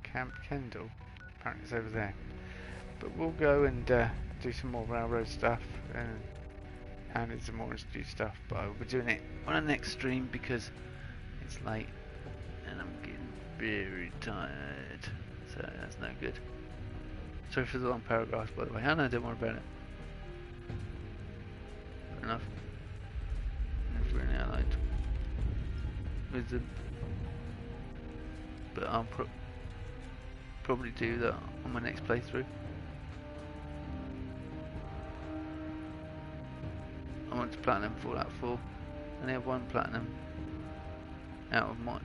Camp Kendall. Apparently it's over there. But we'll go and do some more railroad stuff and some more institute stuff. But I'll be doing it on the next stream because it's late and I'm getting very tired. So that's no good. Sorry for the long paragraphs, by the way. No, don't worry about it. Fair enough. Never really allied with them. But I'll probably do that on my next playthrough. I want to platinum Fallout 4. I only have one platinum out of my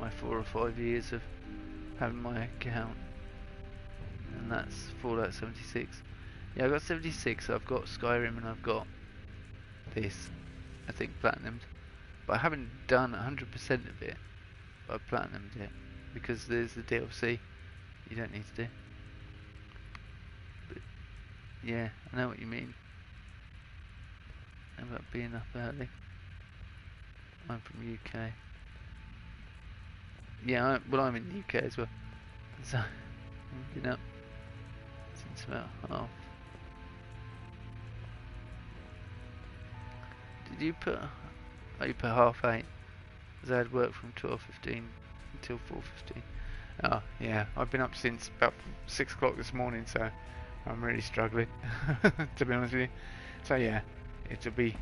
4 or 5 years of having my account. And that's Fallout 76. Yeah, I've got 76, so I've got Skyrim and I've got this, I think, platinumed. But I haven't done 100% of it, but I've platinumed it, because there's the DLC you don't need to do. But, yeah, I know what you mean. About being up early. I'm from UK. Yeah, I'm in the UK as well. So, I've been up since about half. Did you put? Oh, you put 8:30. Because I had work from 12:15 until 4:15. Oh, yeah. I've been up since about 6 o'clock this morning, so I'm really struggling, to be honest with you. So yeah, it'll be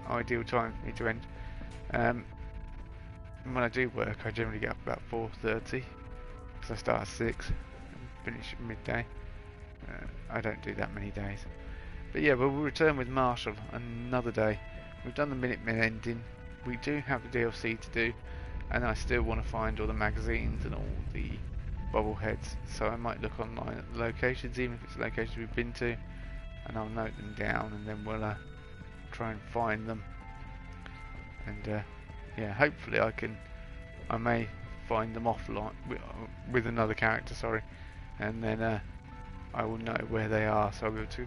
ideal time for me to end. When I do work, I generally get up about 4:30 because I start at 6 and finish at midday. I don't do that many days, but yeah, we'll return with Marshal another day. We've done the Minutemen ending. We do have the DLC to do, and I still want to find all the magazines and all the bobbleheads. So I might look online at the locations, even if it's locations we've been to, and I'll note them down, and then we'll try and find them. And yeah, hopefully I may find them offline with another character, sorry, and then I will know where they are, so I'll be able to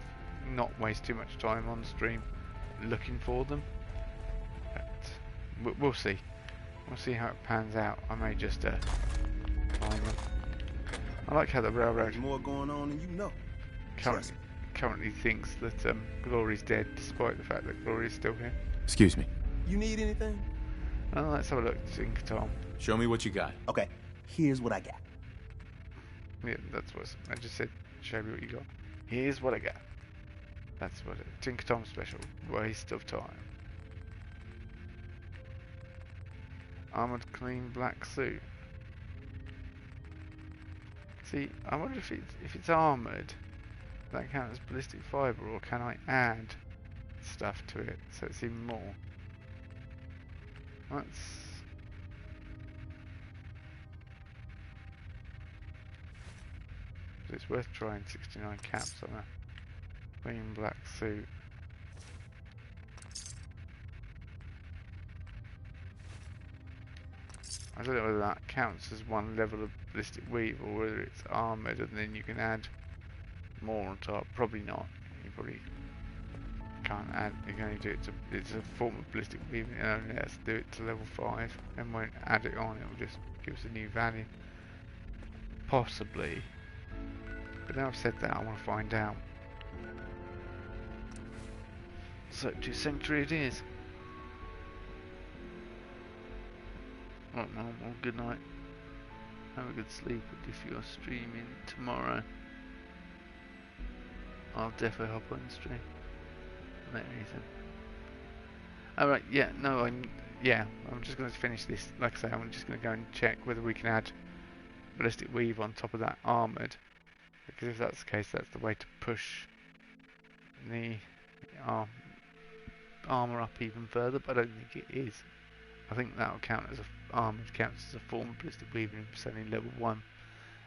not waste too much time on stream looking for them. But we'll see. We'll see how it pans out. I may just find them. I like how the railroad more going on than you know. Currently thinks that Glory's dead, despite the fact that Glory is still here. Excuse me. You need anything? Well, let's have a look. Tom. Show me what you got. Okay, here's what I got. Yeah, that's what I just said. Show me what you got. Here's what I got. That's what it. Tinker Tom special. Waste of time. Armored clean black suit. See, I wonder if it's armored, that counts as ballistic fiber, or can I add stuff to it so it's even more? It's worth trying 69 caps on a clean black suit. I don't know whether that counts as one level of ballistic weave or whether it's armoured and then you can add more on top. Probably not. You probably can't add. You can only do it to. It's a form of ballistic weave. You only has to do it to level 5 and won't add it on. It will just give us a new value. Possibly. But now I've said that, I want to find out. So to Sanctuary it is. Right, well, good night. Have a good sleep. If you're streaming tomorrow, I'll definitely hop on stream. Let anything. Alright, yeah, no, I'm just going to finish this. Like I say, I'm just going to go and check whether we can add ballistic weave on top of that armoured. Because if that's the case, that's the way to push the armour up even further, but I don't think it is. I think that'll count as armoured counts as a form of ballistic weaving, certainly level 1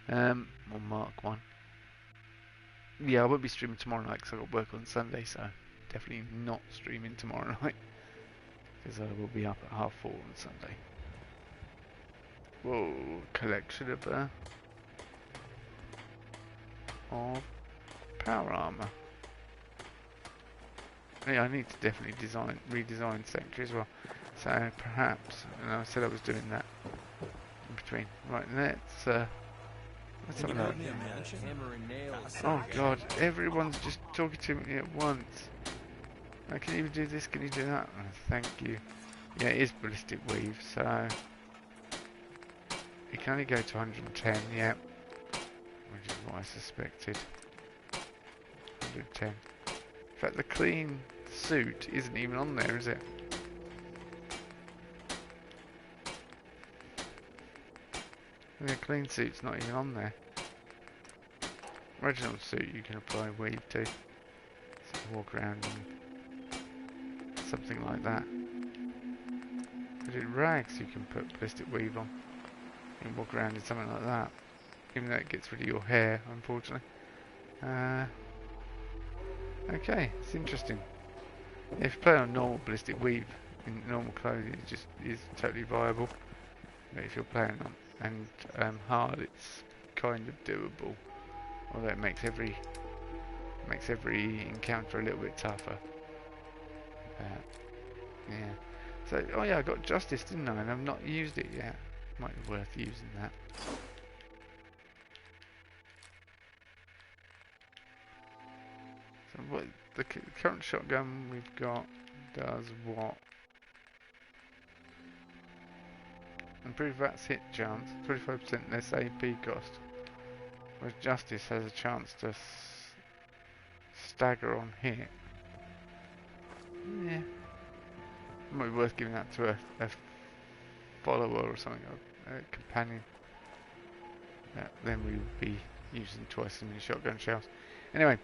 or Mark 1. Yeah, I won't be streaming tomorrow night because I've got work on Sunday, so definitely not streaming tomorrow night because I will be up at 4:30 on Sunday. Whoa, collection of power armour. Yeah, I need to definitely redesign Sanctuary as well. So perhaps, and I said I was doing that in between. Right, let's have a look. Oh God, everyone's just talking to me at once. I can you do this? Can you do that? Oh, thank you. Yeah, it is ballistic weave, so it can only go to 110. Yeah, which is what I suspected. 110. In fact, the clean suit isn't even on there, is it? The clean suit's not even on there. Original suit you can apply weave to. So you walk around and something like that. But in rags you can put ballistic weave on. You can walk around in something like that. Even though it gets rid of your hair, unfortunately. Okay, it's interesting. If you play on normal ballistic weave in normal clothing, it just is totally viable. But if you're playing on hard, it's kind of doable. Although it makes every encounter a little bit tougher. Yeah. So, oh yeah, I got Justice, didn't I? And I've not used it yet. Might be worth using that. So, what the current shotgun we've got does what? Improve VAT's hit chance, 25% less AP cost. Whereas Justice has a chance to stagger on hit. Yeah. Might be worth giving that to a follower or something, a companion. Then we would be using twice as many shotgun shells. Anyway,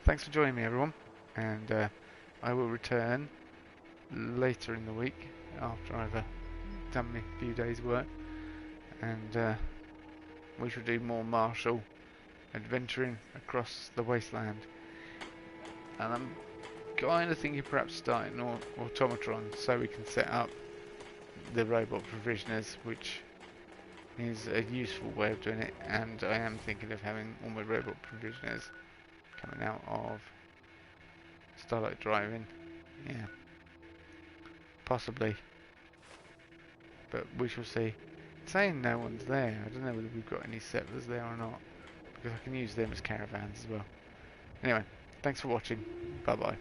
thanks for joining me everyone, and I will return later in the week after I've done me a few days work, and we shall do more Marshal adventuring across the wasteland. And I'm kind of thinking perhaps starting an automatron so we can set up the robot provisioners, which is a useful way of doing it, and I am thinking of having all my robot provisioners coming out of Starlight Driving. Yeah, possibly, but we shall see. It's saying no one's there. I don't know whether we've got any settlers there or not, because I can use them as caravans as well. Anyway, thanks for watching. Bye bye.